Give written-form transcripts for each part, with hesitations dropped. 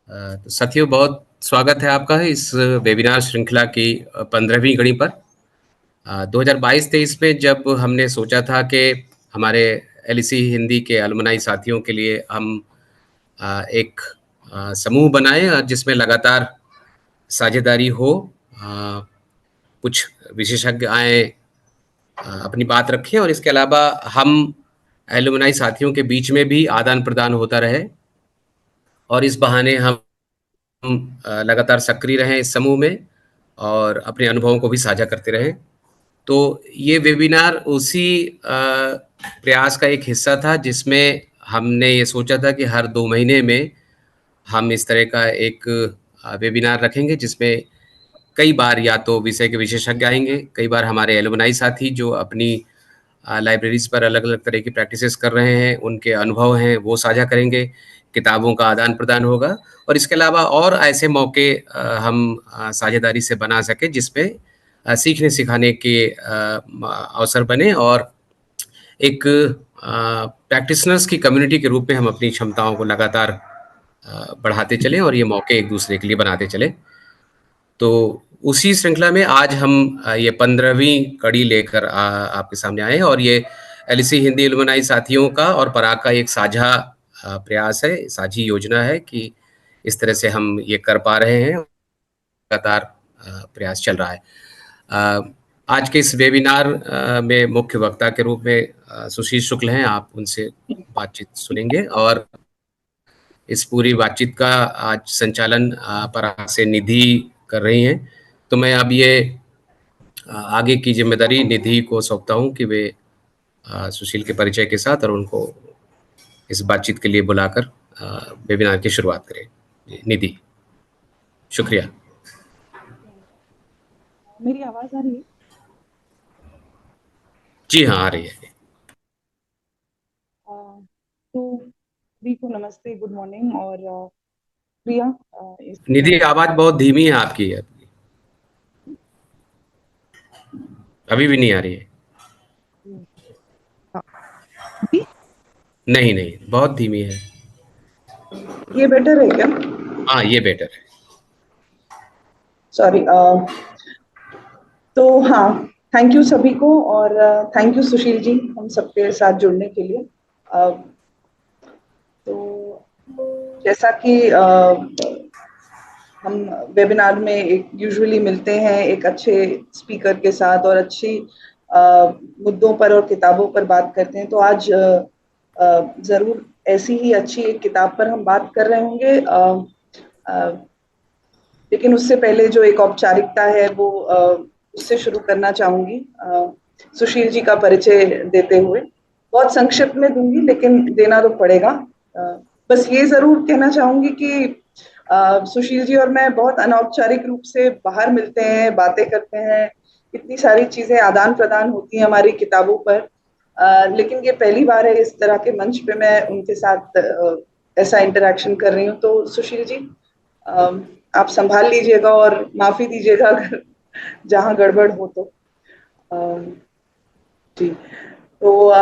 तो साथियों बहुत स्वागत है आपका इस वेबिनार श्रृंखला की 15वीं कड़ी पर। 2022-23 में जब हमने सोचा था कि हमारे एलईसी हिंदी के अलुमनाई साथियों के लिए हम एक समूह बनाएं जिसमें लगातार साझेदारी हो। कुछ विशेषज्ञ आए अपनी बात रखें और इसके अलावा हम एलुमनाई साथियों के बीच में भी आदान प्रदान होता रहे और इस बहाने हम लगातार सक्रिय रहें इस समूह में और अपने अनुभवों को भी साझा करते रहें। तो ये वेबिनार उसी प्रयास का एक हिस्सा था जिसमें हमने ये सोचा था कि हर 2 महीने में हम इस तरह का एक वेबिनार रखेंगे जिसमें कई बार या तो विषय के विशेषज्ञ आएंगे, कई बार हमारे एलुमनाई साथी जो अपनी लाइब्रेरीज पर अलग-अलग तरह की प्रैक्टिसेस कर रहे हैं, उनके अनुभव हैं वो साझा करेंगे, किताबों का आदान-प्रदान होगा और इसके अलावा और ऐसे मौके हम साझेदारी से बना सकें जिसपे सीखने-सिखाने के अवसर बने और एक प्रैक्टिशनर्स की कम्युनिटी के रूप में हम अपनी क्षमताओं को लगातार बढ़ाते चलें और ये मौके एक-दूसरे के लिए बनाते चलें। तो उसी श्रृंखला में आज हम ये 15वीं कड़ी लेकर आपके सामने आए हैं और ये एलईसी हिंदी अलुमनाई साथियों का और पराग का एक साझा प्रयास है, साझी योजना है कि इस तरह से हम ये कर पा रहे हैं, लगातार प्रयास चल रहा है। आज के इस वेबिनार में मुख्य वक्ता के रूप में सुशील शुक्ल हैं, आप उनसे बातचीत सुनेंगे और इस पूरी बातचीत का आज संचालन पराग से निधि कर रही हैं। तो मैं अब ये आगे की जिम्मेदारी निधि को सौंपता हूँ कि वे सुशील के परिचय के साथ और उनको इस बातचीत के लिए बुलाकर वेबिनार की शुरुआत करें। निधि, शुक्रिया। मेरी आवाज आ रही है? जी हाँ, आ रही है। तो सभी को नमस्ते, गुड मॉर्निंग। और प्रिया, निधि, आवाज बहुत धीमी है आपकी। अभी भी नहीं आ रही है। नहीं नहीं, बहुत धीमी है। ये बेटर है क्या? हाँ, ये बेटर है। सॉरी। तो हाँ, थैंक यू सभी को और थैंक यू सुशील जी हम सबके साथ जुड़ने के लिए। तो जैसा कि हम वेबिनार में एक यूजुअली मिलते हैं एक अच्छे स्पीकर के साथ और अच्छी मुद्दों पर और किताबों पर बात करते हैं, तो आज जरूर ऐसी ही अच्छी एक किताब पर हम बात कर रहे होंगे। लेकिन उससे पहले जो एक औपचारिकता है वो उससे शुरू करना चाहूंगी, सुशील जी का परिचय देते हुए। बहुत संक्षिप्त में दूंगी लेकिन देना तो पड़ेगा। बस ये जरूर कहना चाहूंगी कि सुशील जी और मैं बहुत अनौपचारिक रूप से बाहर मिलते हैं, बातें करते हैं, इतनी सारी चीजें आदान प्रदान होती हैं हमारी किताबों पर। लेकिन ये पहली बार है इस तरह के मंच पे मैं उनके साथ ऐसा इंटरेक्शन कर रही हूँ। तो सुशील जी, आप संभाल लीजिएगा और माफी दीजिएगा अगर जहां गड़बड़ हो तो। जी, तो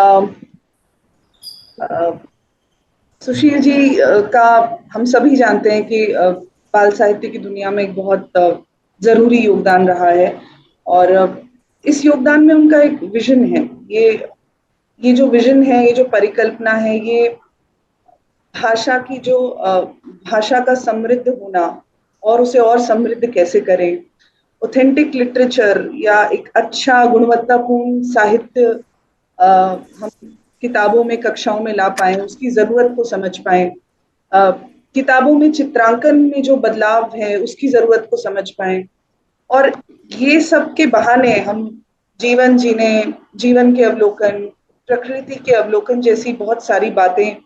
सुशील जी का हम सभी जानते हैं कि बाल साहित्य की दुनिया में एक बहुत जरूरी योगदान रहा है और इस योगदान में उनका एक विजन है। ये जो विजन है, ये जो परिकल्पना है, ये भाषा की जो भाषा का समृद्ध होना और उसे और समृद्ध कैसे करें, ऑथेंटिक लिटरेचर या एक अच्छा गुणवत्तापूर्ण साहित्य हम किताबों में, कक्षाओं में ला पाए, उसकी जरूरत को समझ पाए, किताबों में चित्रांकन में जो बदलाव है उसकी जरूरत को समझ पाए, और ये सब के बहाने हम जीवन जीने, जीवन के अवलोकन, प्रकृति के अवलोकन जैसी बहुत सारी बातें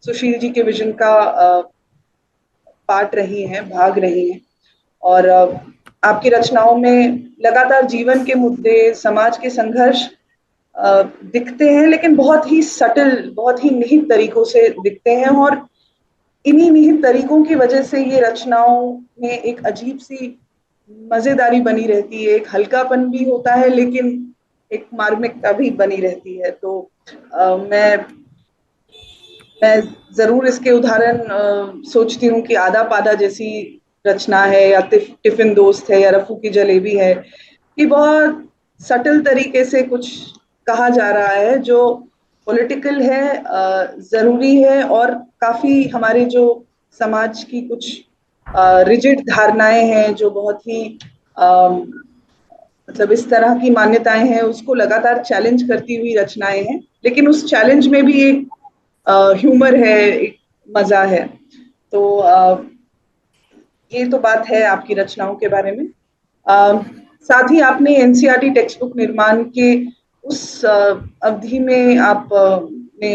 सुशील जी के विजन का पार्ट रही हैं, भाग रही हैं। और आपकी रचनाओं में लगातार जीवन के मुद्दे, समाज के संघर्ष दिखते हैं, लेकिन बहुत ही सटल, बहुत ही निहित तरीकों से दिखते हैं। और इन्हीं निहित तरीकों की वजह से ये रचनाओं में एक अजीब सी मजेदारी बनी रहती है, एक हल्कापन भी होता है लेकिन एक मार्मिकता भी बनी रहती है। तो मैं मैं जरूर इसके उदाहरण सोचती हूँ कि आधा पादा जैसी रचना है, या टिफिन दोस्त है, या रफू की जलेबी है, कि बहुत सटल तरीके से कुछ कहा जा रहा है जो पॉलिटिकल है, जरूरी है, और काफी हमारे जो समाज की कुछ रिजिड धारणाएं हैं जो बहुत ही मतलब इस तरह की मान्यताएं हैं उसको लगातार चैलेंज करती हुई रचनाएं हैं, लेकिन उस चैलेंज में भी एक ह्यूमर है, एक मजा है। तो ये तो बात है आपकी रचनाओं के बारे में। साथ ही आपने एनसीईआरटी टेक्स्ट बुक निर्माण के उस अवधि में ने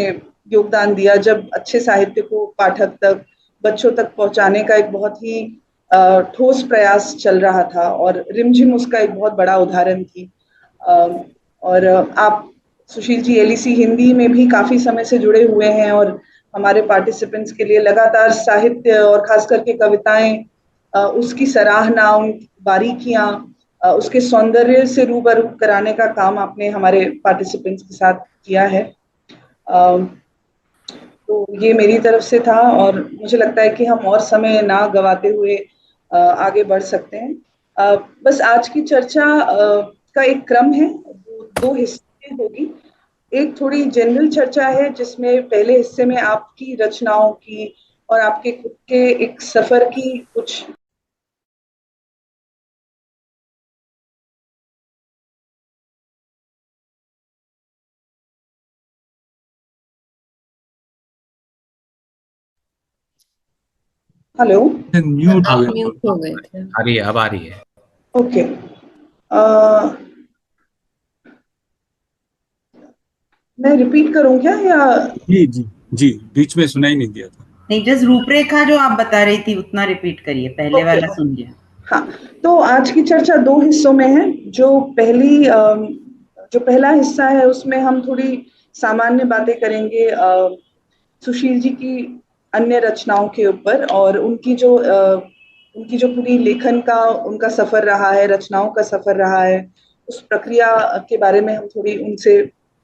योगदान दिया जब अच्छे साहित्य को पाठक तक, बच्चों तक पहुंचाने का एक बहुत ही ठोस प्रयास चल रहा था, और रिमझिम उसका एक बहुत बड़ा उदाहरण थी। और आप सुशील जी एलईसी हिंदी में भी काफी समय से जुड़े हुए हैं, और हमारे पार्टिसिपेंट्स के लिए लगातार साहित्य और खास करके कविताएं, उसकी सराहना, उन बारीकियां, उसके सौंदर्य से रूबरू कराने का काम आपने हमारे पार्टिसिपेंट्स के साथ किया है। तो ये मेरी तरफ से था, और मुझे लगता है कि हम और समय ना गवाते हुए आगे बढ़ सकते हैं। बस आज की चर्चा का एक क्रम है, दो हिस्से होगी। एक थोड़ी जनरल चर्चा है जिसमें पहले हिस्से में आपकी रचनाओं की और आपके खुद के एक सफर की कुछ हेलो। म्यूट हो आप गया। म्यूट हो गए थे। आ रही है, अब आ रही है। ओके, मैं रिपीट करूं क्या, या जी जी जी, बीच में सुनाई नहीं दिया था। नहीं, जस्ट रूपरेखा जो आप बता रही थी उतना रिपीट करिए, पहले ओके, वाला सुन लिया। हाँ। तो आज की चर्चा दो हिस्सों में है। जो पहला हिस्सा है उसमें हम थोड़ी सामान्य बातें करेंगे सुशील जी की अन्य रचनाओं के ऊपर, और उनकी जो पूरी लेखन का उनका सफर रहा है, रचनाओं का सफर रहा है, उस प्रक्रिया के बारे में हम थोड़ी उनसे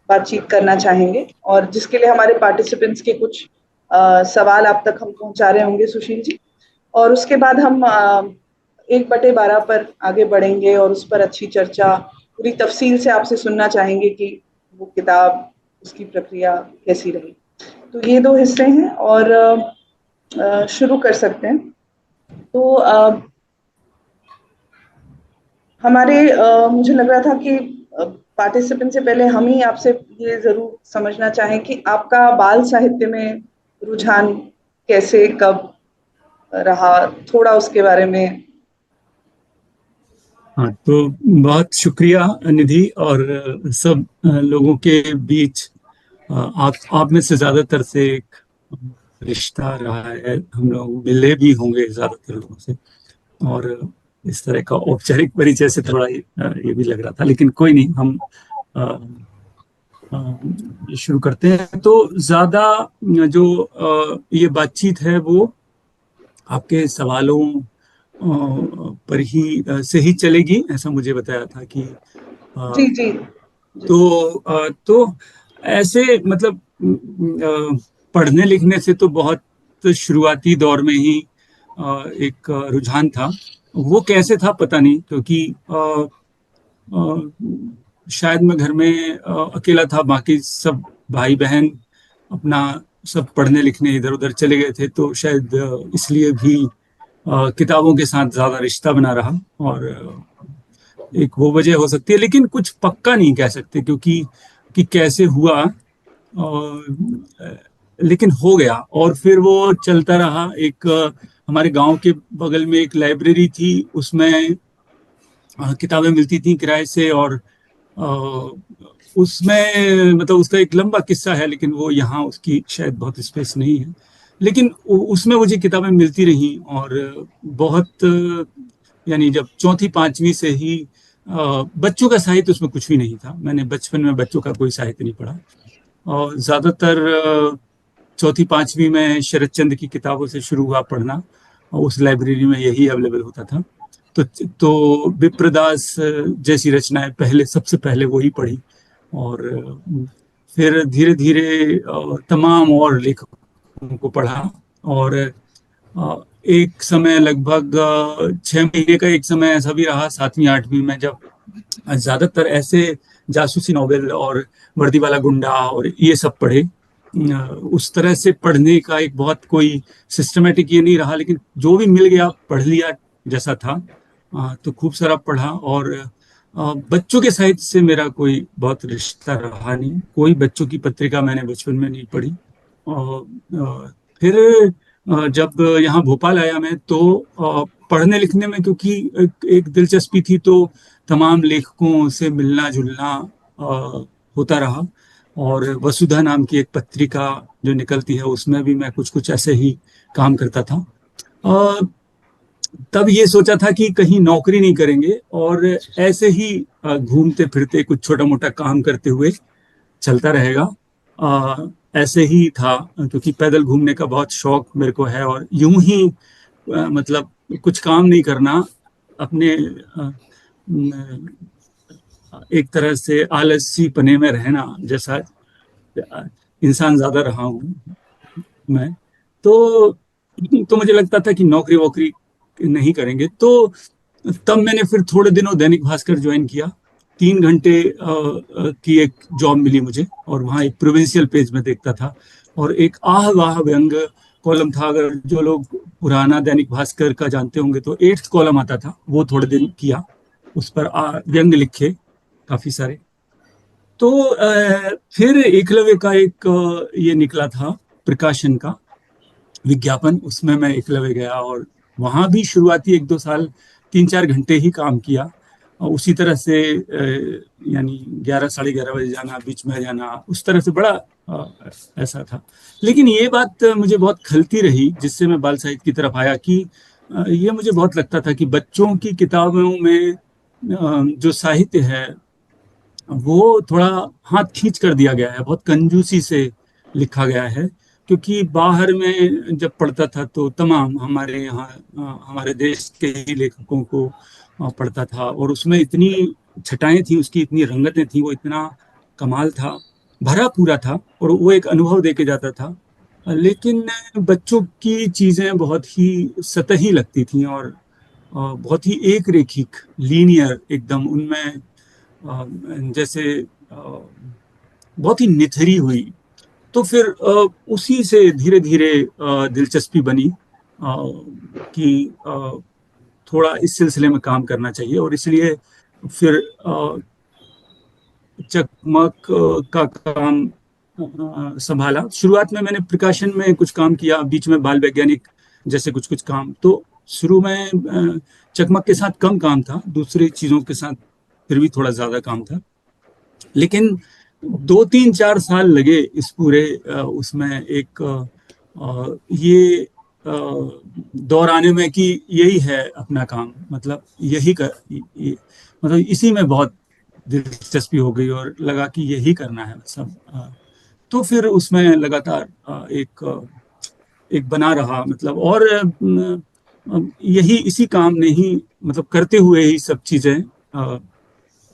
बातचीत करना चाहेंगे, और जिसके लिए हमारे पार्टिसिपेंट्स के कुछ सवाल आप तक हम पहुंचा रहे होंगे सुशील जी। और उसके बाद हम 1/12 पर आगे बढ़ेंगे, और उस पर अच्छी चर्चा पूरी तफसील से आपसे सुनना चाहेंगे कि वो किताब, उसकी प्रक्रिया कैसी रही। तो ये दो हिस्से हैं, और शुरू कर सकते हैं। तो मुझे लग रहा था कि पार्टिसिपेंट से पहले हम ही आपसे ये जरूर समझना चाहें कि आपका बाल साहित्य में रुझान कैसे, कब रहा, थोड़ा उसके बारे में। हाँ, तो बहुत शुक्रिया निधि, और सब लोगों के बीच आप में से ज्यादातर से एक रिश्ता रहा है। हम लोग मिले भी होंगे ज्यादातर लोगों से, और इस तरह का औपचारिक परिचय से थोड़ा ये भी लग रहा था, लेकिन कोई नहीं, हम ये शुरू करते हैं। तो ज्यादा जो ये बातचीत है वो आपके सवालों पर ही से ही चलेगी, ऐसा मुझे बताया था कि जी जी जी। तो ऐसे मतलब पढ़ने लिखने से तो बहुत शुरुआती दौर में ही एक रुझान था। वो कैसे था पता नहीं, क्योंकि शायद मैं घर में अकेला था, बाकी सब भाई बहन अपना सब पढ़ने लिखने इधर उधर चले गए थे, तो शायद इसलिए भी किताबों के साथ ज्यादा रिश्ता बना रहा। और एक वो वजह हो सकती है, लेकिन कुछ पक्का नहीं कह सकते, क्योंकि कि कैसे हुआ, लेकिन हो गया। और फिर वो चलता रहा। एक हमारे गांव के बगल में एक लाइब्रेरी थी, उसमें किताबें मिलती थी किराए से, और उसमें मतलब उसका एक लंबा किस्सा है, लेकिन वो यहाँ उसकी शायद बहुत स्पेस नहीं है। लेकिन उसमें मुझे किताबें मिलती रहीं, और बहुत यानी जब चौथी पांचवी से ही बच्चों का साहित्य उसमें कुछ भी नहीं था। मैंने बचपन में बच्चों का कोई साहित्य नहीं पढ़ा, और ज्यादातर चौथी पांचवी में शरद चंद्र की किताबों से शुरू हुआ पढ़ना, और उस लाइब्रेरी में यही अवेलेबल होता था। तो विप्रदास जैसी रचनाएं पहले, सबसे पहले वही पढ़ी, और फिर धीरे धीरे तमाम और लेखकों उनको पढ़ा। और एक समय लगभग 6 महीने का एक समय ऐसा भी रहा 7वीं 8वीं में, जब ज्यादातर ऐसे जासूसी नॉवेल और वर्दी वाला गुंडा और ये सब पढ़े। उस तरह से पढ़ने का एक बहुत कोई सिस्टमेटिक ये नहीं रहा, लेकिन जो भी मिल गया पढ़ लिया जैसा था। तो खूब सारा पढ़ा। और बच्चों के साहित्य से मेरा कोई बहुत रिश्ता रहा नहीं, कोई बच्चों की पत्रिका मैंने बचपन में नहीं पढ़ी। फिर जब यहाँ भोपाल आया मैं, तो पढ़ने लिखने में क्योंकि एक दिलचस्पी थी, तो तमाम लेखकों से मिलना जुलना होता रहा। और वसुधा नाम की एक पत्रिका जो निकलती है, उसमें भी मैं कुछ कुछ ऐसे ही काम करता था। तब ये सोचा था कि कहीं नौकरी नहीं करेंगे, और ऐसे ही घूमते फिरते कुछ छोटा मोटा काम करते हुए चलता रहेगा। ऐसे ही था, क्योंकि पैदल घूमने का बहुत शौक मेरे को है, और यूं ही मतलब कुछ काम नहीं करना, अपने एक तरह से आलसी पने में रहना जैसा इंसान ज्यादा रहा हूँ मैं। तो मुझे लगता था कि नौकरी वोकरी नहीं करेंगे। तो तब मैंने फिर थोड़े दिनों दैनिक भास्कर ज्वाइन किया। 3 घंटे की एक जॉब मिली मुझे, और वहाँ एक प्रोविंशियल पेज में देखता था, और एक आह वाह व्यंग कॉलम था। अगर जो लोग पुराना दैनिक भास्कर का जानते होंगे, तो 8th कॉलम आता था, वो थोड़े दिन किया। उस पर व्यंग लिखे काफी सारे। तो फिर एकलव्य का एक ये निकला था प्रकाशन का विज्ञापन, उसमें मैं एकलव्य गया, और वहां भी शुरुआती 1-2 साल 3-4 घंटे ही काम किया। और उसी तरह से यानी 11-11:30 बजे जाना, बीच में जाना, उस तरह से बड़ा ऐसा था। लेकिन ये बात मुझे बहुत खलती रही, जिससे मैं बाल साहित्य की तरफ आया, कि ये मुझे बहुत लगता था कि बच्चों की किताबों में जो साहित्य है वो थोड़ा हाथ खींच कर दिया गया है, बहुत कंजूसी से लिखा गया है। क्योंकि बाहर में जब पढ़ता था, तो तमाम हमारे यहाँ हमारे देश के ही लेखकों को पढ़ता था, और उसमें इतनी छटाएं थी, उसकी इतनी रंगतें थी, वो इतना कमाल था, भरा पूरा था, और वो एक अनुभव दे के जाता था। लेकिन बच्चों की चीजें बहुत ही सतही लगती थी, और बहुत ही एक रेखिक लीनियर एकदम उनमें, जैसे बहुत ही निथरी हुई। तो फिर उसी से धीरे धीरे दिलचस्पी बनी कि थोड़ा इस सिलसिले में काम करना चाहिए, और इसलिए फिर चकमक का काम संभाला। शुरुआत में मैंने प्रकाशन में कुछ काम किया, बीच में बाल वैज्ञानिक जैसे कुछ कुछ काम। तो शुरू में चकमक के साथ कम काम था, दूसरी चीजों के साथ फिर भी थोड़ा ज्यादा काम था। लेकिन 2-3-4 साल लगे इस पूरे उसमें एक ये दौर आने में कि यही है अपना काम, मतलब यही कर मतलब इसी में बहुत दिलचस्पी हो गई, और लगा कि यही करना है सब। तो फिर उसमें लगातार एक बना रहा, मतलब, और यही इसी काम ने ही, मतलब करते हुए ही सब चीजें,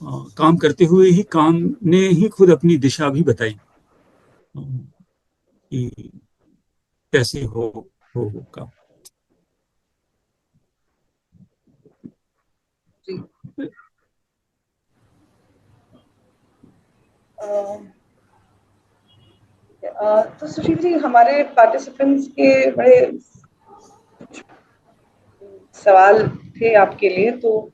काम करते हुए ही काम ने ही खुद अपनी दिशा भी बताई कि कैसे हो काम। जी। तो सुशील जी, हमारे पार्टिसिपेंट्स के बड़े सवाल थे आपके लिए, तो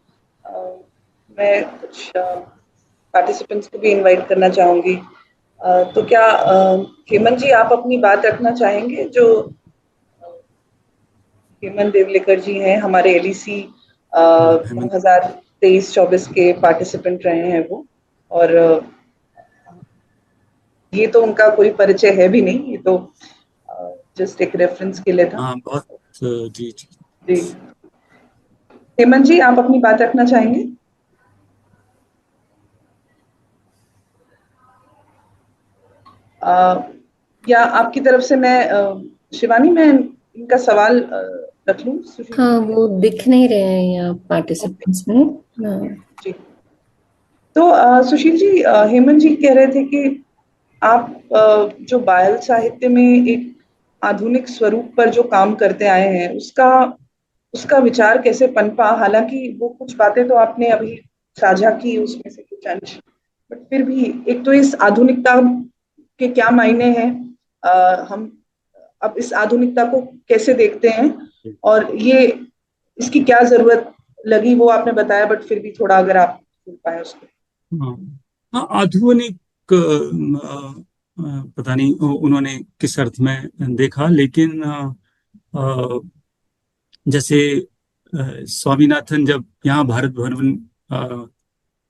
मैं कुछ पार्टिसिपेंट्स को भी इनवाइट करना चाहूंगी। तो क्या हेमंत जी आप अपनी बात रखना चाहेंगे? जो हेमंत देवलेकर जी हैं, हमारे एलईसी 2023-24 के पार्टिसिपेंट रहे हैं वो, और ये तो उनका कोई परिचय है भी नहीं, ये तो जस्ट एक रेफरेंस के लिए था। हाँ, बहुत जी जी जी, हेमंत जी आप अपनी बात रखना चाहेंगे? या आपकी तरफ से मैं शिवानी, मैं इनका सवाल रख लूं? हाँ, वो दिख नहीं रहे हैं यहाँ पार्टिसिपेंट्स में। हाँ। जी, तो सुशील जी, हेमंत जी कह रहे थे कि आप जो बाल साहित्य में एक आधुनिक स्वरूप पर जो काम करते आए हैं उसका उसका विचार कैसे पनपा। हालांकि वो कुछ बातें तो आपने अभी साझा की, उसमें से कुछ अंश, बट फिर भी एक तो इस आधुनिकता के क्या मायने हैं, हम अब इस आधुनिकता को कैसे देखते हैं, और ये इसकी क्या जरूरत लगी वो आपने बताया, बट फिर भी थोड़ा अगर आप बोल पाए उसको। हाँ हाँ, आधुनिक पता नहीं उन्होंने किस अर्थ में देखा, लेकिन जैसे स्वामीनाथन जब यहाँ भारत भवन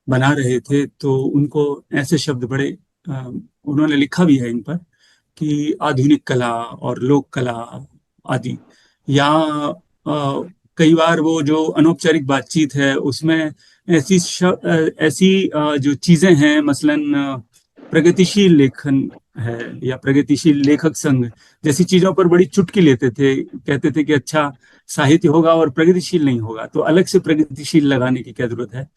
बना रहे थे तो उनको ऐसे शब्द बड़े उन्होंने लिखा भी है इन पर कि आधुनिक कला और लोक कला आदि, या कई बार वो जो अनौपचारिक बातचीत है उसमें ऐसी जो चीजें हैं, मसलन प्रगतिशील लेखन है या प्रगतिशील लेखक संघ जैसी चीजों पर बड़ी चुटकी लेते थे, कहते थे कि अच्छा साहित्य होगा और प्रगतिशील नहीं होगा तो अलग से प्रगतिशील लगाने की क्या जरूरत है।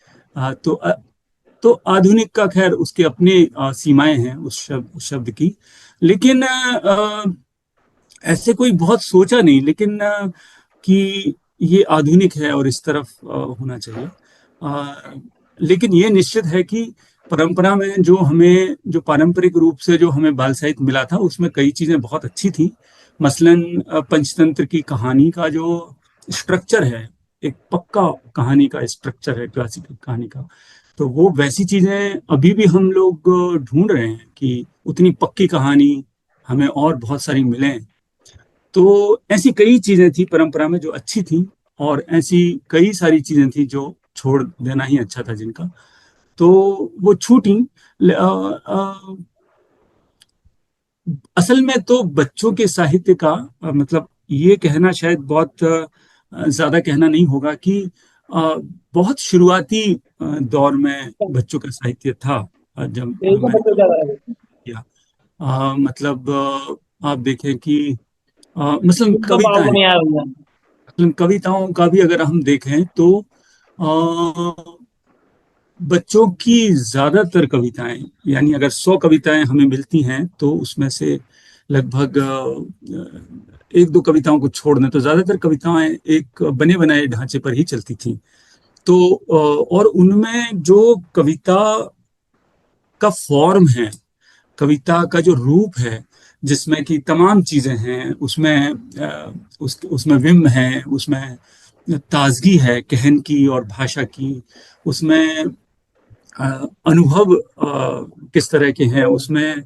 तो आधुनिक का खैर उसके अपने सीमाएं हैं उस शब्द की, लेकिन ऐसे कोई बहुत सोचा नहीं, लेकिन कि ये आधुनिक है और इस तरफ होना चाहिए। लेकिन ये निश्चित है कि परंपरा में जो पारंपरिक रूप से जो हमें बाल साहित्य मिला था उसमें कई चीजें बहुत अच्छी थी। मसलन पंचतंत्र की कहानी का जो स्ट्रक्चर है, एक पक्का कहानी का स्ट्रक्चर है क्लासिकल कहानी का, तो वो वैसी चीजें अभी भी हम लोग ढूंढ रहे हैं कि उतनी पक्की कहानी हमें और बहुत सारी मिले। तो ऐसी कई चीजें थी परंपरा में जो अच्छी थी, और ऐसी कई सारी चीजें थी जो छोड़ देना ही अच्छा था जिनका, तो वो छूटी। असल में तो बच्चों के साहित्य का मतलब ये कहना शायद बहुत ज्यादा कहना नहीं होगा कि बहुत शुरुआती दौर में बच्चों का साहित्य था। जब मैंने किया मतलब आप देखें कि मसलन कविताओं का भी अगर हम देखें तो बच्चों की ज्यादातर कविताएं, यानी अगर 100 कविताएं हमें मिलती हैं तो उसमें से लगभग एक दो कविताओं को छोड़ दें तो ज्यादातर कविताएं एक बने बनाए ढांचे पर ही चलती थी। तो और उनमें जो कविता का फॉर्म है, कविता का जो रूप है, जिसमें कि तमाम चीजें हैं उसमें, उसमें विम है, उसमें ताजगी है कहन की और भाषा की, उसमें अनुभव किस तरह के हैं, उसमें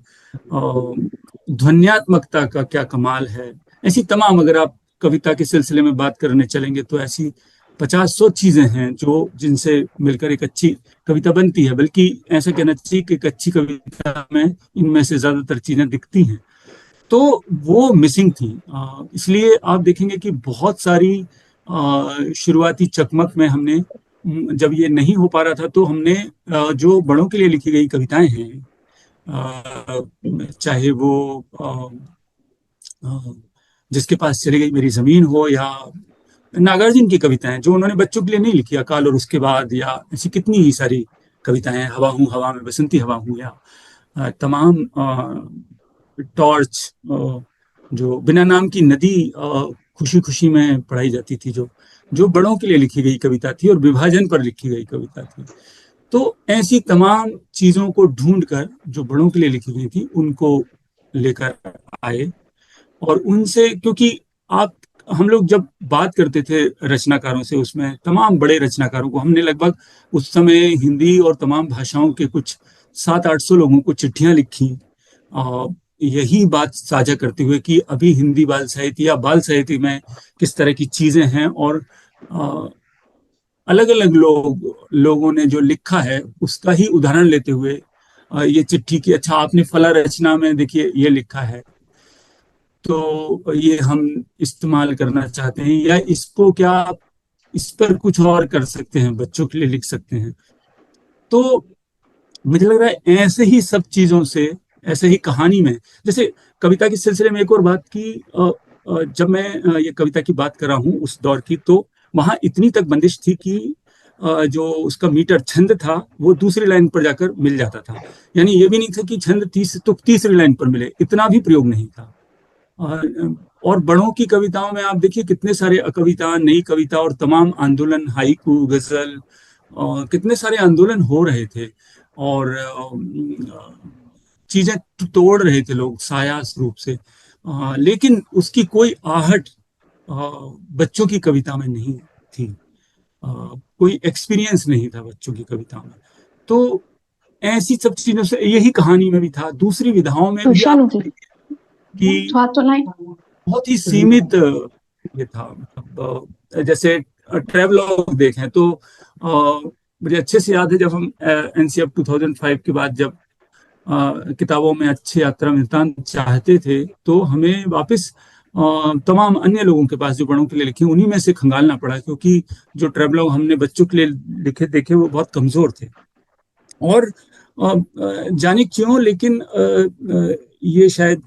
ध्वन्यात्मकता का क्या कमाल है। ऐसी तमाम, अगर आप कविता के सिलसिले में बात करने चलेंगे तो ऐसी 50-100 चीजें हैं जो जिनसे मिलकर एक अच्छी कविता बनती है। बल्कि ऐसा कहना चाहिए कि एक अच्छी कविता में इनमें से ज्यादातर चीजें दिखती हैं, तो वो मिसिंग थी। इसलिए आप देखेंगे कि बहुत सारी शुरुआती चकमक में हमने, जब ये नहीं हो पा रहा था तो हमने जो बड़ों के लिए लिखी गई कविताएं हैं, चाहे वो जिसके पास चली गई मेरी जमीन हो, या नागार्जुन की कविताएं जो उन्होंने बच्चों के लिए नहीं लिखी, अकाल और उसके बाद, या ऐसी कितनी ही सारी कविताएं, हवा हूँ हवा में बसंती हवा हूँ, या तमाम टॉर्च, जो बिना नाम की नदी खुशी खुशी में पढ़ाई जाती थी, जो बड़ों के लिए लिखी गई कविता थी और विभाजन पर लिखी गई कविता थी। तो ऐसी तमाम चीजों को ढूंढकर जो बड़ों के लिए लिखी गई थी उनको लेकर आए, और उनसे, क्योंकि हम लोग जब बात करते थे रचनाकारों से, उसमें तमाम बड़े रचनाकारों को हमने लगभग उस समय हिंदी और तमाम भाषाओं के कुछ 700-800 लोगों को चिट्ठियां लिखी, यही बात साझा करते हुए कि अभी हिंदी बाल साहित्य या बाल साहित्य में किस तरह की चीजें हैं, और अलग अलग लोगों ने जो लिखा है उसका ही उदाहरण लेते हुए ये चिट्ठी की, अच्छा आपने फला रचना में देखिए ये लिखा है तो ये हम इस्तेमाल करना चाहते हैं, या इसको क्या आप इस पर कुछ और कर सकते हैं, बच्चों के लिए लिख सकते हैं। तो मुझे लग रहा है ऐसे ही सब चीजों से, ऐसे ही कहानी में, जैसे कविता के सिलसिले में एक और बात की, जब मैं ये कविता की बात कर रहा हूँ उस दौर की, तो वहां इतनी तक बंदिश थी कि जो उसका मीटर छंद था वो दूसरी लाइन पर जाकर मिल जाता था, यानी ये भी नहीं था कि छंद तीसरी लाइन पर मिले, इतना भी प्रयोग नहीं था। और बड़ों की कविताओं में आप देखिए कितने सारे कविता, नई कविता और तमाम आंदोलन, हाइकू, गजल, कितने सारे आंदोलन हो रहे थे और चीजें तोड़ रहे थे लोग सायास रूप से। लेकिन उसकी कोई आहट अ, बच्चों की कविता में नहीं थी। कोई एक्सपीरियंस नहीं था बच्चों की कविता में। तो ऐसी सब चीजों से, यही कहानी में भी था, दूसरी विधाओं में भी आप कि बहुत ही सीमित ये था। मतलब जैसे ट्रेवलॉग देखें तो मुझे अच्छे से याद है जब हम एनसीएफ 2005 के बाद जब किताबों में अच्छे यात्रा वृत्तांत चाहते थे तो हमें वापस तमाम अन्य लोगों के पास जो बड़ों के लिए लिखे उन्हीं में से खंगालना पड़ा, क्योंकि जो ट्रेवलॉग हमने बच्चों के लिए लिखे देखे वो बहुत कमजोर थे। और जाने क्यों, लेकिन ये शायद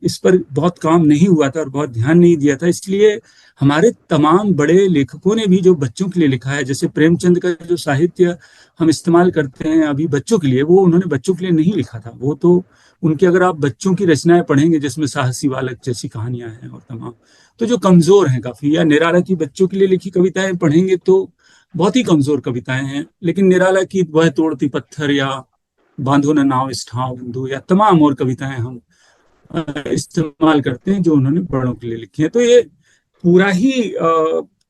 इस पर बहुत काम नहीं हुआ था और बहुत ध्यान नहीं दिया था, इसलिए हमारे तमाम बड़े लेखकों ने भी जो बच्चों के लिए लिखा है, जैसे प्रेमचंद का जो साहित्य हम इस्तेमाल करते हैं अभी बच्चों के लिए, वो उन्होंने बच्चों के लिए नहीं लिखा था। वो तो उनके, अगर आप बच्चों की रचनाएं पढ़ेंगे जिसमें साहसी बालक जैसी कहानियां हैं और तमाम, तो जो कमजोर हैं काफी, या निराला की बच्चों के लिए लिखी कविताएं पढ़ेंगे तो बहुत ही कमजोर कविताएं हैं। लेकिन निराला की वह तोड़ती पत्थर या बांधो न नाव इस ठाव बंधु या तमाम और कविताएं हम इस्तेमाल करते हैं जो उन्होंने बड़ों के लिए लिखी है। तो ये पूरा ही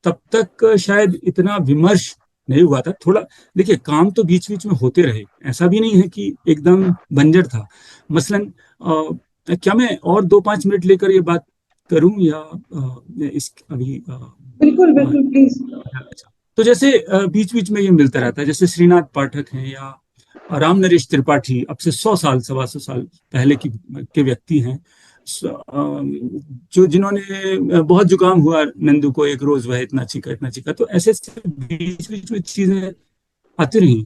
तब तक शायद इतना विमर्श नहीं हुआ था। थोड़ा देखिए, काम तो बीच बीच में होते रहे, ऐसा भी नहीं है कि एकदम बंजर था। मसलन क्या मैं और 2-5 मिनट लेकर ये बात करूं या इस अभी बिल्कुल बिल्कुल, प्लीज। तो जैसे बीच बीच में ये मिलता रहता है, जैसे श्रीनाथ पाठक हैं या राम नरेश त्रिपाठी, अब से 100 साल, 125 साल पहले के व्यक्ति हैं, जो जिन्होंने बहुत जुकाम हुआ नंदू को, एक रोज वह इतना चीखा इतना चीखा, तो ऐसे बीच बीच में चीजें आती रही।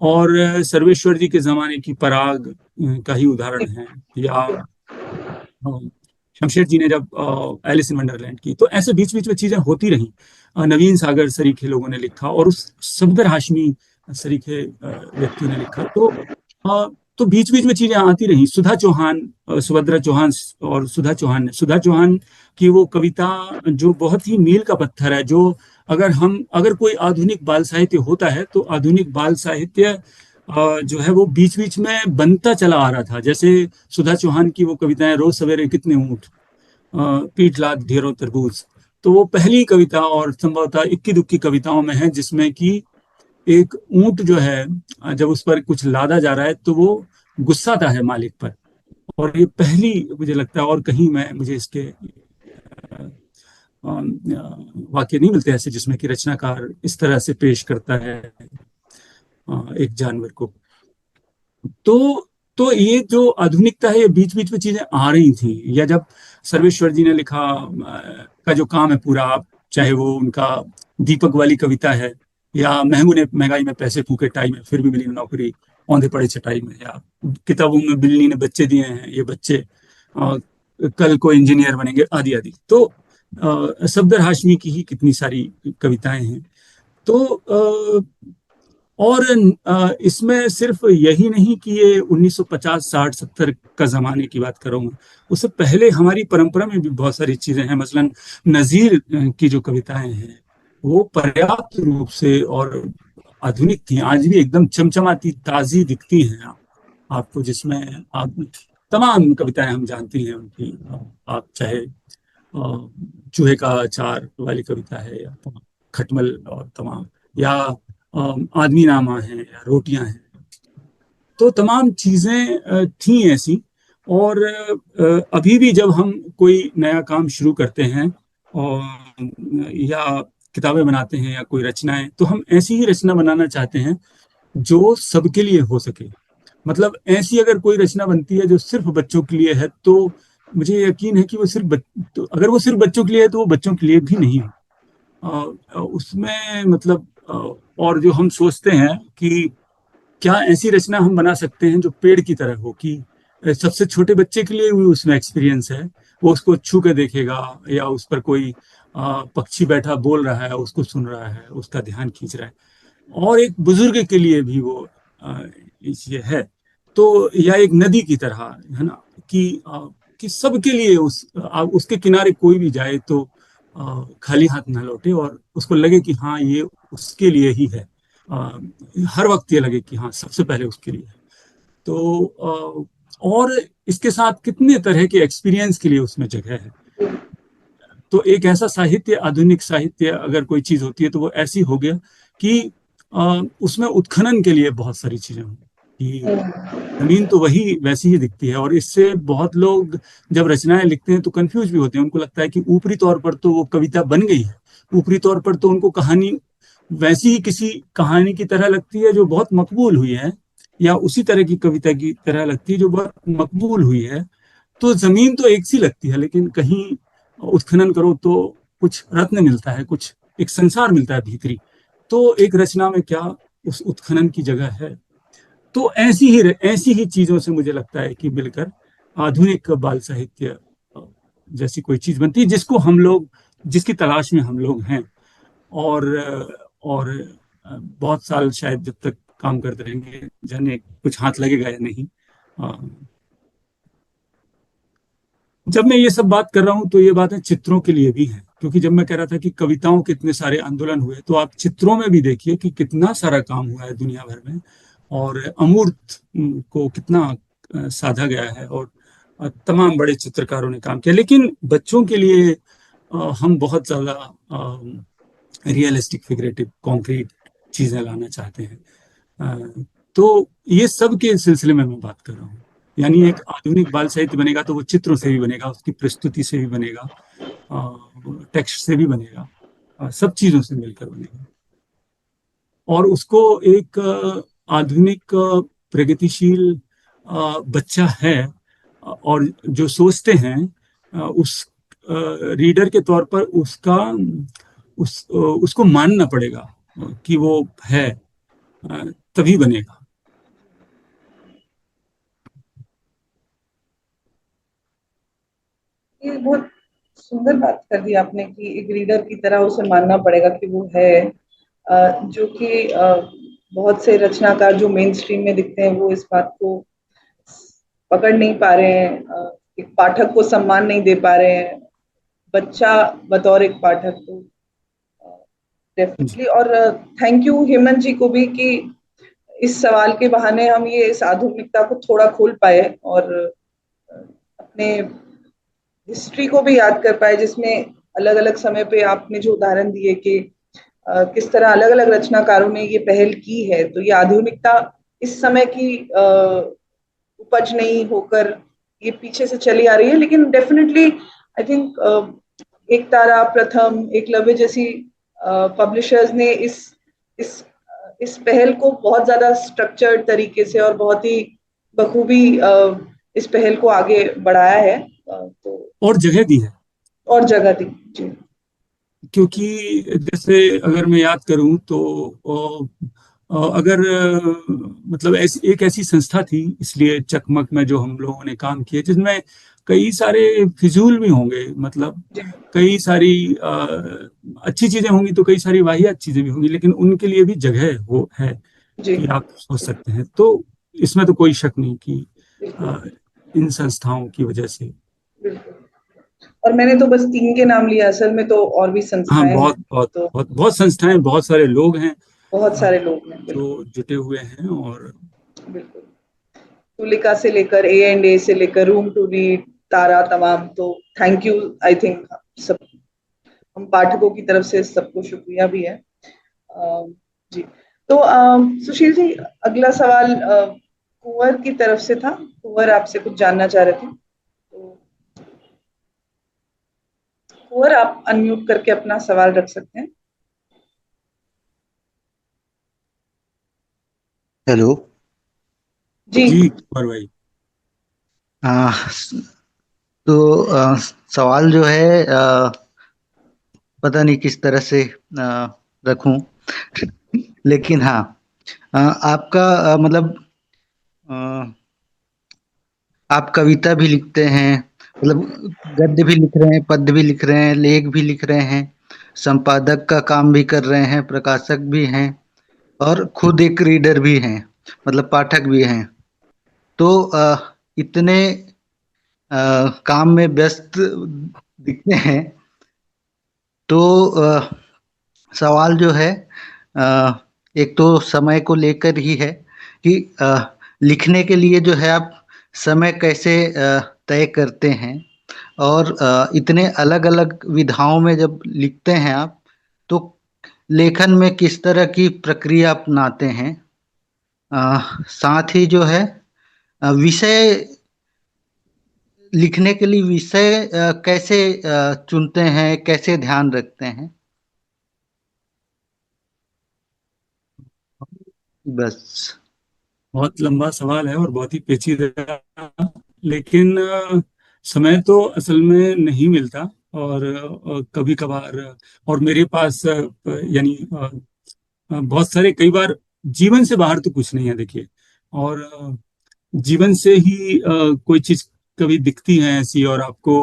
और सर्वेश्वर जी के जमाने की पराग का ही उदाहरण है, या शमशेर जी ने जब एलिस इन वंडरलैंड की, तो ऐसे बीच बीच में चीजें होती रही। नवीन सागर सरीखे लोगों ने लिखा और उस सफदर हाशमी सरीखे व्यक्तियों ने लिखा, तो बीच बीच में चीजें आती रही। सुधा चौहान, सुभद्रा चौहान और सुधा चौहान की वो कविता जो बहुत ही मील का पत्थर है, जो अगर कोई आधुनिक बाल साहित्य होता है तो आधुनिक बाल साहित्य जो है वो बीच बीच में बनता चला आ रहा था। जैसे सुधा चौहान की वो कविताएं, रोज सवेरे कितने ऊंट, पीठ लाद ढेरों तरबूज, तो वो पहली कविता और संभवतः इक्की दुक्की कविताओं में है जिसमें कि एक ऊंट जो है जब उस पर कुछ लादा जा रहा है तो वो गुस्साता है मालिक पर। और ये पहली मुझे लगता है, और कहीं मुझे इसके वाक्य नहीं मिलते ऐसे जिसमें कि रचनाकार इस तरह से पेश करता है एक जानवर को। तो ये जो आधुनिकता है, ये बीच बीच में चीजें आ रही थी। या जब सर्वेश्वर जी ने लिखा का जो काम है पूरा, आप चाहे वो उनका दीपक वाली कविता है, या महंगू ने महंगाई में पैसे फूके टाई में फिर भी मिली नौकरी औंधे पड़े चटाई में, या किताबों में बिल्ली ने बच्चे दिए हैं, ये बच्चे कल को इंजीनियर बनेंगे, आदि आदि। तो सफदर हाशमी की ही कितनी सारी कविताएं हैं। तो और इसमें सिर्फ यही नहीं कि ये 1950, 60, 70 का जमाने की बात कर रहा हूँ, उससे पहले हमारी परंपरा में भी बहुत सारी चीजें हैं। मसलन नजीर की जो कविताएं हैं वो पर्याप्त रूप से और आधुनिक थी, आज भी एकदम चमचमाती ताजी दिखती हैं आपको, जिसमें आप तमाम कविताएं हम जानती हैं उनकी। आप चाहे चूहे का अचार वाली कविता है, या खटमल और तमाम, या आदमी नामा है, या रोटियां हैं, तो तमाम चीजें थी ऐसी। और अभी भी जब हम कोई नया काम शुरू करते हैं और या किताबें बनाते हैं या कोई रचनाएं, तो हम ऐसी ही रचना बनाना चाहते हैं जो सबके लिए हो सके। मतलब ऐसी अगर कोई रचना बनती है जो सिर्फ बच्चों के लिए है, तो मुझे यकीन है कि वो तो अगर वो सिर्फ बच्चों के लिए है तो वो बच्चों के लिए भी नहीं है। उसमें मतलब और जो हम सोचते हैं कि क्या ऐसी रचना हम बना सकते हैं जो पेड़ की तरह हो, कि सबसे छोटे बच्चे के लिए भी उसमें एक्सपीरियंस है, वो उसको छू के देखेगा, या उस पर कोई पक्षी बैठा बोल रहा है उसको सुन रहा है, उसका ध्यान खींच रहा है। और एक बुजुर्ग के लिए भी वो ये है। तो या एक नदी की तरह है ना, कि कि सबके लिए उसके किनारे कोई भी जाए तो खाली हाथ ना लौटे, और उसको लगे कि हाँ ये उसके लिए ही है। हर वक्त ये लगे कि हाँ सबसे पहले उसके लिए है। तो और इसके साथ कितने तरह के एक्सपीरियंस के लिए उसमें जगह है। तो एक ऐसा साहित्य, आधुनिक साहित्य अगर कोई चीज होती है तो वो ऐसी हो गया कि उसमें उत्खनन के लिए बहुत सारी चीजें हों कि जमीन तो वही वैसी ही दिखती है। और इससे बहुत लोग जब रचनाएं लिखते हैं तो कंफ्यूज भी होते हैं। उनको लगता है कि ऊपरी तौर पर तो वो कविता बन गई है, ऊपरी तौर पर तो उनको कहानी वैसी ही किसी कहानी की तरह लगती है जो बहुत मकबूल हुई है, या उसी तरह की कविता की तरह लगती है जो बहुत मकबूल हुई है। तो जमीन तो एक सी लगती है, लेकिन कहीं उत्खनन करो तो कुछ रत्न मिलता है, कुछ एक संसार मिलता है भीतरी। तो एक रचना में क्या उस उत्खनन की जगह है। तो ऐसी ही चीजों से मुझे लगता है कि मिलकर आधुनिक बाल साहित्य जैसी कोई चीज बनती है, जिसको हम लोग, जिसकी तलाश में हम लोग हैं। और बहुत साल शायद जब तक काम करते रहेंगे, जाने कुछ हाथ लगेगा या नहीं। जब मैं ये सब बात कर रहा हूँ तो ये बातें चित्रों के लिए भी हैं, क्योंकि जब मैं कह रहा था कि कविताओं के इतने सारे आंदोलन हुए, तो आप चित्रों में भी देखिए कि कितना सारा काम हुआ है दुनिया भर में, और अमूर्त को कितना साधा गया है, और तमाम बड़े चित्रकारों ने काम किया। लेकिन बच्चों के लिए हम बहुत ज्यादा रियलिस्टिक, फिगरेटिव, कॉन्क्रीट चीजें लाना चाहते हैं। तो ये सब के सिलसिले में मैं बात कर रहा हूँ। यानी एक आधुनिक बाल साहित्य बनेगा तो वो चित्रों से भी बनेगा, उसकी प्रस्तुति से भी बनेगा, टेक्स्ट से भी बनेगा, सब चीजों से मिलकर बनेगा। और उसको एक आधुनिक प्रगतिशील बच्चा है, और जो सोचते हैं उस रीडर के तौर पर उसको मानना पड़ेगा कि वो है, तभी बनेगा। ये बहुत सुंदर बात कर दी आपने कि एक रीडर की तरह उसे मानना पड़ेगा कि वो है, जो कि बहुत से रचनाकार जो मेन स्ट्रीम में दिखते हैं वो इस बात को पकड़ नहीं पा रहे हैं, एक पाठक को सम्मान नहीं दे पा रहे हैं, बच्चा बतौर एक पाठक। तो डेफिनेटली, और थैंक यू हेमंत जी को भी कि इस सवाल के बहाने हम ये इस आधुनिकता को थोड़ा खोल पाए, और अपने हिस्ट्री को भी याद कर पाए, जिसमें अलग अलग समय पे आपने जो उदाहरण दिए कि किस तरह अलग अलग रचनाकारों ने ये पहल की है। तो ये आधुनिकता इस समय की उपज नहीं होकर ये पीछे से चली आ रही है, लेकिन डेफिनेटली आई थिंक एक तारा, प्रथम, एकलव्य जैसी पब्लिशर्स ने इस इस पहल को बहुत ज्यादा स्ट्रक्चर्ड तरीके से और बहुत ही बखूबी इस पहल को आगे बढ़ाया है, तो और जगह दी है, और जगह दी जी। क्योंकि जैसे अगर मैं याद करूं तो अगर मतलब एक ऐसी संस्था थी, इसलिए चकमक में जो हम लोगों ने काम किया, जिसमें कई सारे फिजूल भी होंगे, मतलब कई सारी अच्छी चीजें होंगी तो कई सारी वाहियात चीजें भी होंगी, लेकिन उनके लिए भी जगह वो है कि आप सोच सकते हैं। तो इसमें तो कोई शक नहीं कि इन संस्थाओं की वजह से। बिल्कुल, और मैंने तो बस 3 के नाम लिया, असल में तो और भी हाँ, संस्थाएं बहुत हैं, बहुत तो बहुत बहुत संस्थाएं, बहुत सारे लोग हैं, बहुत सारे लोग हैं जो जुटे हुए हैं। और बिल्कुल, तुलिका से लेकर A&A से लेकर रूम टू रीड, तारा, तमाम। तो थैंक यू, आई थिंक सब हम पाठकों की तरफ से सबको शुक्रिया भी है। जी, तो सुशील जी, अगला सवाल कुंवर की तरफ से था। कुंवर आपसे कुछ जानना चाह रहे थे, तो कुंवर आप अनम्यूट करके अपना सवाल रख सकते हैं। हेलो जी जी कुंवर भाई। आ, तो सवाल जो है पता नहीं किस तरह से रखूं, लेकिन हाँ, आपका मतलब आ, आप कविता भी लिखते हैं, मतलब गद्य भी लिख रहे हैं, पद्य भी लिख रहे हैं, लेख भी लिख रहे हैं, संपादक का काम भी कर रहे हैं, प्रकाशक भी हैं, और खुद एक रीडर भी हैं, मतलब पाठक भी हैं। तो इतने काम में व्यस्त दिखते हैं, तो सवाल जो है एक तो समय को लेकर ही है कि लिखने के लिए जो है आप समय कैसे तय करते हैं, और इतने अलग अलग विधाओं में जब लिखते हैं आप, तो लेखन में किस तरह की प्रक्रिया अपनाते हैं। साथ ही जो है विषय लिखने के लिए विषय कैसे चुनते हैं, कैसे ध्यान रखते हैं। बस। बहुत लंबा सवाल है और बहुत ही पेचीदा, लेकिन समय तो असल में नहीं मिलता, और कभी कभार, और मेरे पास यानी बहुत सारे, कई बार जीवन से बाहर तो कुछ नहीं है देखिए, और जीवन से ही कोई चीज कभी दिखती है ऐसी, और आपको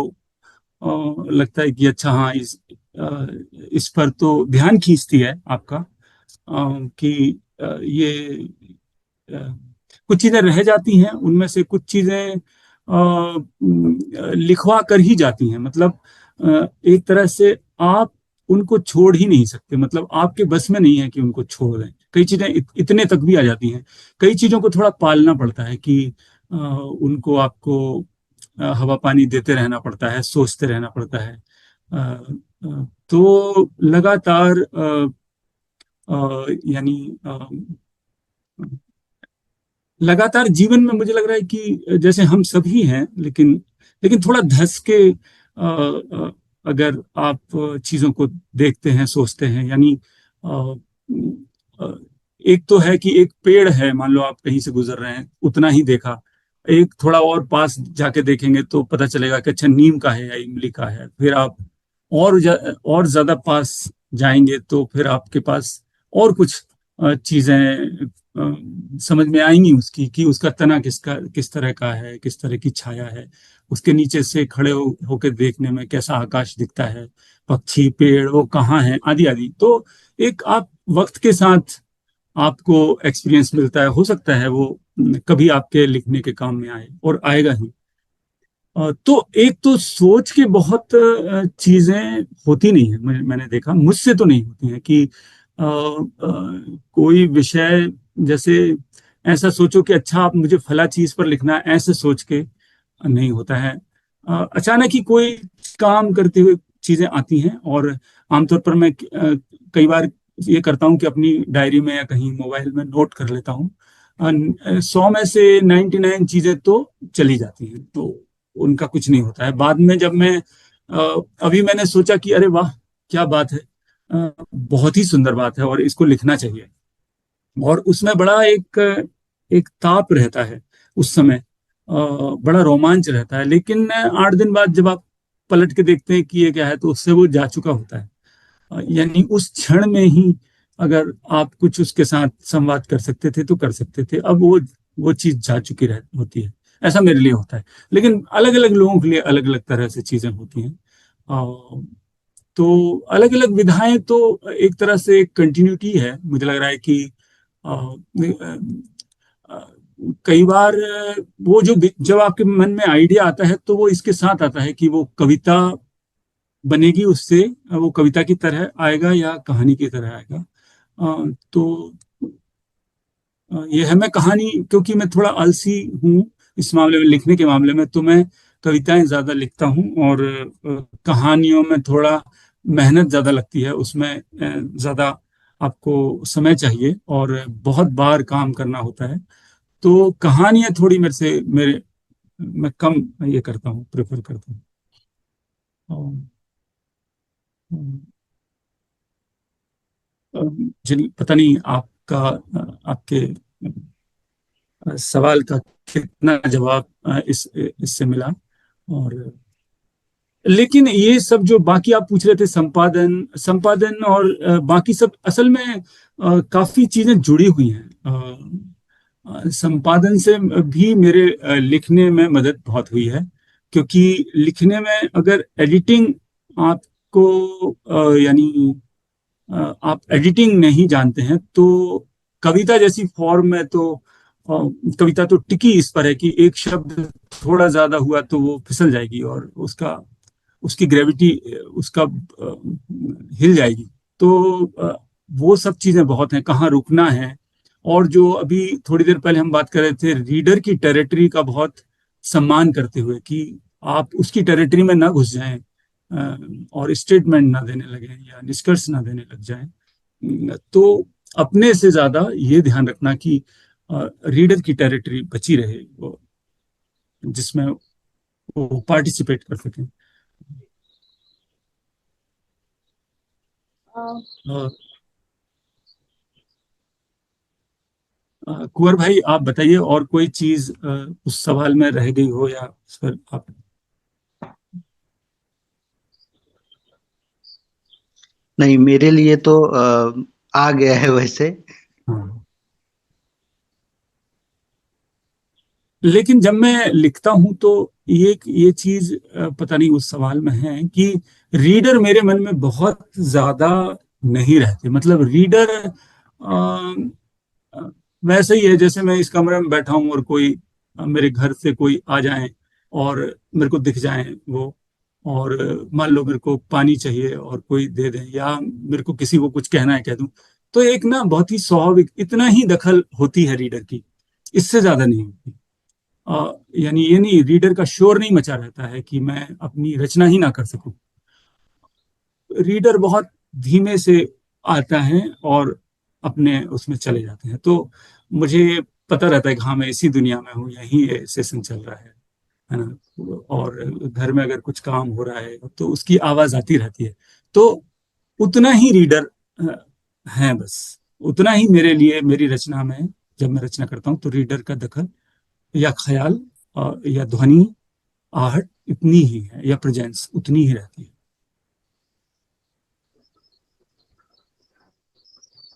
लगता है कि अच्छा हाँ, इस पर तो ध्यान खींचती है आपका, कि ये कुछ चीजें रह जाती हैं, उनमें से कुछ चीजें लिखवा कर ही जाती हैं, मतलब एक तरह से आप उनको छोड़ ही नहीं सकते, मतलब आपके बस में नहीं है कि उनको छोड़ दें। कई चीजें इतने तक भी आ जाती हैं, कई चीजों को थोड़ा पालना पड़ता है कि उनको आपको हवा पानी देते रहना पड़ता है, सोचते रहना पड़ता है। तो लगातार यानी लगातार जीवन में मुझे लग रहा है कि जैसे हम सभी हैं, लेकिन लेकिन थोड़ा धस के अगर आप चीजों को देखते हैं, सोचते हैं, यानी अ, अ, एक तो है कि एक पेड़ है, मान लो आप कहीं से गुजर रहे हैं, उतना ही देखा, एक थोड़ा और पास जाके देखेंगे तो पता चलेगा कि अच्छा नीम का है या इमली का है, फिर आप और ज्यादा पास जाएंगे तो फिर आपके पास और कुछ चीजें समझ में आएंगी उसकी, कि उसका तना किस तरह का है, किस तरह की छाया है, उसके नीचे से खड़े होकर देखने में कैसा आकाश दिखता है, पक्षी पेड़ वो कहाँ है, आदि आदि। तो एक आप वक्त के साथ आपको एक्सपीरियंस मिलता है, हो सकता है वो कभी आपके लिखने के काम में आए, और आएगा ही। तो एक तो सोच के बहुत चीजें होती नहीं है, मैंने देखा, मुझसे तो नहीं होती हैं कि कोई विषय जैसे ऐसा सोचो कि अच्छा आप मुझे फला चीज पर लिखना है, ऐसे सोच के नहीं होता है। अचानक ही कोई काम करते हुए चीजें आती हैं, और आमतौर पर मैं कई बार ये करता हूँ कि अपनी डायरी में या कहीं मोबाइल में नोट कर लेता हूँ। 100 में से 99 चीजें तो चली जाती हैं, तो उनका कुछ नहीं होता है। बाद में जब मैं अभी मैंने सोचा कि अरे वाह क्या बात है, बहुत ही सुंदर बात है और इसको लिखना चाहिए, और उसमें बड़ा एक एक ताप रहता है उस समय, बड़ा रोमांच रहता है, लेकिन 8 दिन बाद जब आप पलट के देखते हैं कि ये क्या है, तो उससे वो जा चुका होता है। यानी उस क्षण में ही अगर आप कुछ उसके साथ संवाद कर सकते थे तो कर सकते थे, अब वो चीज जा चुकी होती है। ऐसा मेरे लिए होता है, लेकिन अलग अलग लोगों के लिए अलग अलग तरह से चीजें होती हैं। तो अलग अलग विधाएं तो एक तरह से कंटिन्यूटी है, मुझे लग रहा है कि अ, अ, कई बार वो जो जब आपके मन में आइडिया आता है तो वो इसके साथ आता है कि वो कविता बनेगी उससे, वो कविता की तरह आएगा या कहानी की तरह आएगा। तो ये है, मैं कहानी, क्योंकि मैं थोड़ा आलसी हूँ इस मामले में, लिखने के मामले में, तो मैं कविताएं ज्यादा लिखता हूँ, और कहानियों में थोड़ा मेहनत ज्यादा लगती है, उसमें ज्यादा आपको समय चाहिए और बहुत बार काम करना होता है। तो कहानियां थोड़ी मेरे मैं कम ये करता हूँ, प्रेफर करता हूँ। पता नहीं आपका आपके सवाल का कितना जवाब इससे मिला। और लेकिन ये सब जो बाकी आप पूछ रहे थे, संपादन संपादन और बाकी सब, असल में काफी चीजें जुड़ी हुई हैं। संपादन से भी मेरे लिखने में मदद बहुत हुई है, क्योंकि लिखने में अगर एडिटिंग आपको यानी आप एडिटिंग नहीं जानते हैं, तो कविता जैसी फॉर्म में तो कविता तो टिकी इस पर है कि एक शब्द थोड़ा ज्यादा हुआ तो वो फिसल जाएगी और उसकी ग्रेविटी उसका हिल जाएगी। तो वो सब चीजें बहुत हैं, कहाँ रुकना है। और जो अभी थोड़ी देर पहले हम बात कर रहे थे रीडर की टेरिटरी का बहुत सम्मान करते हुए कि आप उसकी टेरिटरी में ना घुस जाएं और स्टेटमेंट ना देने लगे या निष्कर्ष ना देने लग जाएं। तो अपने से ज्यादा ये ध्यान रखना कि रीडर की टेरिटरी बची रहे, वो जिसमें वो पार्टिसिपेट कर सकें। अ, कुंवर भाई आप बताइए, और कोई चीज उस सवाल में रह गई हो या उस पर आप। नहीं, मेरे लिए तो आ गया है वैसे। हाँ। लेकिन जब मैं लिखता हूं तो ये चीज पता नहीं उस सवाल में है कि रीडर मेरे मन में बहुत ज्यादा नहीं रहते। मतलब रीडर वैसे ही है जैसे मैं इस कमरे में बैठा हूं और कोई मेरे घर से कोई आ जाए और मेरे को दिख जाए वो, और मान लो मेरे को पानी चाहिए और कोई दे दे, या मेरे को किसी को कुछ कहना है कह दूं, तो एक ना बहुत ही स्वाभाविक इतना ही दखल होती है रीडर की, इससे ज्यादा नहीं होती। यानी ये नहीं, रीडर का शोर नहीं मचा रहता है कि मैं अपनी रचना ही ना कर सकूं। रीडर बहुत धीमे से आता है और अपने उसमें चले जाते हैं। तो मुझे पता रहता है कि हाँ मैं इसी दुनिया में हूँ, यही ये सेशन चल रहा है ना। और घर में अगर कुछ काम हो रहा है तो उसकी आवाज आती रहती है। तो उतना ही रीडर है, बस उतना ही मेरे लिए मेरी रचना में, जब मैं रचना करता हूँ तो रीडर का दखल या ख्याल या ध्वनि आहट इतनी ही है, या प्रेजेंस उतनी ही रहती है।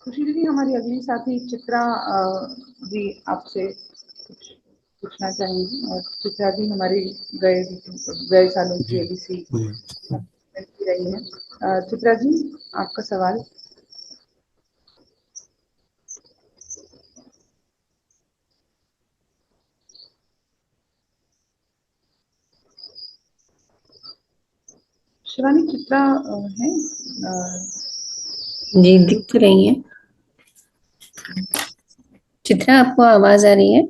सुशील जी, हमारी अगली साथी चित्रा जी आपसे कुछ पूछना चाहेंगी। और चित्रा जी हमारी गए सालों जी की एबीसी जी रही है। चित्रा जी, आपका सवाल। शिवानी, चित्रा है? जी दिख तो रही है। चित्रा, आपको आवाज आ रही है?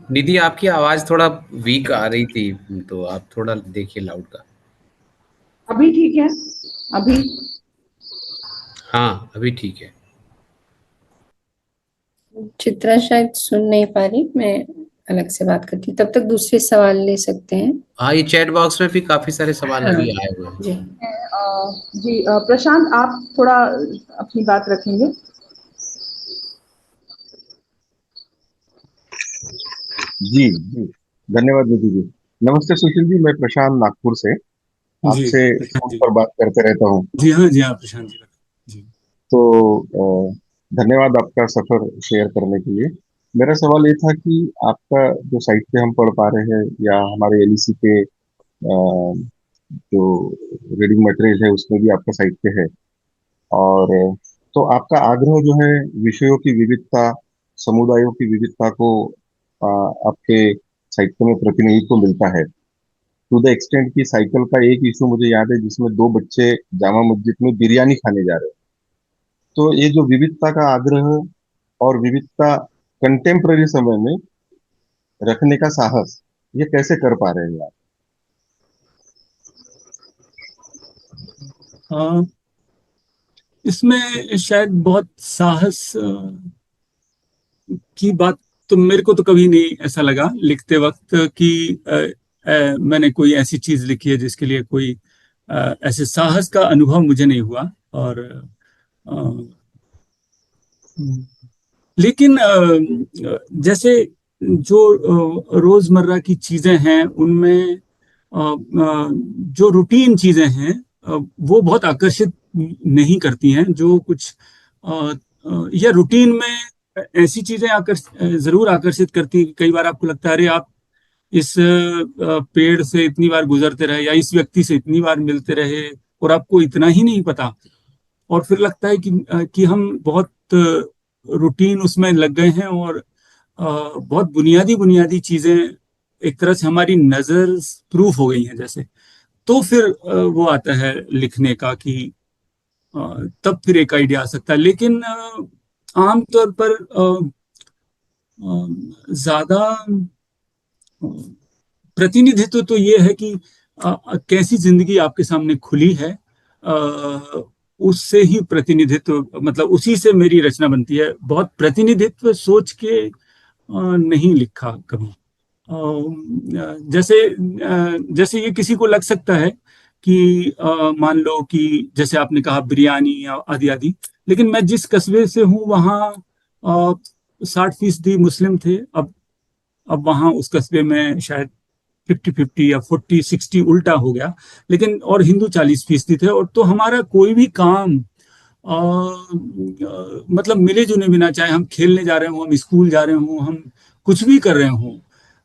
दीदी आपकी आवाज थोड़ा वीक आ रही थी, तो आप थोड़ा देखिए लाउड का। अभी ठीक है? अभी? हाँ अभी ठीक है। चित्रा शायद सुन नहीं पा रही, मैं अलग से बात करती हूँ, तब तक दूसरे सवाल ले सकते हैं। हाँ ये चैट बॉक्स में भी काफी सारे सवाल हाँ अभी आए हुए हैं। जी। जी प्रशांत, आप थोड़ा अपनी बात रखेंगे? जी जी, धन्यवाद निधि जी। नमस्ते सुशील जी, मैं प्रशांत नागपुर से जी आपसे प्रशांत फोन जी। पर बात करते रहता हूँ। जी हाँ जी हाँ प्रशांत जी। जी तो धन्यवाद आपका सफर शेयर करने के लिए। मेरा सवाल ये था कि आपका जो साइट पे हम पढ़ पा रहे हैं या हमारे एलईसी पे जो रीडिंग मटेरियल है उसमें भी आपका साइट पे है। और तो आपका आग्रह जो है विषयों की विविधता, समुदायों की विविधता को आपके साहित्य में प्रतिनिधित्व मिलता है। टू द एक्सटेंट की साइकिल का एक इशू मुझे याद है जिसमें दो बच्चे जामा मस्जिद में बिरयानी खाने जा रहे हैं। तो ये जो विविधता का आग्रह और विविधता कंटेम्प्ररी समय में रखने का साहस, ये कैसे कर पा रहे हैं आप? हाँ, इसमें शायद बहुत साहस की बात तो मेरे को तो कभी नहीं ऐसा लगा लिखते वक्त कि मैंने कोई ऐसी चीज लिखी है जिसके लिए कोई ऐसे साहस का अनुभव मुझे नहीं हुआ। और अ, लेकिन जैसे जो रोजमर्रा की चीजें हैं उनमें जो रूटीन चीजें हैं वो बहुत आकर्षित नहीं करती हैं। जो कुछ या रूटीन में ऐसी चीजें जरूर आकर्षित करती। कई बार आपको लगता है अरे आप इस पेड़ से इतनी बार गुजरते रहे या इस व्यक्ति से इतनी बार मिलते रहे और आपको इतना ही नहीं पता। और फिर लगता है कि हम बहुत रूटीन उसमें लग गए हैं और बहुत बुनियादी बुनियादी चीजें एक तरह से हमारी नजर प्रूफ हो गई हैं जैसे। तो फिर वो आता है लिखने का कि अ, तब फिर एक आइडिया आ सकता है। लेकिन आमतौर पर ज्यादा प्रतिनिधित्व तो ये है कि कैसी जिंदगी आपके सामने खुली है, अ, उससे ही प्रतिनिधित्व, मतलब उसी से मेरी रचना बनती है। बहुत प्रतिनिधित्व सोच के नहीं लिखा कभी। जैसे जैसे ये किसी को लग सकता है कि मान लो कि जैसे आपने कहा बिरयानी या आदि आदि, लेकिन मैं जिस कस्बे से हूँ वहाँ 60% मुस्लिम थे। अब वहाँ उस कस्बे में शायद 50-50 या 40-60 उल्टा हो गया, लेकिन और हिंदू 40% थे। और तो हमारा कोई भी काम मतलब मिले जुले बिना, चाहे हम खेलने जा रहे हों, हम स्कूल जा रहे हों, हम कुछ भी कर रहे हों,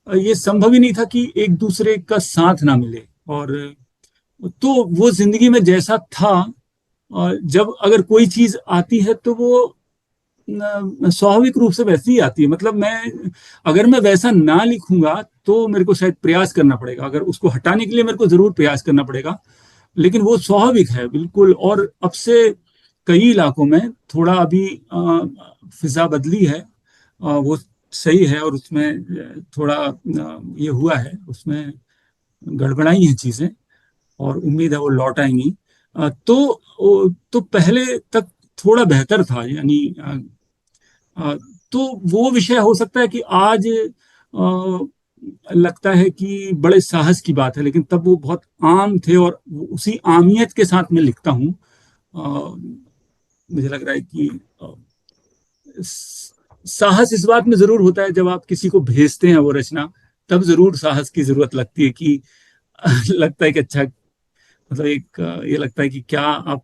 ये संभव ही नहीं था कि एक दूसरे का साथ ना मिले। और तो वो जिंदगी में जैसा था, और जब अगर कोई चीज आती है तो वो स्वाभाविक रूप से वैसी ही आती है। मतलब अगर मैं वैसा ना लिखूंगा तो मेरे को शायद प्रयास करना पड़ेगा, अगर उसको हटाने के लिए मेरे को जरूर प्रयास करना पड़ेगा। लेकिन वो स्वाभाविक है बिल्कुल। और अब से कई इलाकों में थोड़ा अभी फिजा बदली है, वो सही है। और उसमें थोड़ा ये हुआ है, उसमें गड़बड़ाई हैं चीजें, और उम्मीद है वो लौट आएंगी। तो पहले तक थोड़ा बेहतर था, यानी तो वो विषय हो सकता है कि आज लगता है कि बड़े साहस की बात है, लेकिन तब वो बहुत आम थे। और उसी आमियत के साथ मैं लिखता हूँ। मुझे लग रहा है कि साहस इस बात में जरूर होता है जब आप किसी को भेजते हैं वो रचना, तब जरूर साहस की जरूरत लगती है कि लगता है कि अच्छा, मतलब एक ये लगता है कि क्या आप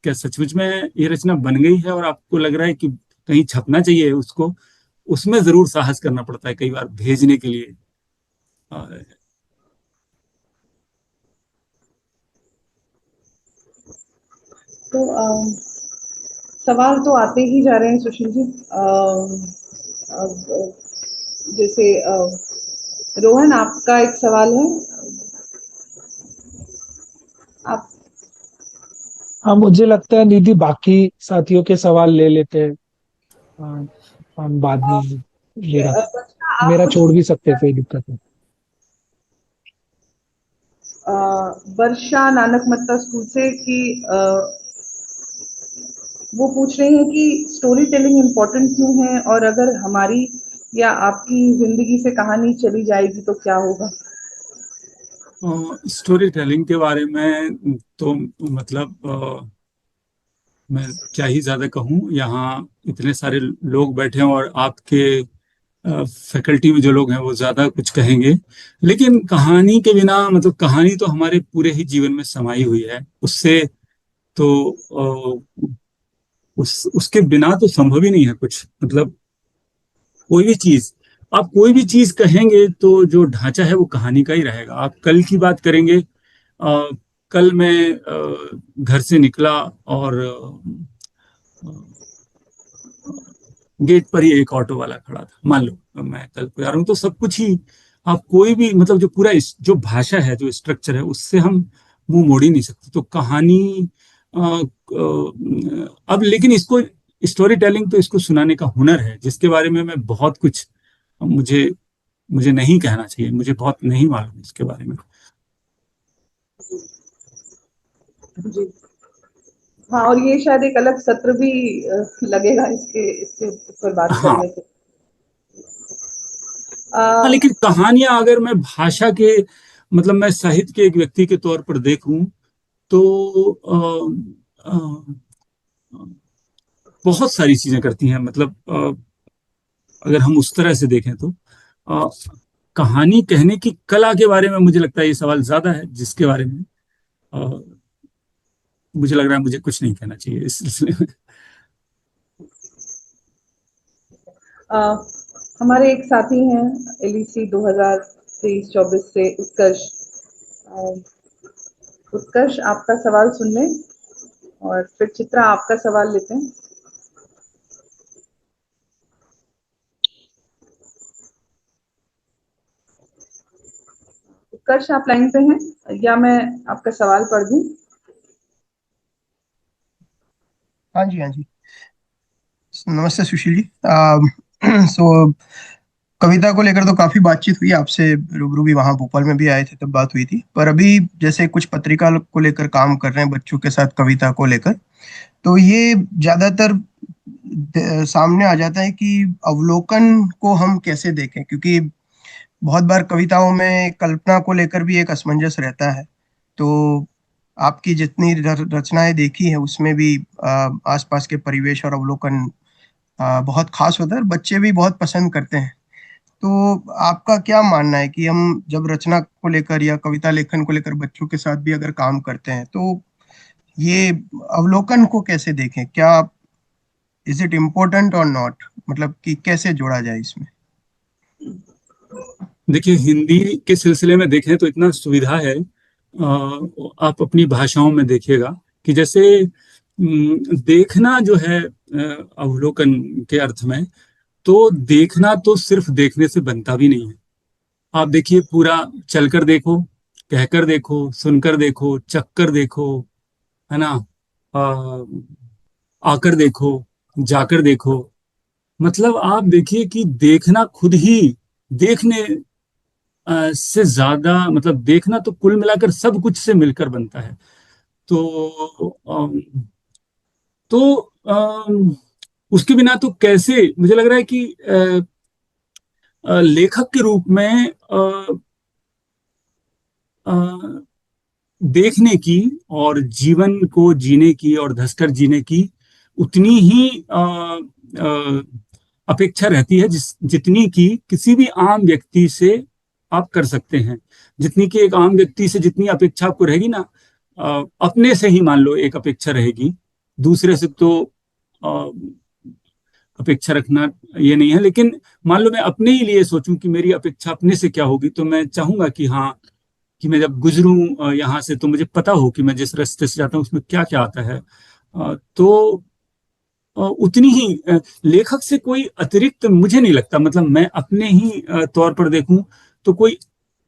क्या सचमुच में ये रचना बन गई है और आपको लग रहा है कि कहीं छपना चाहिए उसको। उसमें जरूर साहस करना पड़ता है कई बार भेजने के लिए। अ, तो सवाल तो आते ही जा रहे हैं सुशील जी। अब जैसे रोहन, आपका एक सवाल है। आप हाँ, मुझे लगता है निधि बाकी साथियों के सवाल ले लेते हैं। हाँ, हम बाद में मेरा वर्षा, आप मेरा कुछ छोड़ भी सकते हैं, कोई दिक्कत नहीं। वर्षा नानक मत्ता स्कूल से कि वो पूछ रही हैं कि स्टोरी टेलिंग इम्पोर्टेंट क्यों है, और अगर हमारी या आपकी जिंदगी से कहानी चली जाएगी तो क्या होगा। स्टोरी टेलिंग के बारे में तो मतलब मैं क्या ही ज्यादा कहूँ। यहाँ इतने सारे लोग बैठे हैं और आपके फैकल्टी में जो लोग हैं वो ज्यादा कुछ कहेंगे। लेकिन कहानी के बिना, मतलब कहानी तो हमारे पूरे ही जीवन में समाई हुई है। उससे तो उसके बिना तो संभव ही नहीं है कुछ। मतलब कोई भी चीज, आप कोई भी चीज कहेंगे तो जो ढांचा है वो कहानी का ही रहेगा। आप कल की बात करेंगे, कल मैं घर से निकला और गेट पर ही एक ऑटो वाला खड़ा था, मान लो मैं कल को जा रहा हूँ। तो सब कुछ ही, आप कोई भी, मतलब जो पूरा जो भाषा है, जो स्ट्रक्चर है, उससे हम मुंह मोड़ ही नहीं सकते। तो कहानी अब लेकिन इसको स्टोरी टेलिंग तो इसको सुनाने का हुनर है, जिसके बारे में मैं बहुत कुछ, मुझे मुझे नहीं कहना चाहिए, मुझे बहुत नहीं मालूम इसके बारे में। जी हाँ, और ये शायद एक अलग सत्र भी लगेगा इसके इसके ऊपर बात हाँ करने के। हाँ, लेकिन कहानियां अगर मैं भाषा के, मतलब मैं साहित्य के एक व्यक्ति के तौर पर देखूं तो बहुत सारी चीजें करती हैं। मतलब अगर हम उस तरह से देखें तो अ, कहानी कहने की कला के बारे में मुझे लगता है ये सवाल ज्यादा है, जिसके बारे में अ, मुझे लग रहा है मुझे कुछ नहीं कहना चाहिए इस सिलसिले में। अ, हमारे एक साथी हैं एलईसी 2023-24 से, उत्कर्ष। अ, उत्कर्ष, आपका सवाल सुन लें और फिर चित्रा आपका सवाल लेते हैं। उत्कर्ष आप लाइन पे हैं या मैं आपका सवाल पढ़ दूं? हाँ जी, हाँ जी। नमस्ते सुशील जी। सो कविता को लेकर तो काफी बातचीत हुई आपसे, रूबरू भी वहां भोपाल में भी आए थे तब बात हुई थी। पर अभी जैसे कुछ पत्रिका को लेकर काम कर रहे हैं बच्चों के साथ कविता को लेकर, तो ये ज्यादातर सामने आ जाता है कि अवलोकन को हम कैसे देखें, क्योंकि बहुत बार कविताओं में कल्पना को लेकर भी एक असमंजस रहता है। तो आपकी जितनी रचनाएं देखी है उसमें भी आसपास के परिवेश और अवलोकन बहुत खास होता है और बच्चे भी बहुत पसंद करते हैं। तो आपका क्या मानना है कि हम जब रचना को लेकर या कविता लेखन को लेकर बच्चों के साथ भी अगर काम करते हैं तो ये अवलोकन को कैसे देखें? क्या इज इट इम्पोर्टेंट और नॉट, मतलब कि कैसे जोड़ा जाए इसमें? देखिए, हिंदी के सिलसिले में देखें तो इतना सुविधा है। आप अपनी भाषाओं में देखिएगा कि जैसे देखना जो है अवलोकन के अर्थ में, तो देखना तो सिर्फ देखने से बनता भी नहीं है। आप देखिए, पूरा चलकर देखो, कहकर देखो, सुनकर देखो, चखकर देखो, है ना, आकर देखो, जाकर देखो। मतलब आप देखिए कि देखना खुद ही देखने से ज्यादा, मतलब देखना तो कुल मिलाकर सब कुछ से मिलकर बनता है। तो तो उसके बिना तो कैसे, मुझे लग रहा है कि लेखक के रूप में देखने की और जीवन को जीने की और धंसकर जीने की उतनी ही अपेक्षा रहती है जितनी कि किसी भी आम व्यक्ति से आप कर सकते हैं। जितनी कि एक आम व्यक्ति से जितनी अपेक्षा आपको रहेगी ना, अपने से ही मान लो एक अपेक्षा रहेगी, दूसरे से तो अपेक्षा रखना ये नहीं है। लेकिन मान लो मैं अपने ही लिए सोचूं कि मेरी अपेक्षा अपने से क्या होगी, तो मैं चाहूंगा कि हाँ, कि मैं जब गुजरूं यहाँ से तो मुझे पता हो कि मैं जिस रास्ते से जाता हूँ उसमें क्या क्या आता है। तो उतनी ही लेखक से कोई अतिरिक्त मुझे नहीं लगता, मतलब मैं अपने ही तौर पर देखूं तो कोई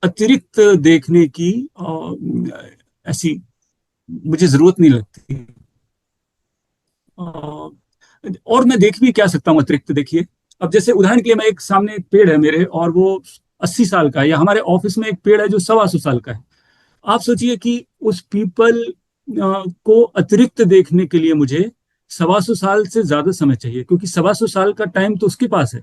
अतिरिक्त देखने की ऐसी मुझे जरूरत नहीं लगती। और मैं देख भी क्या सकता हूँ अतिरिक्त? देखिए, अब जैसे उदाहरण के लिए, मैं एक सामने एक पेड़ है मेरे और वो 80 साल का है, या हमारे ऑफिस में एक पेड़ है जो 125 साल का है। आप सोचिए कि उस पीपल को अतिरिक्त देखने के लिए मुझे 125 साल से ज्यादा समय चाहिए, क्योंकि 125 साल का टाइम तो उसके पास है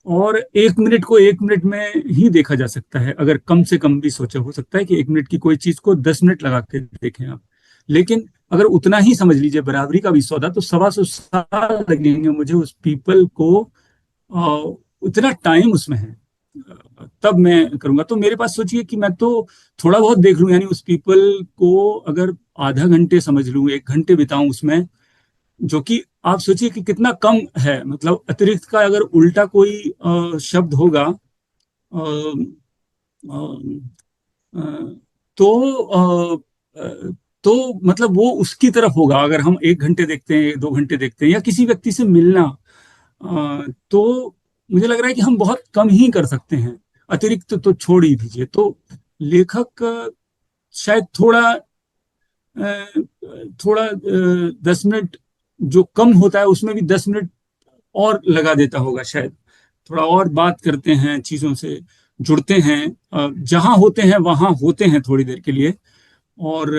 और 1 मिनट को 1 मिनट में ही देखा जा सकता है। अगर कम से कम भी सोचा, हो सकता है कि 1 मिनट की कोई चीज को 10 मिनट लगा के देखें आप। लेकिन अगर उतना ही समझ लीजिए बराबरी का भी सौदा, तो 125 साल लगेंगे मुझे उस पीपल को, उतना टाइम उसमें है, तब मैं करूंगा। तो मेरे पास सोचिए कि मैं तो थोड़ा बहुत देख लूं, यानी उस पीपल को अगर आधा घंटे समझ लूं, 1 घंटे बिताऊं उसमें, जो कि आप सोचिए कि कितना कम है। मतलब अतिरिक्त का अगर उल्टा कोई शब्द होगा, अ, अ, अ, तो तो मतलब वो उसकी तरफ होगा। अगर हम 1 घंटे देखते हैं, 2 घंटे देखते हैं, या किसी व्यक्ति से मिलना, तो मुझे लग रहा है कि हम बहुत कम ही कर सकते हैं। अतिरिक्त तो छोड़ ही दीजिए। तो लेखक शायद थोड़ा थोड़ा 10 मिनट जो कम होता है उसमें भी 10 मिनट और लगा देता होगा शायद। थोड़ा और बात करते हैं, चीजों से जुड़ते हैं, जहां होते हैं वहां होते हैं थोड़ी देर के लिए, और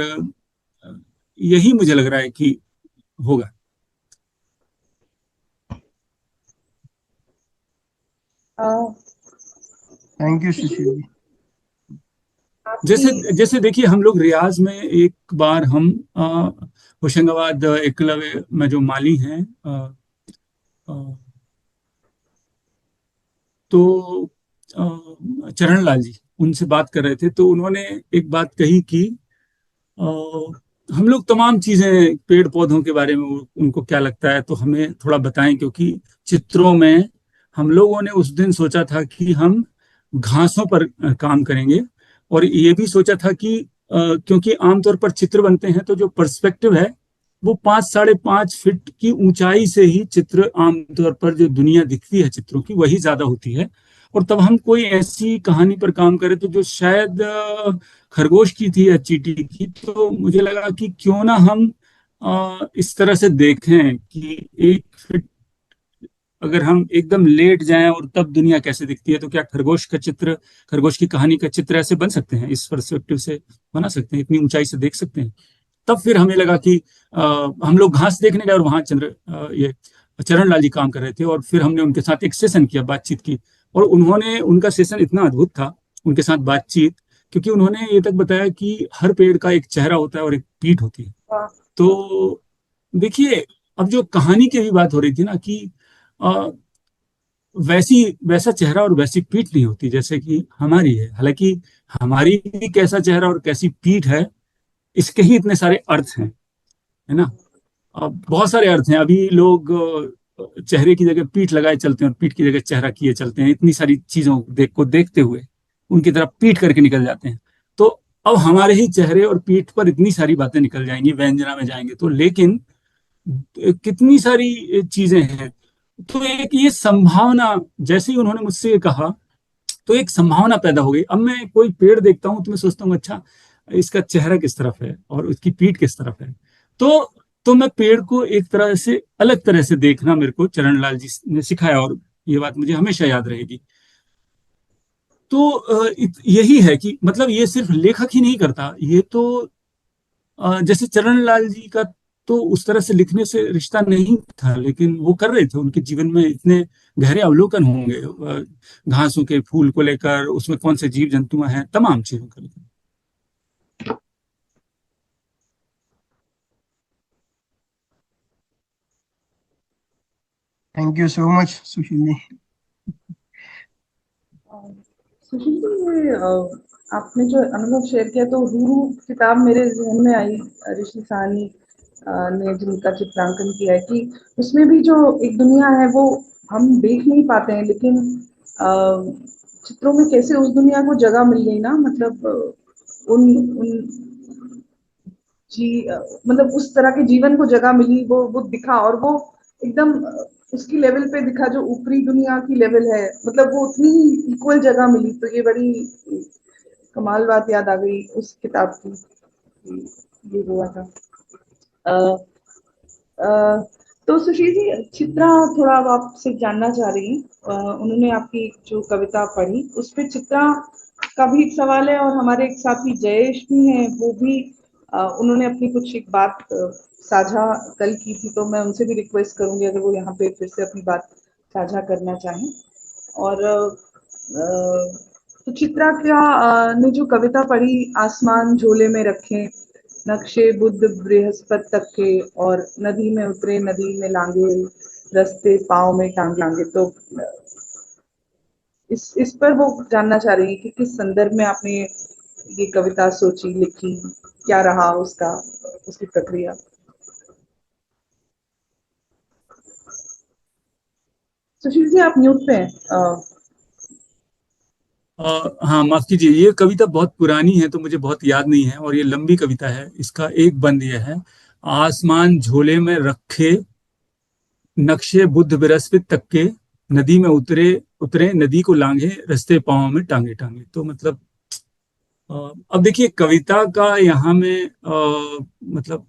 यही मुझे लग रहा है कि होगा। Thank you Sushil ji. जैसे जैसे देखिए, हम लोग रियाज में एक बार हम होशंगाबाद एकलव्य में जो माली हैं, अ, तो चरण लाल जी, उनसे बात कर रहे थे, तो उन्होंने एक बात कही कि अ, हम लोग तमाम चीजें, पेड़ पौधों के बारे में उनको क्या लगता है तो हमें थोड़ा बताएं, क्योंकि चित्रों में हम लोगों ने उस दिन सोचा था कि हम घासों पर काम करेंगे, और ये भी सोचा था कि क्योंकि आमतौर पर चित्र बनते हैं तो जो पर्सपेक्टिव है वो 5 साढ़े 5 फीट की ऊंचाई से ही चित्र आमतौर पर जो दुनिया दिखती है चित्रों की वही ज्यादा होती है। और तब हम कोई ऐसी कहानी पर काम करें तो जो शायद खरगोश की थी या चींटी की, तो मुझे लगा कि क्यों ना हम इस तरह से देखें कि 1 फीट अगर हम एकदम लेट जाएं और तब दुनिया कैसे दिखती है, तो क्या खरगोश का चित्र, खरगोश की कहानी का चित्र ऐसे बन सकते हैं, इस पर्सपेक्टिव से बना सकते हैं, इतनी ऊंचाई से देख सकते हैं। तब फिर हमें लगा कि हम लोग घास देखने गए और वहां ये चरण लाल जी काम कर रहे थे, और फिर हमने उनके साथ एक सेशन किया, बातचीत की। और उन्होंने, उनका सेशन इतना अद्भुत था, उनके साथ बातचीत, क्योंकि उन्होंने ये तक बताया कि हर पेड़ का एक चेहरा होता है और एक पीठ होती है। तो देखिए, अब जो कहानी की भी बात हो रही थी ना कि अ, वैसी वैसा चेहरा और वैसी पीठ नहीं होती जैसे कि हमारी है। हालांकि हमारी भी कैसा चेहरा और कैसी पीठ है, इसके ही इतने सारे अर्थ हैं, है ना। अब बहुत सारे अर्थ हैं। अभी लोग चेहरे की जगह पीठ लगाए चलते हैं और पीठ की जगह चेहरा किए चलते हैं, इतनी सारी चीजों को देखते हुए उनकी तरफ पीठ करके निकल जाते हैं। तो अब हमारे ही चेहरे और पीठ पर इतनी सारी बातें निकल जाएंगी, व्यंजना में जाएंगे तो, लेकिन कितनी सारी चीजें हैं। तो एक ये संभावना, जैसे ही उन्होंने मुझसे ये कहा तो एक संभावना पैदा हो गई। अब मैं कोई पेड़ देखता हूं तो मैं सोचता हूँ, अच्छा इसका चेहरा किस तरफ है और उसकी पीठ किस तरफ है। तो तो मैं पेड़ को एक तरह से, अलग तरह से देखना मेरे को चरण लाल जी ने सिखाया, और ये बात मुझे हमेशा याद रहेगी। तो यही है कि मतलब ये सिर्फ लेखक ही नहीं करता, ये तो जैसे चरण लाल जी का तो उस तरह से लिखने से रिश्ता नहीं था, लेकिन वो कर रहे थे, उनके जीवन में इतने गहरे अवलोकन होंगे घासों के, फूल को लेकर, उसमें कौन से जीव जंतु हैं, तमाम चीजों को लेकर। Thank you so much Sushil ji. Sushil ji, ये आपने जो अनुभव शेयर किया, तो हुरू किताब मेरे जहन में आई, ऋषि साहनी ने जिनका चित्रांकन किया है, कि उसमें भी जो एक दुनिया है वो हम देख नहीं पाते हैं, लेकिन अ, चित्रों में कैसे उस दुनिया को जगह मिल गई ना, मतलब उन उन मतलब उस तरह के जीवन को जगह मिली, वो दिखा, और वो एकदम उसकी लेवल पे दिखा जो ऊपरी दुनिया की लेवल है, मतलब वो उतनी ही इक्वल जगह मिली। तो ये बड़ी कमाल बात याद आ गई उस किताब की, ये हुआ था। अ, अ, तो सुशील जी, चित्रा थोड़ा अब आपसे जानना चाह रही हैं। उन्होंने आपकी जो कविता पढ़ी, उस पे चित्रा का भी एक सवाल है, और हमारे एक साथी जयेश भी हैं, वो भी उन्होंने अपनी कुछ एक बात साझा कल की थी, तो मैं उनसे भी रिक्वेस्ट करूंगी अगर वो यहाँ पे फिर से अपनी बात साझा करना चाहें। और तो चित्रा क्या ने जो कविता पढ़ी, आसमान झोले में रखे, नक्शे बुध बृहस्पति तक के, और नदी में उतरे नदी में लांगे, रस्ते पाँव में टांगे, तो इस पर वो जानना चाह रही है कि किस संदर्भ में आपने ये कविता सोची, लिखी, क्या रहा उसका, उसकी प्रक्रिया। सुशील जी, आप म्यूट पे हैं। हाँ, माफ कीजिए, ये कविता बहुत पुरानी है तो मुझे बहुत याद नहीं है, और ये लंबी कविता है। इसका एक बंद ये है, आसमान झोले में रखे, नक्शे बुध बृहस्पति तक के, नदी में उतरे उतरे नदी को लांघे, रास्ते पाँव में टांगे टांगे। तो मतलब अब देखिए, कविता का यहाँ में मतलब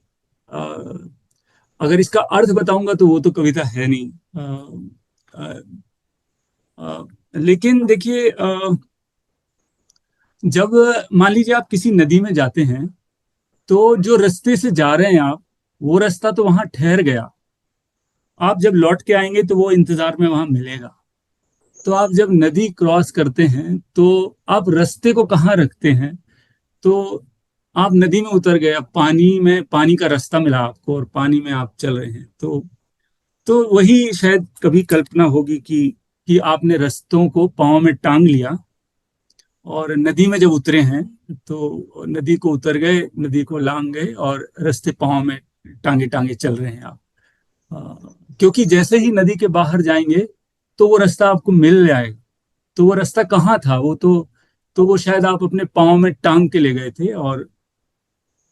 अगर इसका अर्थ बताऊंगा तो वो तो कविता है नहीं। लेकिन देखिए, जब मान लीजिए आप किसी नदी में जाते हैं, तो जो रास्ते से जा रहे हैं आप, वो रास्ता तो वहां ठहर गया। आप जब लौट के आएंगे तो वो इंतजार में वहां मिलेगा। तो आप जब नदी क्रॉस करते हैं तो आप रास्ते को कहाँ रखते हैं? तो आप नदी में उतर गए, अब पानी में, पानी का रास्ता मिला आपको और पानी में आप चल रहे हैं। तो वही शायद कभी कल्पना होगी कि आपने रास्तों को पाँव में टांग लिया, और नदी में जब उतरे हैं तो नदी को उतर गए, नदी को लांग गए, और रास्ते पाँव में टांगे टांगे चल रहे हैं आप। क्योंकि जैसे ही नदी के बाहर जाएंगे तो वो रास्ता आपको मिल जाएगा। तो वो रास्ता कहाँ था? वो तो वो शायद आप अपने पाँव में टांग के ले गए थे, और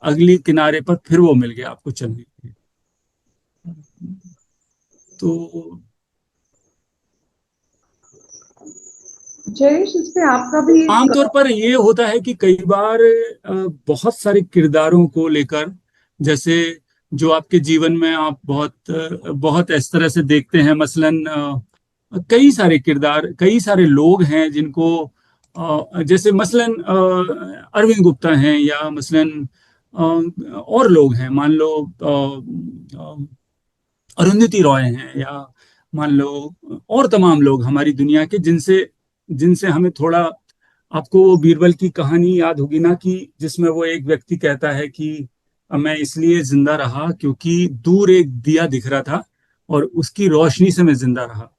अगली किनारे पर फिर वो मिल गया आपको चलने के लिए। तो जयेश, इस पे आपका भी आमतौर पर ये होता है कि कई बार बहुत सारे किरदारों को लेकर, जैसे जो आपके जीवन में आप बहुत इस तरह से देखते हैं, मसलन कई सारे किरदार, कई सारे लोग हैं जिनको जैसे मसलन अरविंद गुप्ता हैं, या मसलन और लोग हैं, मान लो अरुंधति रॉय हैं, या मान लो और तमाम लोग हमारी दुनिया के, जिनसे जिनसे हमें थोड़ा, आपको वो बीरबल की कहानी याद होगी ना, कि जिसमें वो एक व्यक्ति कहता है कि मैं इसलिए जिंदा रहा क्योंकि दूर एक दिया दिख रहा था और उसकी रोशनी से मैं जिंदा रहा।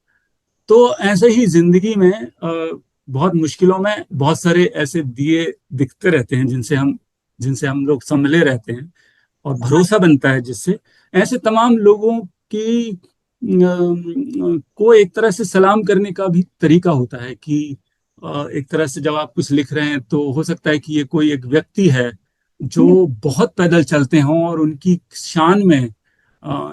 तो ऐसे ही जिंदगी में बहुत मुश्किलों में बहुत सारे ऐसे दिए दिखते रहते हैं जिनसे हम लोग संभले रहते हैं और भरोसा बनता है जिससे। ऐसे तमाम लोगों की को एक तरह से सलाम करने का भी तरीका होता है कि एक तरह से जब आप कुछ लिख रहे हैं तो हो सकता है कि ये कोई एक व्यक्ति है जो बहुत पैदल चलते हों और उनकी शान में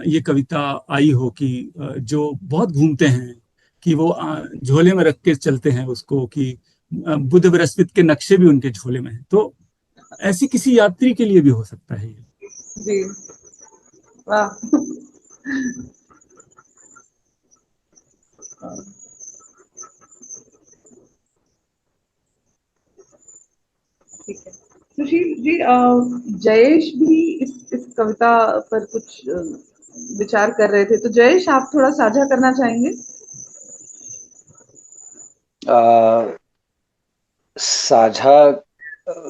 ये कविता आई हो, कि जो बहुत घूमते हैं, कि वो झोले में रख के चलते हैं उसको, कि बुध बृहस्पति के नक्शे भी उनके झोले में हैं। तो ऐसी किसी यात्री के लिए भी हो सकता है ये। जी, वाह। ठीक है सुशील जी, जयेश भी इस कविता पर कुछ विचार कर रहे थे, तो जयेश आप थोड़ा साझा करना चाहेंगे? साझा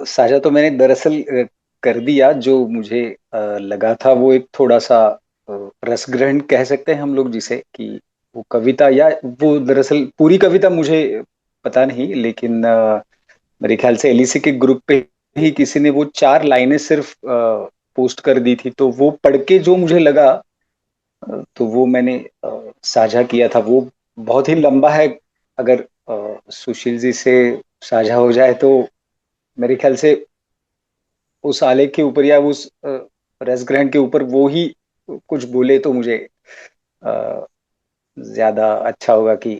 साझा तो मैंने दरअसल कर दिया। जो मुझे लगा था वो एक थोड़ा सा रस ग्रहण कह सकते हैं हम लोग जिसे, कि वो कविता, या वो दरअसल पूरी कविता मुझे पता नहीं, लेकिन मेरे ख्याल से एलईसी के ग्रुप पे ही किसी ने वो 4 लाइनें सिर्फ पोस्ट कर दी थी, तो वो पढ़ के जो मुझे लगा तो वो मैंने साझा किया था। वो बहुत ही लंबा है, अगर सुशील जी से साझा हो जाए तो मेरे ख्याल से उस आलेख के ऊपर या उस रस ग्रहण के ऊपर वो ही कुछ बोले तो मुझे ज्यादा अच्छा होगा, कि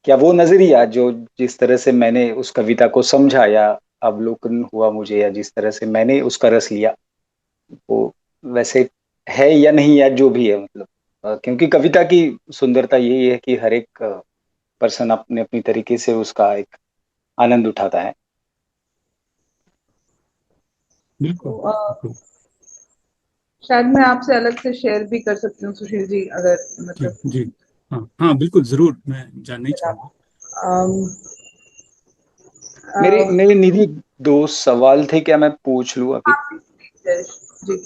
क्या वो नजरिया जो जिस तरह से मैंने उस कविता को समझा या अवलोकन हुआ मुझे, या जिस तरह से मैंने उसका रस लिया, वो वैसे है या नहीं, या जो भी है, मतलब क्योंकि कविता की सुंदरता यही है कि हर एक पर्सन अपने अपनी तरीके से उसका एक आनंद उठाता है। बिल्कुल। शायद मैं आपसे अलग से शेयर भी कर सकती हूँ सुशील जी, अगर मतलब जी हाँ हाँ बिल्कुल, जरूर, मैं जानना ही चाहूंगा। मेरे निधि 2 सवाल थे, क्या मैं पूछ लूं अभी? जी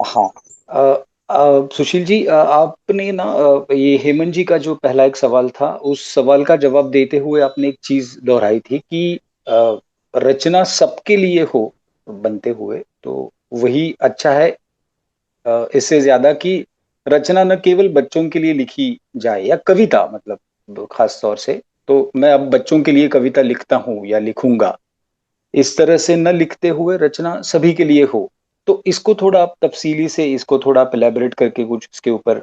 हाँ। सुशील जी, आपने ना ये हेमंत जी का जो पहला एक सवाल था, उस सवाल का जवाब देते हुए आपने एक चीज दोहराई थी कि रचना सबके लिए हो बनते हुए तो वही अच्छा है, इससे ज्यादा कि रचना न केवल बच्चों के लिए लिखी जाए, या कविता मतलब खास तौर से, तो मैं अब बच्चों के लिए कविता लिखता हूँ या लिखूंगा, इस तरह से न लिखते हुए रचना सभी के लिए हो। तो इसको थोड़ा आप तफसीली से, इसको थोड़ा आप एलैबोरेट करके कुछ इसके ऊपर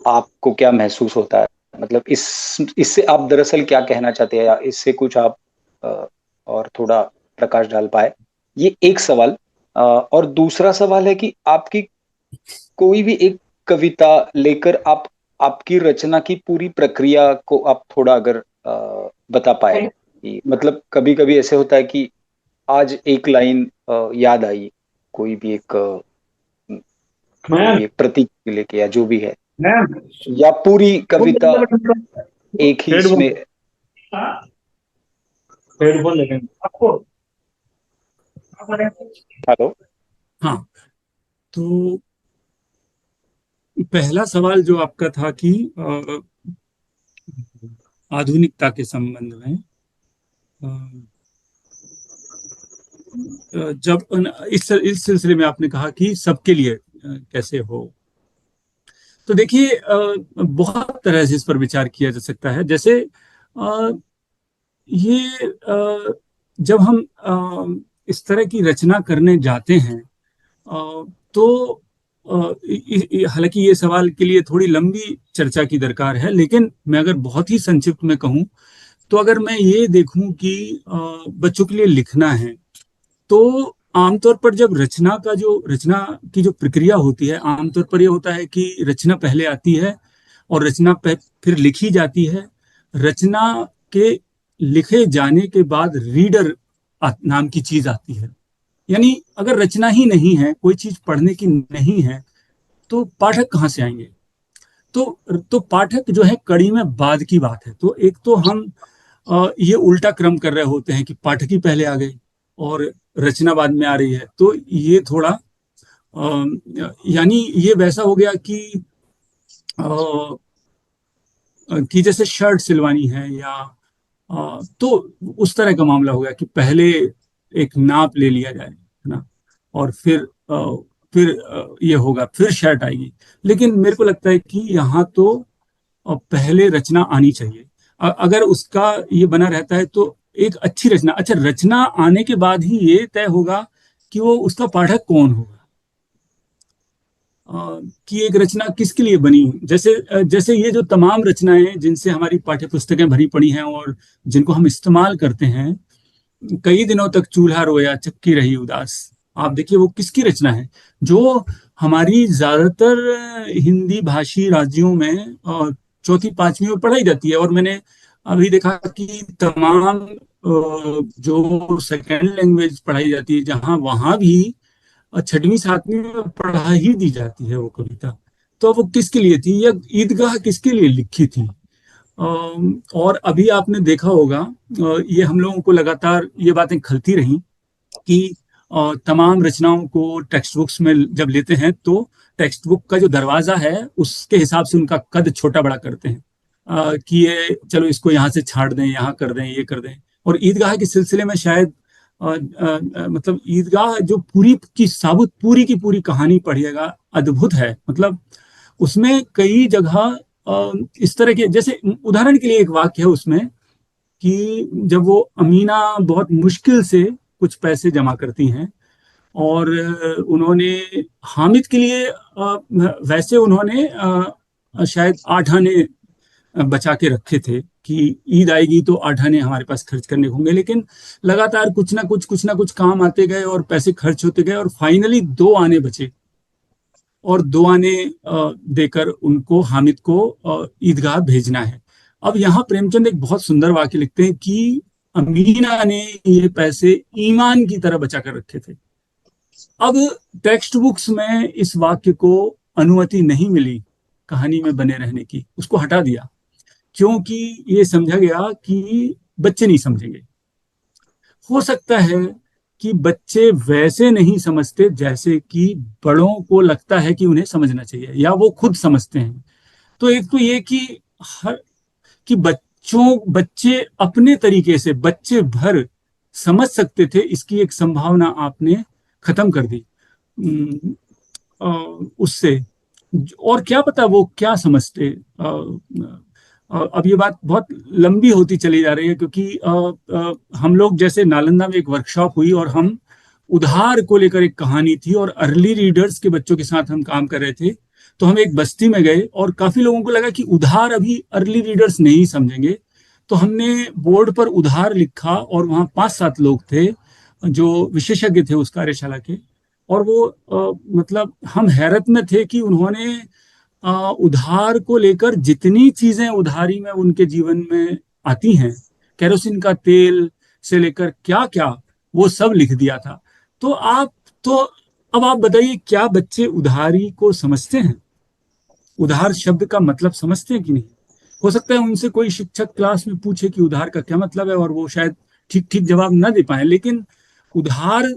आपको क्या महसूस होता है, मतलब इससे आप दरअसल क्या कहना चाहते हैं, या इससे कुछ आप और थोड़ा प्रकाश डाल पाए, ये एक सवाल। और दूसरा सवाल है कि आपकी कोई भी एक कविता लेकर आप आपकी रचना की पूरी प्रक्रिया को आप थोड़ा अगर बता पाए, मतलब कभी कभी ऐसे होता है कि आज एक लाइन याद आई, कोई भी एक प्रतीक लेके या जो भी है, या पूरी कविता एक ही इसमें। हेलो। हाँ, तो पहला सवाल जो आपका था कि आधुनिकता के संबंध में, जब इस सिलसिले में आपने कहा कि सबके लिए कैसे हो, तो देखिए बहुत तरह से इस पर विचार किया जा सकता है। जैसे ये जब हम इस तरह की रचना करने जाते हैं तो हालांकि ये सवाल के लिए थोड़ी लंबी चर्चा की दरकार है, लेकिन मैं अगर बहुत ही संक्षिप्त में कहूँ तो अगर मैं ये देखूं कि बच्चों के लिए लिखना है, तो आमतौर पर जब रचना की जो प्रक्रिया होती है, आमतौर पर ये होता है कि रचना पहले आती है और फिर लिखी जाती है। रचना के लिखे जाने के बाद रीडर नाम की चीज आती है। यानी अगर रचना ही नहीं है, कोई चीज पढ़ने की नहीं है, तो पाठक कहाँ से आएंगे? तो पाठक जो है कड़ी में बाद की बात है। तो एक तो हम ये उल्टा क्रम कर रहे होते हैं कि पाठक ही पहले आ गए और रचना बाद में आ रही है। तो ये थोड़ा यानी ये वैसा हो गया कि जैसे शर्ट सिलवानी है या तो उस तरह का मामला हो गया कि पहले एक नाप ले लिया जाए, है ना, और फिर ये होगा, फिर शर्ट आएगी। लेकिन मेरे को लगता है कि यहाँ तो पहले रचना आनी चाहिए। अगर उसका ये बना रहता है तो एक अच्छी रचना, अच्छा रचना आने के बाद ही ये तय होगा कि वो उसका पाठक कौन होगा, कि एक रचना किसके लिए बनी। जैसे ये जो तमाम रचनाएं जिनसे हमारी पाठ्य पुस्तकें भरी पड़ी हैं और जिनको हम इस्तेमाल करते हैं, कई दिनों तक चूल्हा रोया चक्की रही उदास, आप देखिए वो किसकी रचना है? जो हमारी ज्यादातर हिंदी भाषी राज्यों में चौथी पांचवी में पढ़ाई जाती है। और मैंने अभी देखा कि तमाम जो सेकेंड लैंग्वेज पढ़ाई जाती है, जहां वहां भी छठवीं सातवीं में पढ़ा ही दी जाती है वो कविता। तो वो किसके लिए थी? या ईदगाह किसके लिए लिखी थी? और अभी आपने देखा होगा, ये हम लोगों को लगातार ये बातें खलती रही कि तमाम रचनाओं को टेक्स्ट बुक्स में जब लेते हैं तो टेक्स्ट बुक का जो दरवाजा है उसके हिसाब से उनका कद छोटा बड़ा करते हैं, कि ये चलो इसको यहाँ से छाड़ दें, यहाँ कर दें, ये कर दें। और ईदगाह के सिलसिले में शायद मतलब ईदगाह जो पूरी की पूरी कहानी पढ़िएगा, अद्भुत है। मतलब उसमें कई जगह इस तरह के, जैसे उदाहरण के लिए एक वाक्य है उसमें कि जब वो अमीना बहुत मुश्किल से कुछ पैसे जमा करती हैं और उन्होंने हामिद के लिए वैसे उन्होंने शायद 8 आने बचा के रखे थे कि ईद आएगी तो 8 आने हमारे पास खर्च करने होंगे। लेकिन लगातार कुछ ना कुछ काम आते गए और पैसे खर्च होते गए और फाइनली 2 आने बचे और 2 आने देकर उनको हामिद को ईदगाह भेजना है। अब यहाँ प्रेमचंद एक बहुत सुंदर वाक्य लिखते हैं कि अमीना ने ये पैसे ईमान की तरह बचा कर रखे थे। अब टेक्स्ट बुक्स में इस वाक्य को अनुमति नहीं मिली कहानी में बने रहने की, उसको हटा दिया, क्योंकि ये समझा गया कि बच्चे नहीं समझेंगे। हो सकता है कि बच्चे वैसे नहीं समझते जैसे कि बड़ों को लगता है कि उन्हें समझना चाहिए या वो खुद समझते हैं। तो एक तो ये कि बच्चे अपने तरीके से बच्चे भर समझ सकते थे, इसकी एक संभावना आपने खत्म कर दी उससे। और क्या पता वो क्या समझते। अब ये बात बहुत लंबी होती चली जा रही है, क्योंकि हम लोग जैसे नालंदा में एक वर्कशॉप हुई और हम उधार को लेकर एक कहानी थी और अर्ली रीडर्स के बच्चों के साथ हम काम कर रहे थे। तो हम एक बस्ती में गए और काफी लोगों को लगा कि उधार अभी अर्ली रीडर्स नहीं समझेंगे, तो हमने बोर्ड पर उधार लिखा और वहाँ 5-7 लोग थे जो विशेषज्ञ थे उस कार्यशाला के। और वो मतलब हम हैरत में थे कि उन्होंने उधार को लेकर जितनी चीजें उधारी में उनके जीवन में आती हैं, केरोसिन का तेल से लेकर क्या क्या, वो सब लिख दिया था। तो अब आप बताइए, क्या बच्चे उधारी को समझते हैं? उधार शब्द का मतलब समझते हैं कि नहीं? हो सकता है उनसे कोई शिक्षक क्लास में पूछे कि उधार का क्या मतलब है और वो शायद ठीक जवाब ना दे पाए, लेकिन उधार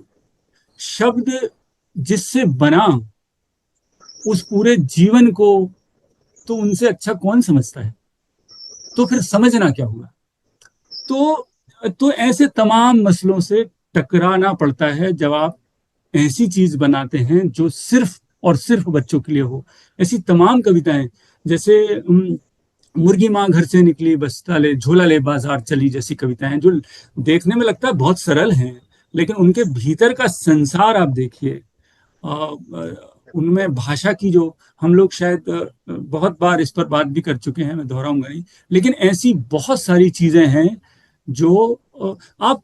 शब्द जिससे बना उस पूरे जीवन को तो उनसे अच्छा कौन समझता है? तो फिर समझना क्या हुआ? तो ऐसे तमाम मसलों से टकराना पड़ता है जब आप ऐसी चीज बनाते हैं जो सिर्फ और सिर्फ बच्चों के लिए हो। ऐसी तमाम कविताएं, जैसे मुर्गी माँ घर से निकली बस्ता ले झोला ले बाजार चली जैसी कविताएं, जो देखने में लगता है बहुत सरल हैं, लेकिन उनके भीतर का संसार आप देखिए। उनमें भाषा की जो हम लोग शायद बहुत बार इस पर बात भी कर चुके हैं, मैं दोहराऊंगा नहीं, लेकिन ऐसी बहुत सारी चीजें हैं जो आप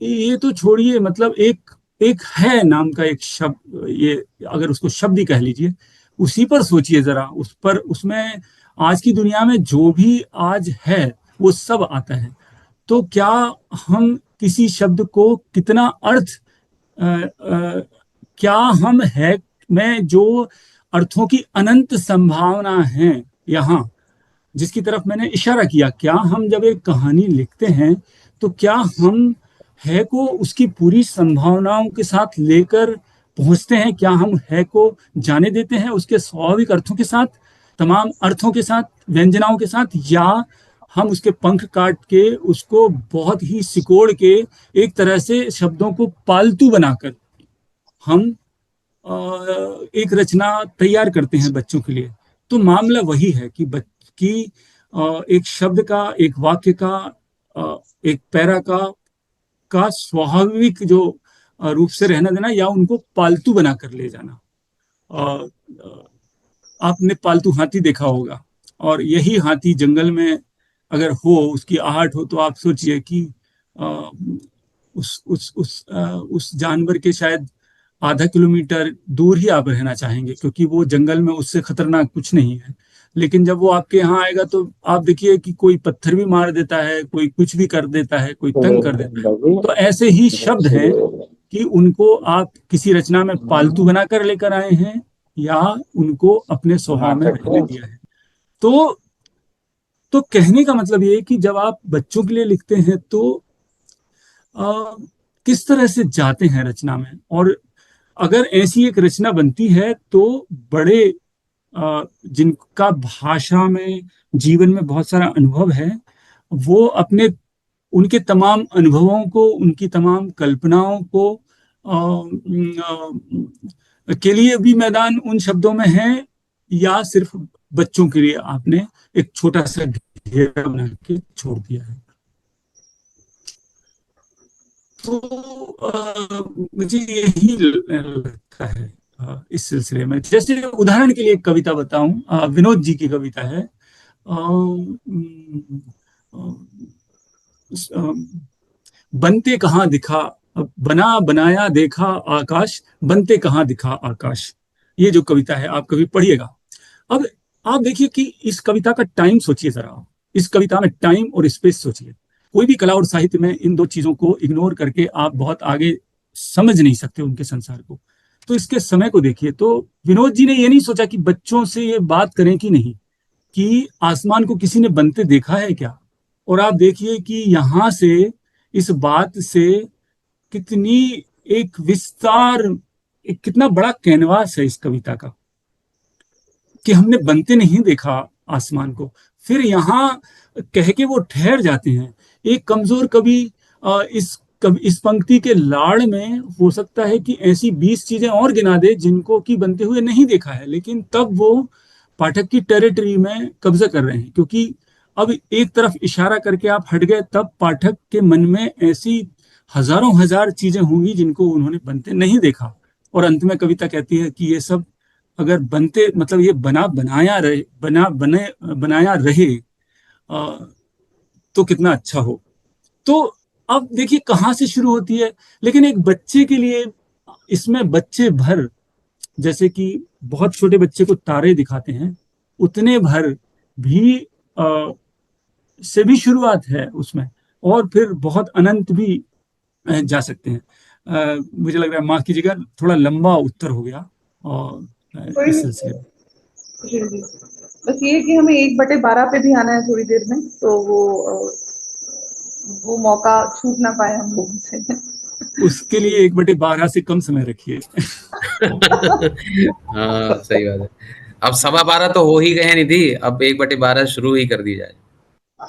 ये तो छोड़िए, मतलब एक एक है नाम का एक शब्द, ये अगर उसको शब्द ही कह लीजिए, उसी पर सोचिए जरा, उस पर, उसमें आज की दुनिया में जो भी आज है वो सब आता है। तो क्या हम किसी शब्द को कितना अर्थ क्या हम है में जो अर्थों की अनंत संभावना है यहाँ, जिसकी तरफ मैंने इशारा किया, क्या हम जब एक कहानी लिखते हैं तो क्या हम है को उसकी पूरी संभावनाओं के साथ लेकर पहुंचते हैं? क्या हम है को जाने देते हैं उसके स्वाभाविक अर्थों के साथ, तमाम अर्थों के साथ, व्यंजनाओं के साथ, या हम उसके पंख काट के उसको बहुत ही सिकोड़ के एक तरह से शब्दों को पालतू बनाकर हम एक रचना तैयार करते हैं बच्चों के लिए? तो मामला वही है कि एक शब्द का, एक वाक्य का, एक पैरा का स्वाभाविक जो रूप से रहना देना, या उनको पालतू बनाकर ले जाना। आपने पालतू हाथी देखा होगा, और यही हाथी जंगल में अगर हो, उसकी आहट हो, तो आप सोचिए कि अ, उस जानवर के शायद आधा किलोमीटर दूर ही आप रहना चाहेंगे, क्योंकि वो जंगल में उससे खतरनाक कुछ नहीं है। लेकिन जब वो आपके यहाँ आएगा तो आप देखिए कि कोई पत्थर भी मार देता है, कोई कुछ भी कर देता है, कोई तंग कर देता है। तो ऐसे ही शब्द हैं कि उनको आप किसी रचना में पालतू बनाकर लेकर आए हैं, या उनको अपने स्वभाव में रहने दिया है। तो कहने का मतलब ये है कि जब आप बच्चों के लिए लिखते हैं तो आ, किस तरह से जाते हैं रचना में, और अगर ऐसी एक रचना बनती है तो बड़े जिनका भाषा में, जीवन में बहुत सारा अनुभव है, वो अपने, उनके तमाम अनुभवों को, उनकी तमाम कल्पनाओं को के लिए भी मैदान उन शब्दों में है, या सिर्फ बच्चों के लिए आपने एक छोटा सा घेरा बना के छोड़ दिया है? तो मुझे यही लगता है इस सिलसिले में। जैसे उदाहरण के लिए एक कविता बताऊं, विनोद जी की कविता है। बनते कहाँ दिखा, बना बनाया देखा आकाश, बनते कहाँ दिखा आकाश, ये जो कविता है आप कभी पढ़िएगा। अब आप देखिए कि इस कविता का टाइम सोचिए जरा, इस कविता में टाइम और स्पेस सोचिए। कोई भी कला और साहित्य में इन दो चीजों को इग्नोर करके आप बहुत आगे समझ नहीं सकते उनके संसार को। तो इसके समय को देखिए, तो विनोद जी ने ये नहीं सोचा कि बच्चों से ये बात करें कि नहीं, कि आसमान को किसी ने बनते देखा है क्या। और आप देखिए कि यहां से, इस बात से कितनी एक विस्तार, एक कितना बड़ा कैनवास है इस कविता का, कि हमने बनते नहीं देखा आसमान को। फिर यहाँ कह के वो ठहर जाते हैं। एक कमजोर कवि इस पंक्ति के लाड़ में हो सकता है कि ऐसी 20 चीजें और गिना दे जिनको कि बनते हुए नहीं देखा है, लेकिन तब वो पाठक की टेरिटरी में कब्जा कर रहे हैं, क्योंकि अब एक तरफ इशारा करके आप हट गए, तब पाठक के मन में ऐसी हजारों हजार चीजें होंगी जिनको उन्होंने बनते नहीं देखा। और अंत में कविता कहती है कि ये सब अगर बनते, मतलब ये बनाया रहे तो कितना अच्छा हो। तो अब देखिए कहाँ से शुरू होती है। लेकिन एक बच्चे के लिए इसमें बच्चे भर, जैसे कि बहुत छोटे बच्चे को तारे दिखाते हैं, उतने भर भी से भी शुरुआत है उसमें, और फिर बहुत अनंत भी जा सकते हैं। मुझे लग रहा है, माफ कीजिएगा, थोड़ा लंबा उत्तर हो गया और कोई इस नहीं। सिलसिले में। जी जी, बस ये है कि हमें 1/12 पे भी आना है थोड़ी देर में, तो वो मौका छूट ना पाए हम लोगों से। उसके लिए 1/12 से कम समय रखिए। हाँ सही बात है। अब 12:15 तो हो ही गए हैं निधि, अब 1/12 शुरू ही कर दी जाए।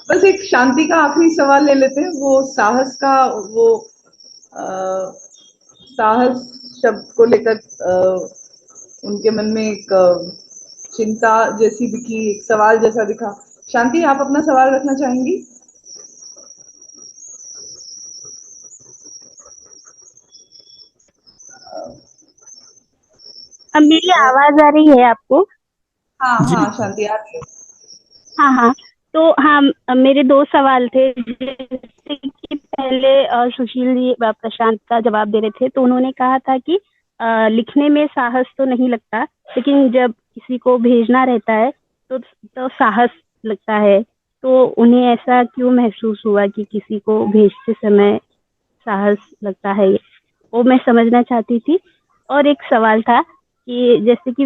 बस एक शांति का आखिरी सवाल ले लेते हैं, वो साहस का, वो साहस शब्द को लेकर उनके मन में एक चिंता जैसी दिखी, एक सवाल जैसा दिखा। शांति, आप अपना सवाल रखना चाहेंगी? मेरी आवाज आ रही है आपको? हाँ जी हाँ शांति आ रही है। हाँ हाँ। तो हाँ, मेरे दो सवाल थे। जैसे कि पहले सुशील जी प्रशांत का जवाब दे रहे थे, तो उन्होंने कहा था कि लिखने में साहस तो नहीं लगता, लेकिन जब किसी को भेजना रहता है तो साहस लगता है। तो उन्हें ऐसा क्यों महसूस हुआ कि किसी को भेजते समय साहस लगता है, वो मैं समझना चाहती थी। और एक सवाल था कि जैसे कि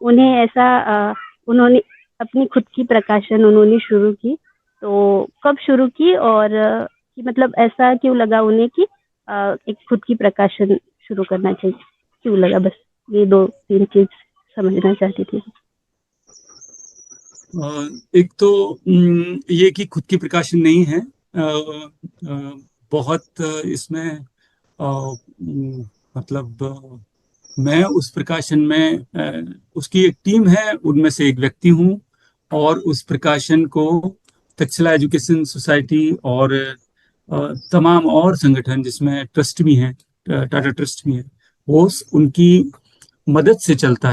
उन्हें ऐसा उन्होंने अपनी खुद की प्रकाशन उन्होंने शुरू की, तो कब शुरू की, और कि मतलब ऐसा क्यों लगा उन्हें कि एक खुद की प्रकाशन शुरू करना चाहिए, क्यों लगा? बस ये दो तीन चीज समझना चाहती थी। एक तो ये कि खुद की प्रकाशन नहीं है। बहुत इसमें मतलब मैं उस प्रकाशन में उसकी एक टीम है, उनमें से एक व्यक्ति हूँ। और उस प्रकाशन को तक्षशिला एजुकेशन सोसाइटी और तमाम और संगठन जिसमें ट्रस्ट भी हैं, टाटा ट्रस्ट भी है, वो उनकी मदद से चलता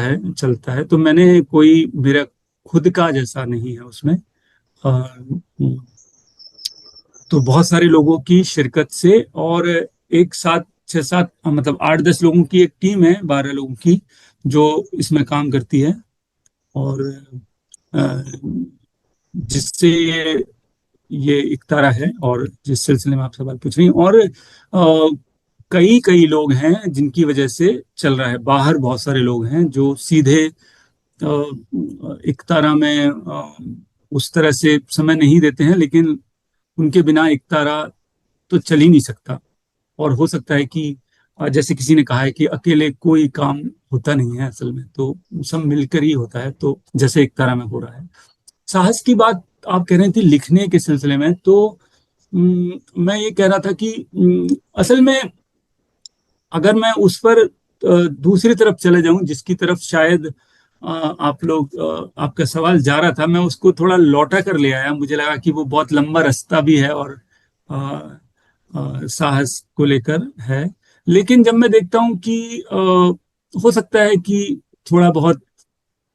है। तो मैंने कोई मेरा खुद का जैसा नहीं है उसमें। तो बहुत सारे लोगों की शिरकत से और एक साथ 6-7 मतलब 8-10 लोगों की एक टीम है, 12 लोगों की, जो इसमें काम करती है। और अ, जिससे ये एक तारा है, और जिस सिलसिले में आप सवाल पूछ रही हैं। और कई कई लोग हैं जिनकी वजह से चल रहा है। बाहर बहुत सारे लोग हैं जो सीधे एक तारा में उस तरह से समय नहीं देते हैं, लेकिन उनके बिना एक तारा तो चल ही नहीं सकता। और हो सकता है कि जैसे किसी ने कहा है कि अकेले कोई काम होता नहीं है, असल में तो सब मिलकर ही होता है, तो जैसे एक तारा में हो रहा है। साहस की बात आप कह रहे थे लिखने के सिलसिले में, तो मैं ये कह रहा था कि असल में अगर मैं उस पर दूसरी तरफ चले जाऊं, जिसकी तरफ शायद आप लोग आपका सवाल जा रहा था, मैं उसको थोड़ा लौटा कर ले आया। मुझे लगा कि वो बहुत लंबा रास्ता भी है और साहस को लेकर है। लेकिन जब मैं देखता हूं कि हो सकता है कि थोड़ा बहुत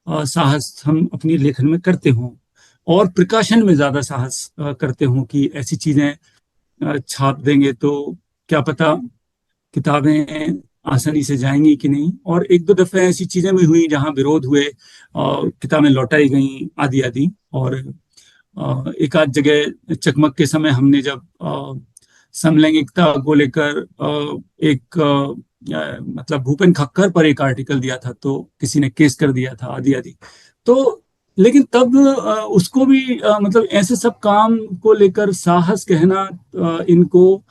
साहस हम अपनी लेखन में करते हों, और प्रकाशन में ज्यादा साहस करते हों कि ऐसी चीजें छाप देंगे तो क्या पता किताबें आसानी से जाएंगी कि नहीं। और एक दो दफे ऐसी चीजें भी हुई जहां विरोध हुए, किताबें लौटाई गई आदि आदि। और एक आध जगह चकमक के समय हमने जब समलैंगिकता को लेकर एक मतलब भूपेन खक्कर पर एक आर्टिकल दिया था, तो किसी ने केस कर दिया था आदि आदि। तो लेकिन तब उसको भी मतलब ऐसे सब काम को लेकर साहस कहना इनको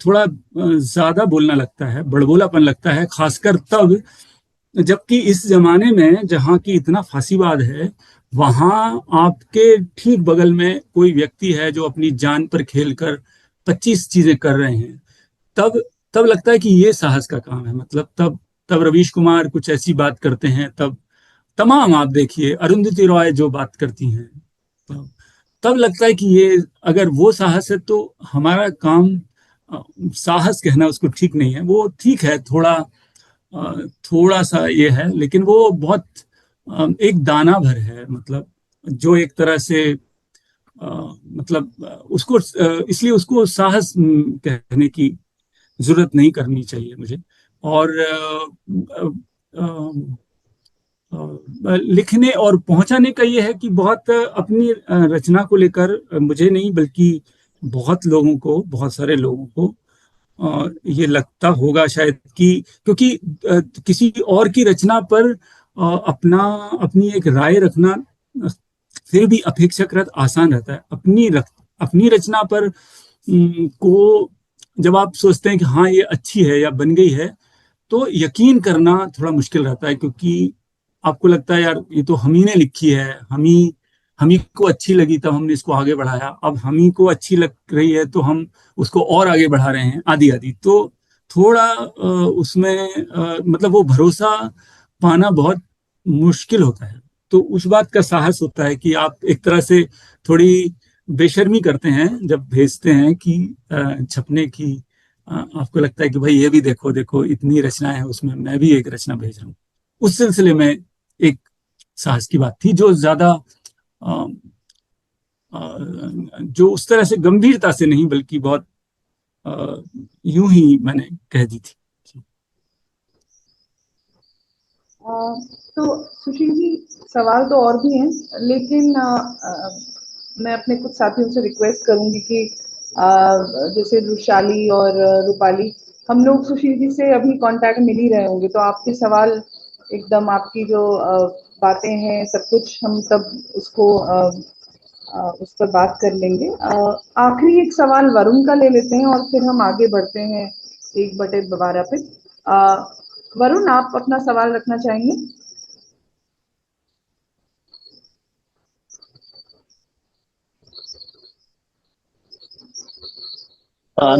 थोड़ा ज्यादा बोलना लगता है, बड़बोलापन लगता है, खासकर तब जबकि इस जमाने में जहाँ की इतना फांसीवाद है, वहां आपके ठीक बगल में कोई व्यक्ति है जो अपनी जान पर खेलकर 25 चीजें कर रहे हैं। तब तब लगता है कि ये साहस का काम है। मतलब तब तब रवीश कुमार कुछ ऐसी बात करते हैं, तब तमाम आप देखिए अरुंधति रॉय जो बात करती हैं, तब लगता है कि ये अगर वो साहस है तो हमारा काम साहस कहना उसको ठीक नहीं है। वो ठीक है, थोड़ा सा ये है, लेकिन वो बहुत एक दाना भर है। मतलब जो एक तरह से मतलब उसको इसलिए उसको साहस कहने की जरूरत नहीं करनी चाहिए मुझे। और लिखने और पहुंचाने का ये है कि बहुत अपनी रचना को लेकर मुझे नहीं बल्कि बहुत लोगों को, बहुत सारे लोगों को ये लगता होगा शायद कि क्योंकि किसी और की रचना पर अपनी एक राय रखना फिर भी अपेक्षाकृत आसान रहता है। अपनी रचना पर को जब आप सोचते हैं कि हाँ ये अच्छी है या बन गई है, तो यकीन करना थोड़ा मुश्किल रहता है, क्योंकि आपको लगता है यार ये तो हम ही ने लिखी है, हम ही को अच्छी लगी तब हमने इसको आगे बढ़ाया, अब हम ही को अच्छी लग रही है तो हम उसको और आगे बढ़ा रहे हैं आदि आदि। तो थोड़ा उसमें मतलब वो भरोसा पाना बहुत मुश्किल होता है। तो उस बात का साहस होता है कि आप एक तरह से थोड़ी बेशर्मी करते हैं जब भेजते हैं कि छपने की। आपको लगता है कि भाई ये भी देखो देखो इतनी रचनाएं हैं उसमें, मैं भी एक रचना भेज रहा हूँ। उस सिलसिले में एक साहस की बात थी जो ज्यादा अ, जो उस तरह से गंभीरता से नहीं, बल्कि बहुत यूं ही मैंने कह दी थी। तो सुशील जी, सवाल तो और भी हैं, लेकिन मैं अपने कुछ साथियों से रिक्वेस्ट करूंगी कि जैसे रुशाली और रूपाली, हम लोग सुशील जी से अभी कांटेक्ट मिल ही रहे होंगे, तो आपके सवाल एकदम, आपकी जो बातें हैं, सब कुछ हम सब उसको उस पर बात कर लेंगे। आखिरी एक सवाल वरुण का ले लेते हैं और फिर हम आगे बढ़ते हैं 1/12 पे। वरुण, आप अपना सवाल रखना चाहेंगे?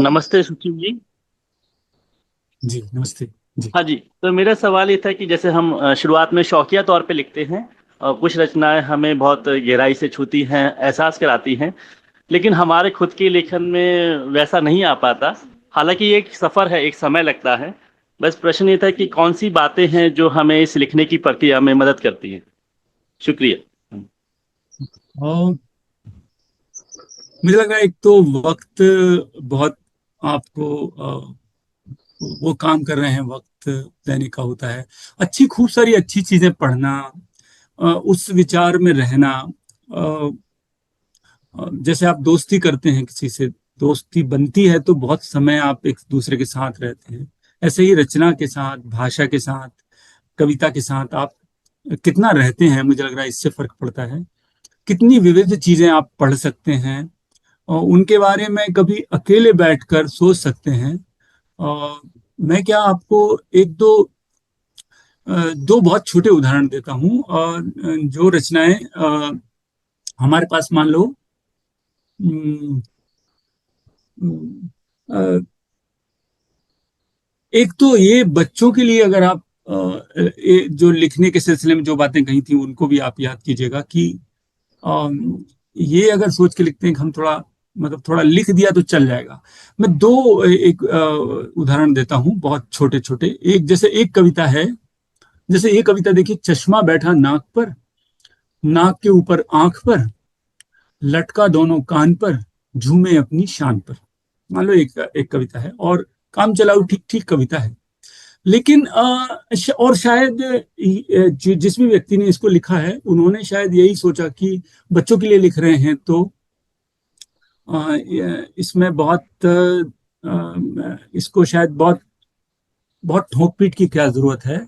नमस्ते सुशील जी। जी नमस्ते जी। हाँ जी, तो मेरा सवाल ये था कि जैसे हम शुरुआत में शौकिया तौर पे लिखते हैं और कुछ रचनाएं हमें बहुत गहराई से छूती हैं, एहसास कराती हैं, लेकिन हमारे खुद के लेखन में वैसा नहीं आ पाता। हालांकि ये एक सफ़र है, एक समय लगता है। बस प्रश्न ये था कि कौन सी बातें हैं जो हमें इस लिखने की प्रक्रिया में मदद करती हैं। शुक्रिया। और मुझे लग रहा है एक तो वक्त बहुत आपको वो काम कर रहे हैं, वक्त देने का होता है। खूब सारी अच्छी चीजें पढ़ना, उस विचार में रहना। जैसे आप दोस्ती करते हैं किसी से, दोस्ती बनती है तो बहुत समय आप एक दूसरे के साथ रहते हैं। ऐसे ही रचना के साथ, भाषा के साथ, कविता के साथ आप कितना रहते हैं, मुझे लग रहा है इससे फर्क पड़ता है। कितनी विविध चीजें आप पढ़ सकते हैं और उनके बारे में कभी अकेले बैठकर सोच सकते हैं। और मैं क्या आपको एक दो दो बहुत छोटे उदाहरण देता हूँ। और जो रचनाएं हमारे पास, मान लो एक तो ये बच्चों के लिए, अगर आप जो लिखने के सिलसिले में जो बातें कही थी उनको भी आप याद कीजिएगा कि ये अगर सोच के लिखते हैं कि हम थोड़ा, मतलब थोड़ा लिख दिया तो चल जाएगा। मैं दो एक उदाहरण देता हूँ, बहुत छोटे छोटे। एक, जैसे एक कविता है, जैसे ये कविता देखिए, चश्मा बैठा नाक पर, नाक के ऊपर आंख पर, लटका दोनों कान पर, झूमे अपनी शान पर। मान लो एक एक कविता है और काम चलाऊ ठीक ठीक कविता है। लेकिन और शायद जिस भी व्यक्ति ने इसको लिखा है उन्होंने शायद यही सोचा कि बच्चों के लिए लिख रहे हैं, तो इसमें बहुत इसको शायद बहुत बहुत ठोक पीट की क्या जरूरत है।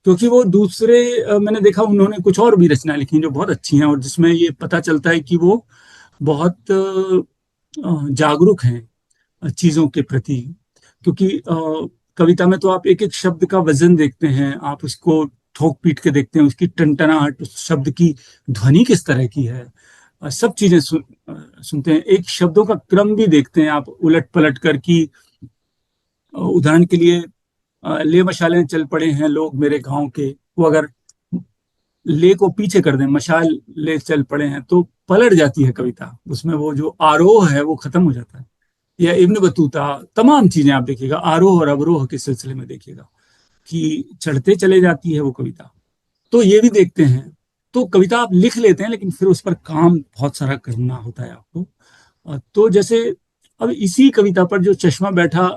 क्योंकि वो दूसरे मैंने देखा उन्होंने कुछ और भी रचना लिखी जो बहुत अच्छी हैं और जिसमें ये पता चलता है कि वो बहुत जागरूक हैं चीजों के प्रति। क्योंकि कविता में तो आप एक एक शब्द का वजन देखते हैं, आप उसको ठोक पीट के देखते हैं, उसकी टनटनाहट, उस शब्द की ध्वनि किस तरह की है, सब चीजें सुनते हैं। एक शब्दों का क्रम भी देखते हैं आप उलट पलट कर की। उदाहरण के लिए, ले मशालें चल पड़े हैं लोग मेरे गांव के, वो अगर ले को पीछे कर दें, मशाल ले चल पड़े हैं, तो पलट जाती है कविता। उसमें वो जो आरोह है वो खत्म हो जाता है। या इब्न बतूता, तमाम चीजें आप देखिएगा, आरोह और अवरोह के सिलसिले में देखिएगा कि चढ़ते चले जाती है वो कविता। तो ये भी देखते हैं। तो कविता आप लिख लेते हैं लेकिन फिर उस पर काम बहुत सारा करना होता है आपको। तो जैसे अब इसी कविता पर जो चश्मा बैठा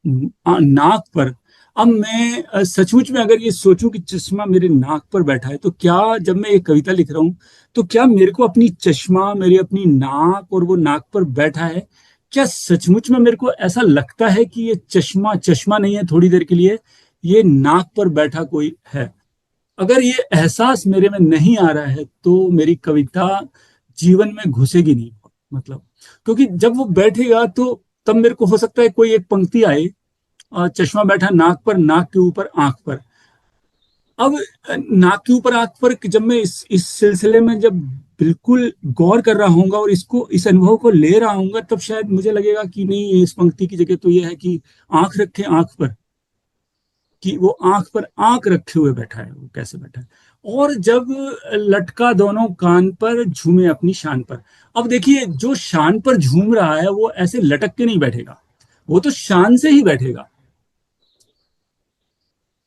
नाक पर, अब मैं सचमुच में अगर ये सोचूं कि चश्मा मेरे नाक पर बैठा है, तो क्या जब मैं ये कविता लिख रहा हूं तो क्या मेरे को अपनी चश्मा, मेरी अपनी नाक और वो नाक पर बैठा है, क्या सचमुच में मेरे को ऐसा लगता है कि ये चश्मा चश्मा नहीं है थोड़ी देर के लिए, ये नाक पर बैठा कोई है? अगर ये एहसास मेरे में नहीं आ रहा है तो मेरी कविता जीवन में घुसेगी नहीं। मतलब क्योंकि जब वो बैठेगा तो तब मेरे को हो सकता है कोई एक पंक्ति आए, चश्मा बैठा नाक पर, नाक के ऊपर आंख पर। अब नाक के ऊपर आंख पर जब मैं इस सिलसिले में जब बिल्कुल गौर कर रहा हूँगा और इसको, इस अनुभव को ले रहा हूँगा, तब शायद मुझे लगेगा कि नहीं, इस पंक्ति की जगह तो ये है कि आंख रखे आंख पर, कि वो आंख पर आंख रखे हुए बैठा है, वो कैसे बैठा है। और जब लटका दोनों कान पर, झूमे अपनी शान पर। अब देखिए, जो शान पर झूम रहा है वो ऐसे लटक के नहीं बैठेगा, वो तो शान से ही बैठेगा।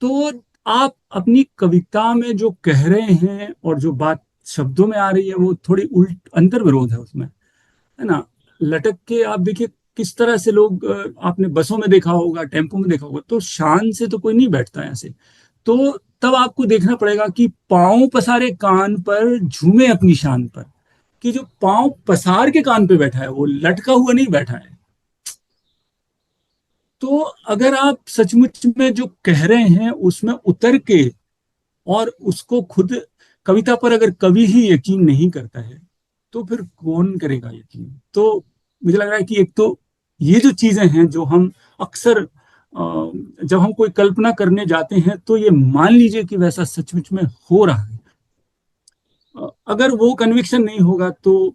तो आप अपनी कविता में जो कह रहे हैं और जो बात शब्दों में आ रही है वो थोड़ी उल्ट अंतर विरोध है उसमें, है ना। लटक के आप देखिए किस तरह से लोग, आपने बसों में देखा होगा, टेम्पो में देखा होगा, तो शान से तो कोई नहीं बैठता है ऐसे। तो तब आपको देखना पड़ेगा कि पांव पसारे कान पर झूमे अपनी शान पर, कि जो पांव पसार के कान पे बैठा है वो लटका हुआ नहीं बैठा है। तो अगर आप सचमुच में जो कह रहे हैं उसमें उतर के, और उसको खुद कविता पर अगर कवि ही यकीन नहीं करता है तो फिर कौन करेगा यकीन। तो मुझे लग रहा है कि एक तो ये जो चीजें हैं जो हम अक्सर जब हम कोई कल्पना करने जाते हैं तो ये मान लीजिए कि वैसा सचमुच में हो रहा है। अगर वो कन्विक्शन नहीं होगा तो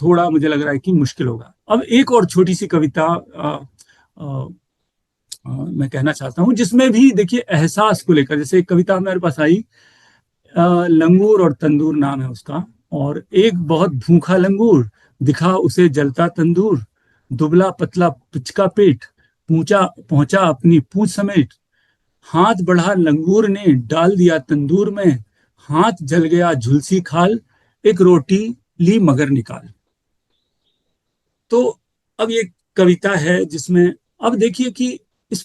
थोड़ा मुझे लग रहा है कि मुश्किल होगा। अब एक और छोटी सी कविता मैं कहना चाहता हूँ जिसमें भी देखिए एहसास को लेकर, जैसे एक कविता हमारे पास आई, लंगूर और तंदूर नाम है उसका। और एक बहुत भूखा लंगूर, दिखा उसे जलता तंदूर, दुबला पतला पिचका पेट, पूछा पहुंचा अपनी पूंछ समेट, हाथ बढ़ा लंगूर ने डाल दिया तंदूर में, हाथ जल गया झुलसी खाल, एक रोटी ली मगर निकाल। तो अब ये कविता है जिसमें अब देखिए कि इस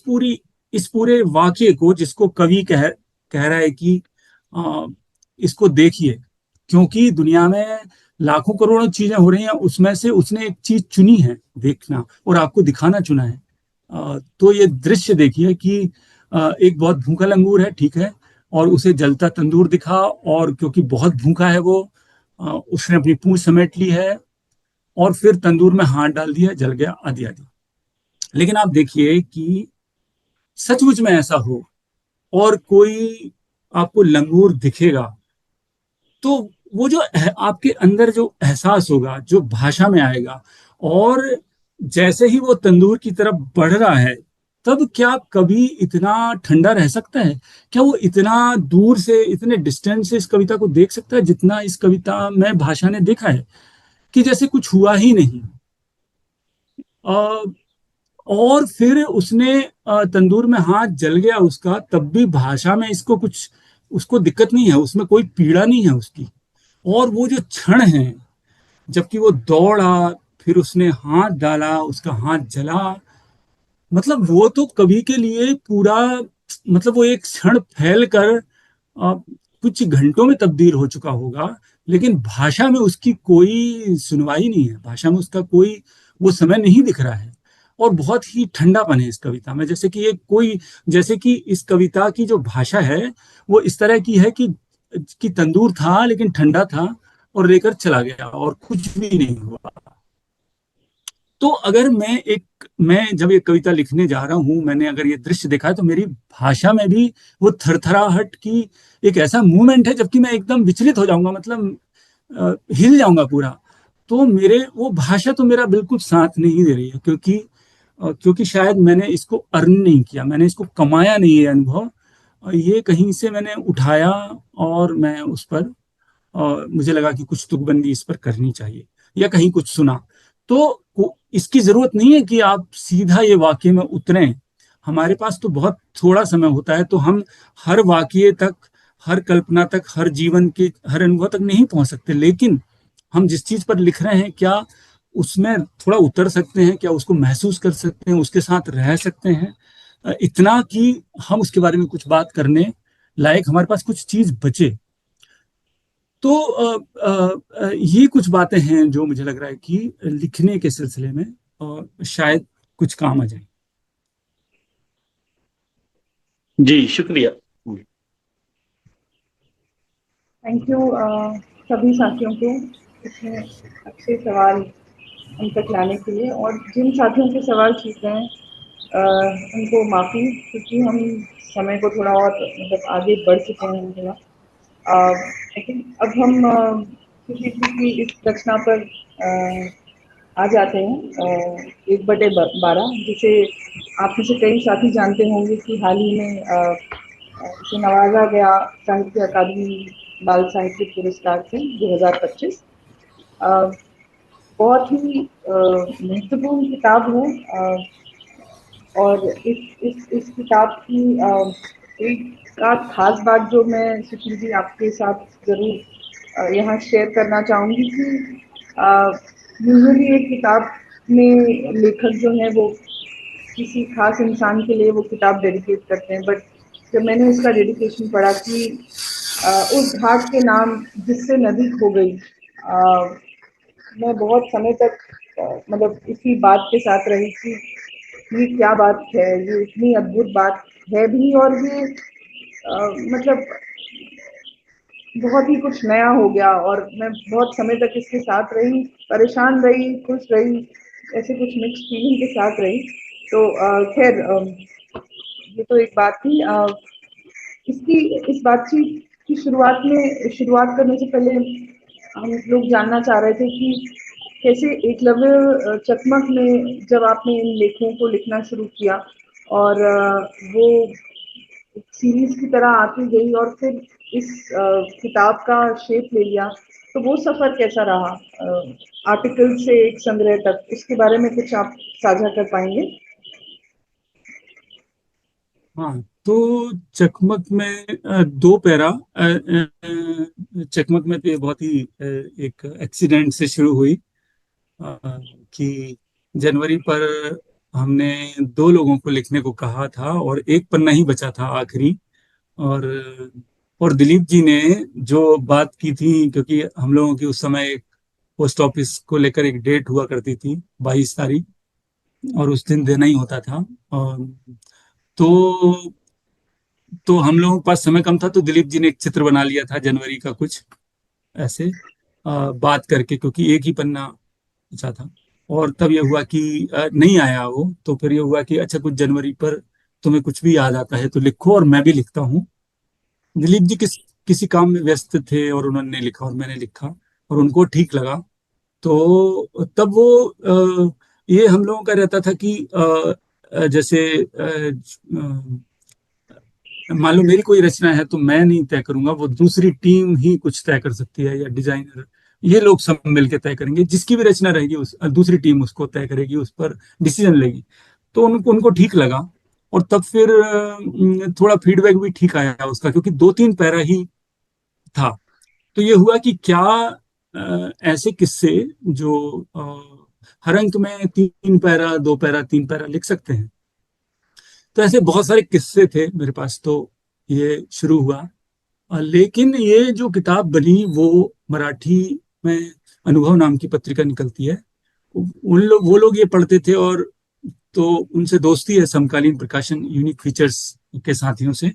पूरे वाक्य को जिसको कवि कह रहा है कि इसको देखिए, क्योंकि दुनिया में लाखों करोड़ों चीजें हो रही हैं, उसमें से उसने एक चीज चुनी है देखना और आपको दिखाना चुना है। तो ये दृश्य देखिए कि एक बहुत भूखा लंगूर है, ठीक है, और उसे जलता तंदूर दिखा, और क्योंकि बहुत भूखा है वो, उसने अपनी पूंछ समेट ली है और फिर तंदूर में हाथ डाल दिया, जल गया आदि आदि। लेकिन आप देखिए कि सचमुच में ऐसा हो और कोई आपको लंगूर दिखेगा, तो वो जो आपके अंदर जो एहसास होगा, जो भाषा में आएगा, और जैसे ही वो तंदूर की तरफ बढ़ रहा है, तब क्या कभी इतना ठंडा रह सकता है? क्या वो इतना दूर से, इतने डिस्टेंस से इस कविता को देख सकता है जितना इस कविता में भाषा ने देखा है, कि जैसे कुछ हुआ ही नहीं। और फिर उसने तंदूर में हाथ जल गया उसका, तब भी भाषा में इसको कुछ, उसको दिक्कत नहीं है, उसमें कोई पीड़ा नहीं है उसकी। और वो जो क्षण है जबकि वो दौड़ा, फिर उसने हाथ डाला, उसका हाथ जला, मतलब वो तो कवि के लिए पूरा, मतलब वो एक क्षण फैल कर कुछ घंटों में तब्दील हो चुका होगा, लेकिन भाषा में उसकी कोई सुनवाई नहीं है, भाषा में उसका कोई वो समय नहीं दिख रहा है। और बहुत ही ठंडापन है इस कविता में, जैसे कि एक कोई, जैसे कि इस कविता की जो भाषा है वो इस तरह की है कि तंदूर था लेकिन ठंडा था और लेकर चला गया और कुछ भी नहीं हुआ। तो अगर मैं जब ये कविता लिखने जा रहा हूं, मैंने अगर ये दृश्य देखा है, तो मेरी भाषा में भी वो थरथराहट की एक ऐसा मूवमेंट है, जबकि मैं एकदम विचलित हो जाऊंगा, मतलब हिल जाऊंगा पूरा। तो मेरे वो भाषा तो मेरा बिल्कुल साथ नहीं दे रही है, क्योंकि शायद मैंने इसको अर्न नहीं किया, मैंने इसको कमाया नहीं है अनुभव, ये कहीं से मैंने उठाया और मैं उस पर, मुझे लगा कि कुछ तुकबंदी इस पर करनी चाहिए, या कहीं कुछ सुना। तो इसकी जरूरत नहीं है कि आप सीधा ये वाक्य में उतरें, हमारे पास तो बहुत थोड़ा समय होता है, तो हम हर वाक्य तक, हर कल्पना तक, हर जीवन के हर अनुभव तक नहीं पहुंच सकते। लेकिन हम जिस चीज पर लिख रहे हैं, क्या उसमें थोड़ा उतर सकते हैं, क्या उसको महसूस कर सकते हैं, उसके साथ रह सकते हैं, इतना कि हम उसके बारे में कुछ बात करने लायक हमारे पास कुछ चीज बचे। तो ये कुछ बातें हैं जो मुझे लग रहा है कि लिखने के सिलसिले में शायद कुछ काम आ जाए। जी शुक्रिया। थैंक यू सभी साथियों को इतने अच्छे सवाल हम तक लाने के लिए, और जिन साथियों के सवाल छूट रहे हैं उनको माफ़ी, क्योंकि हम समय को थोड़ा और मतलब आगे बढ़ चुके हैं थोड़ा। लेकिन अब हम सुशील जी की इस रचना पर आ जाते हैं, 1/12, जिसे आप में से कई साथी जानते होंगे कि हाल ही में इसे नवाजा गया साहित्य अकादमी बाल साहित्य पुरस्कार से 2025। बहुत ही महत्वपूर्ण किताब है, और इस किताब की एक का खास बात जो मैं सुशील जी आपके साथ जरूर यहाँ शेयर करना चाहूँगी कि यूजुअली एक किताब में लेखक जो है वो किसी खास इंसान के लिए वो किताब डेडिकेट करते हैं, बट जब मैंने इसका डेडिकेशन पढ़ा कि उस घाट के नाम जिससे नदी खो गई, मैं बहुत समय तक मतलब इसी बात के साथ रही कि ये क्या बात है, ये इतनी अद्भुत बात है भी, और ये मतलब बहुत ही कुछ नया हो गया, और मैं बहुत समय तक इसके साथ रही, परेशान रही, खुश रही, ऐसे कुछ मिक्स फीलिंग के साथ रही। तो खैर ये तो एक बात थी। इसकी इस बातचीत की शुरुआत करने से पहले हम लोग जानना चाह रहे थे कि कैसे एकलव्य चकमक में जब आपने इन लेखों को लिखना शुरू किया और वो सीरीज की तरह आती गई और फिर इस किताब का शेप ले लिया, तो वो सफर कैसा रहा आर्टिकल से एक संग्रह तक, इसके बारे में कुछ आप साझा कर पाएंगे? हाँ, तो चकमक में दो पैरा चकमक में तो ये बहुत ही एक एक्सीडेंट से शुरू हुई, अ, कि जनवरी पर हमने दो लोगों को लिखने को कहा था और एक पन्ना ही बचा था आखिरी। और दिलीप जी ने जो बात की थी, क्योंकि हम लोगों की उस समय एक पोस्ट ऑफिस को लेकर एक डेट हुआ करती थी 22 तारीख, और उस दिन देना ही होता था। और तो हम लोगों के पास समय कम था, तो दिलीप जी ने एक चित्र बना लिया था जनवरी का कुछ ऐसे, बात करके, क्योंकि एक ही पन्ना बचा था। और तब ये हुआ कि नहीं आया वो, तो फिर ये हुआ कि अच्छा कुछ जनवरी पर तुम्हें कुछ भी याद आता है तो लिखो, और मैं भी लिखता हूँ। दिलीप जी किसी काम में व्यस्त थे और उन्होंने लिखा और मैंने लिखा और उनको ठीक लगा। तो तब वो ये हम लोगों का रहता था कि जैसे मान लो मेरी कोई रचना है तो मैं नहीं तय करूंगा, वो दूसरी टीम ही कुछ तय कर सकती है, या डिजाइनर, ये लोग सब मिलकर तय करेंगे। जिसकी भी रचना रहेगी उस दूसरी टीम उसको तय करेगी, उस पर डिसीजन लेगी। तो उनको उनको ठीक लगा, और तब फिर थोड़ा फीडबैक भी ठीक आया उसका, क्योंकि 2-3 पैरा ही था। तो ये हुआ कि क्या ऐसे किस्से जो हर अंक में 3 पैरा 2 पैरा 3 पैरा लिख सकते हैं। तो ऐसे बहुत सारे किस्से थे मेरे पास, तो ये शुरू हुआ। लेकिन ये जो किताब बनी वो मराठी में अनुभव नाम की पत्रिका निकलती है, वो लोग ये पढ़ते थे, और तो उनसे दोस्ती है समकालीन प्रकाशन यूनिक फीचर्स के साथियों से।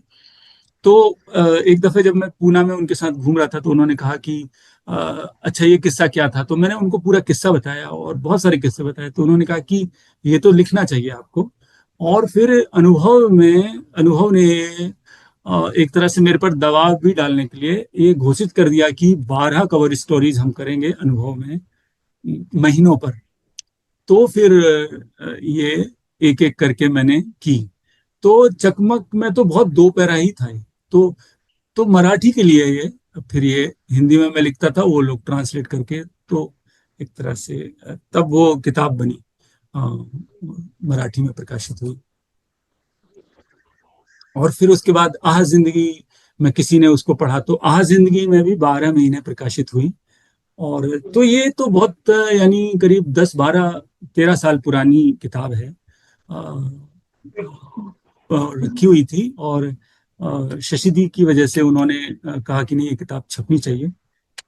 तो एक दफे जब मैं पूना में उनके साथ घूम रहा था तो उन्होंने कहा कि अच्छा ये किस्सा क्या था, तो मैंने उनको पूरा किस्सा बताया और बहुत सारे किस्से बताए। तो उन्होंने कहा कि ये तो लिखना चाहिए आपको। और फिर अनुभव ने एक तरह से मेरे पर दबाव भी डालने के लिए ये घोषित कर दिया कि 12 कवर स्टोरीज हम करेंगे अनुभव में महीनों पर। तो फिर ये एक एक करके मैंने की। तो चकमक में तो बहुत 2 पैरा ही था ये। तो मराठी के लिए ये, फिर ये हिंदी में मैं लिखता था, वो लोग ट्रांसलेट करके, तो एक तरह से तब वो किताब बनी, अ, मराठी में प्रकाशित हुई। और फिर उसके बाद आह जिंदगी में किसी ने उसको पढ़ा, तो आह जिंदगी में भी 12 महीने प्रकाशित हुई। और तो ये तो बहुत यानी करीब 10-12-13 साल पुरानी किताब है, रखी हुई थी। और शशि दी की वजह से उन्होंने कहा कि नहीं ये किताब छपनी चाहिए,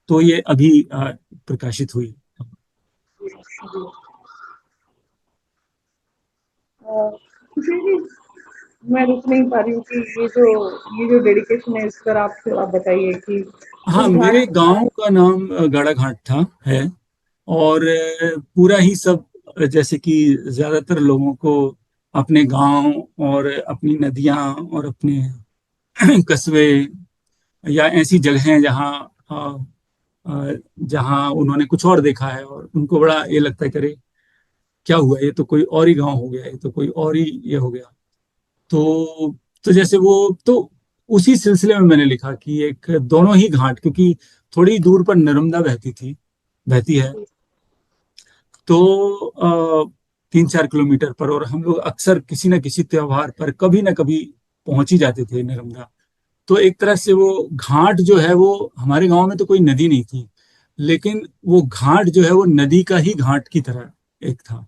तो ये अभी प्रकाशित हुई। किसी भी मैं रुक नहीं पा रही हूँ कि ये जो डेडिकेशन है इस पर आप थोड़ा बताइए कि हाँ, इस मेरे घाट गांव का नाम गाड़ा घाट था है। और पूरा ही सब, जैसे कि ज्यादातर लोगों को अपने गांव और अपनी नदियां और अपने कस्बे या ऐसी जगहें जहां उन्होंने कुछ और देखा है और उनको बड़ा ये लगता है कि अरे क्या हुआ, ये तो कोई और ही गांव हो गया, ये तो कोई और ही ये हो गया। तो जैसे वो, तो उसी सिलसिले में मैंने लिखा कि एक दोनों ही घाट, क्योंकि थोड़ी दूर पर नर्मदा बहती है, तो 3-4 किलोमीटर पर, और हम लोग अक्सर किसी न किसी त्योहार पर कभी ना कभी पहुंच ही जाते थे नर्मदा। तो एक तरह से वो घाट जो है, वो हमारे गांव में तो कोई नदी नहीं थी, लेकिन वो घाट जो है वो नदी का ही घाट की तरह एक था,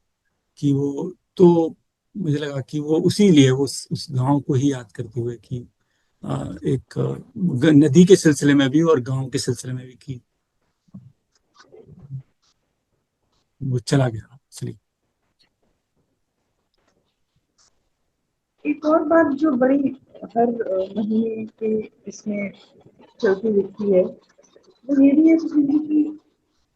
कि वो तो मुझे लगा कि वो उसी लिए उस गांव को ही याद करते हुए कि एक नदी के सिलसिले में भी और गांव के सिलसिले में भी कि वो चला गया इसलिए। एक और बात जो बड़ी हर महीने के इसमें चलती दिखती है, वो ये भी है सुशील जी की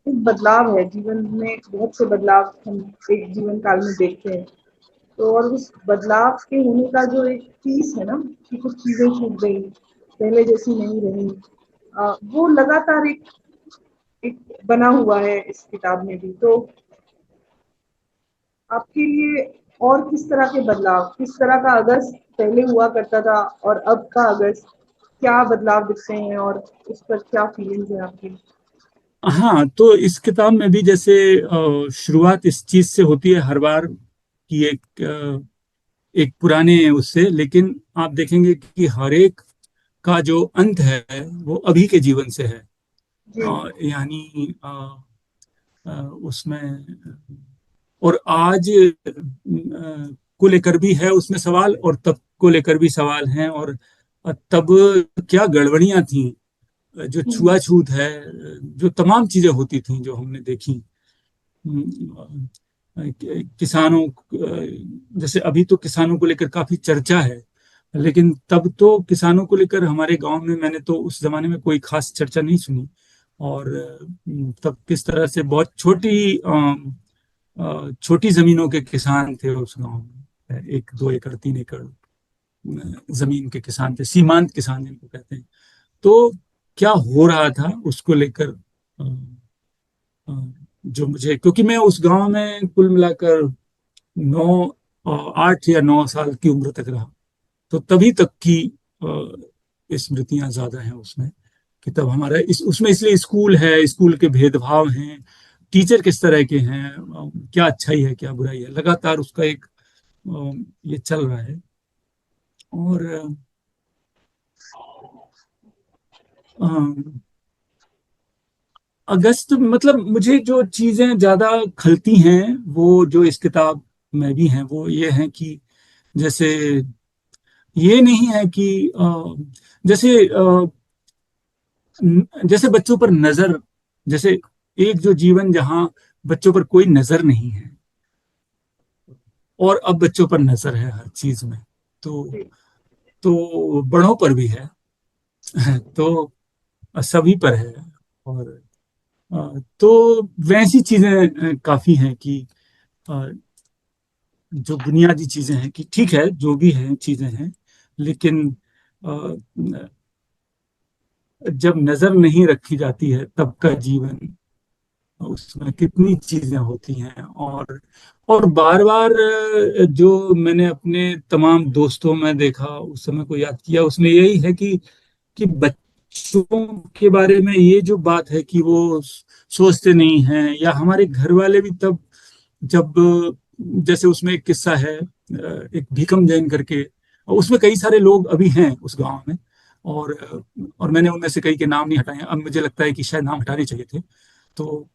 एक बदलाव है जीवन में, बहुत से बदलाव हम एक जीवन काल में देखते हैं। तो और उस बदलाव के होने का जो एक फीस है ना, कि कुछ चीजें छूट गई, पहले जैसी नहीं रही, वो लगातार एक बना हुआ है इस किताब में भी। तो आपके लिए और किस तरह के बदलाव, किस तरह का अगस्त पहले हुआ करता था और अब का अगस्त, क्या बदलाव दिखते हैं और उस पर क्या फीलिंग्स है आपकी? हाँ, तो इस किताब में भी जैसे शुरुआत इस चीज से होती है हर बार कि एक पुराने उससे, लेकिन आप देखेंगे कि हर एक का जो अंत है वो अभी के जीवन से है। जी यानी उसमें और आज को लेकर भी है उसमें सवाल, और तब को लेकर भी सवाल हैं, और तब क्या गड़बड़ियां थी, जो छुआछूत है, जो तमाम चीजें होती थी जो हमने देखी। किसानों, जैसे अभी तो किसानों को लेकर काफी चर्चा है, लेकिन तब तो किसानों को लेकर हमारे गांव में मैंने तो उस जमाने में कोई खास चर्चा नहीं सुनी। और तब किस तरह से बहुत छोटी जमीनों के किसान थे उस गांव में, 1-2 एकड़ 3 एकड़ जमीन के किसान थे, सीमांत किसान जिनको कहते हैं। तो क्या हो रहा था उसको लेकर, अ, अ, जो मुझे, क्योंकि मैं उस गांव में कुल मिलाकर 8 या 9 साल की उम्र तक रहा, तो तभी तक की स्मृतियां ज्यादा हैं उसमें, कि तब हमारा उसमें इसलिए स्कूल है, स्कूल के भेदभाव हैं, टीचर किस तरह के हैं, क्या अच्छाई है क्या बुराई है, लगातार उसका एक ये चल रहा है। और अ, अगस्त मतलब मुझे जो चीजें ज्यादा खलती हैं वो जो इस किताब में भी हैं वो ये हैं कि जैसे ये नहीं है कि जैसे जैसे बच्चों पर नजर, जैसे एक जो जीवन जहां बच्चों पर कोई नजर नहीं है, और अब बच्चों पर नजर है हर चीज में, तो बड़ों पर भी है, तो सभी पर है। और तो वैसी चीजें काफी हैं कि अ, जो बुनियादी चीजें हैं कि ठीक है जो भी है चीजें हैं, लेकिन अ, जब नजर नहीं रखी जाती है तब का जीवन, उसमें कितनी चीजें होती हैं। और बार बार जो मैंने अपने तमाम दोस्तों में देखा, उस समय को याद किया, उसमें यही है कि बच्चों के बारे में ये जो बात है कि वो सोचते नहीं हैं, या हमारे घर वाले भी तब जब, जैसे उसमें एक किस्सा है, एक भीकम जैन करके, उसमें कई सारे लोग अभी हैं उस गांव में, और मैंने उनमें से कई के नाम नहीं हटाए, अब मुझे लगता है कि शायद नाम हटाने चाहिए थे। तो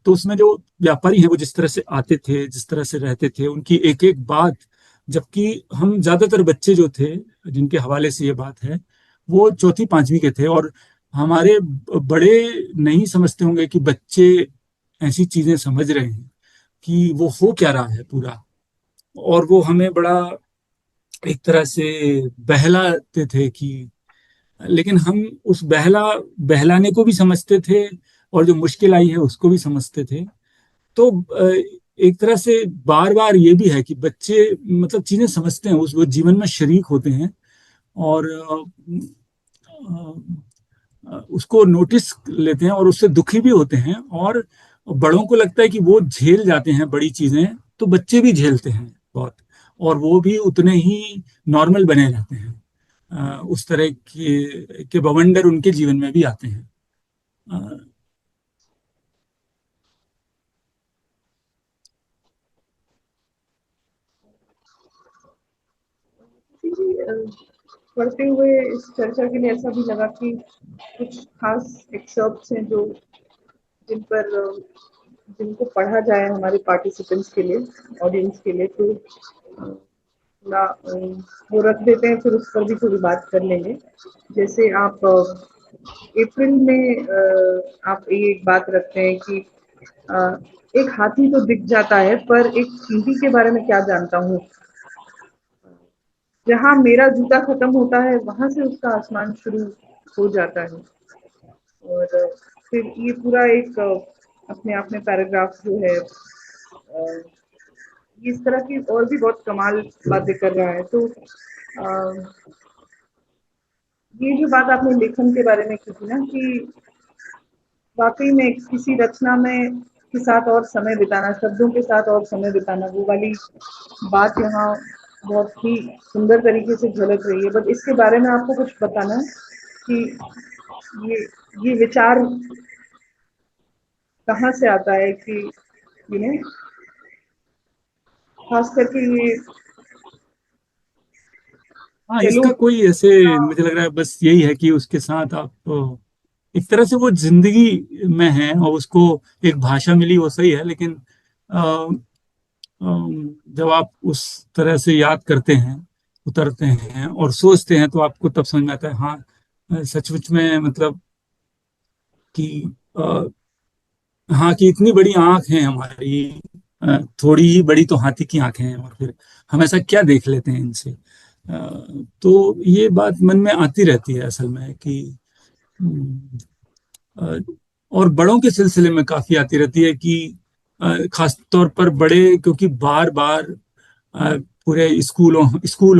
उसमें जो व्यापारी हैं वो जिस तरह से आते थे, जिस तरह से रहते थे, उनकी एक एक बात, जबकि हम ज्यादातर बच्चे जो थे जिनके हवाले से ये बात है वो चौथी पांचवी के थे, और हमारे बड़े नहीं समझते होंगे कि बच्चे ऐसी चीजें समझ रहे हैं कि वो हो क्या रहा है पूरा, और वो हमें बड़ा एक तरह से बहलाते थे कि, लेकिन हम उस बहलाने को भी समझते थे, और जो मुश्किल आई है उसको भी समझते थे। तो एक तरह से बार बार ये भी है कि बच्चे मतलब चीजें समझते हैं, उस वो जीवन में शरीक होते हैं, और उसको नोटिस लेते हैं और उससे दुखी भी होते हैं, और बड़ों को लगता है कि वो झेल जाते हैं बड़ी चीजें, तो बच्चे भी झेलते हैं बहुत, और वो भी उतने ही नॉर्मल बने रहते हैं। उस तरह के बवंडर उनके जीवन में भी आते हैं। अ, पढ़ते हुए इस चर्चा के लिए ऐसा भी लगा कि कुछ खास एक्सर्प्ट्स हैं जो जिन पर जिनको पढ़ा जाए हमारे पार्टिसिपेंट्स के लिए, ऑडियंस के लिए, तो ना वो रख देते हैं, फिर उस पर भी थोड़ी बात कर लेंगे। जैसे आप अप्रैल में आप ये एक बात रखते हैं कि एक हाथी तो दिख जाता है पर एक चींटी के बारे में क्या जानता हूँ, जहाँ मेरा जूता खत्म होता है वहां से उसका आसमान शुरू हो जाता है। और फिर ये पूरा एक अपने आप में पैराग्राफ जो है इस तरह की और भी बहुत कमाल बातें कर रहा है। तो ये जो बात आपने लेखन के बारे में की थी ना, कि वाकई में किसी रचना में के साथ और समय बिताना, शब्दों के साथ और समय बिताना, वो वाली बात यहाँ बहुत ही सुंदर तरीके से झलक रही है। बट इसके बारे में आपको कुछ बताना है कि ये विचार कहाँ से आता है कि खास करके ये हाँ, इसका कोई ऐसे मुझे लग रहा है बस यही है कि उसके साथ आप एक तरह से वो जिंदगी में है और उसको एक भाषा मिली, वो सही है, लेकिन अ, जब आप उस तरह से याद करते हैं, उतरते हैं और सोचते हैं, तो आपको तब समझ में आता है हाँ सचमुच में मतलब कि हाँ कि इतनी बड़ी आंख है हमारी, थोड़ी ही बड़ी तो हाथी की आंखें हैं, और फिर हम ऐसा क्या देख लेते हैं इनसे। तो ये बात मन में आती रहती है असल में कि हम्म, अ, और बड़ों के सिलसिले में काफी आती रहती है कि खास तौर पर बड़े, क्योंकि बार बार पूरे स्कूल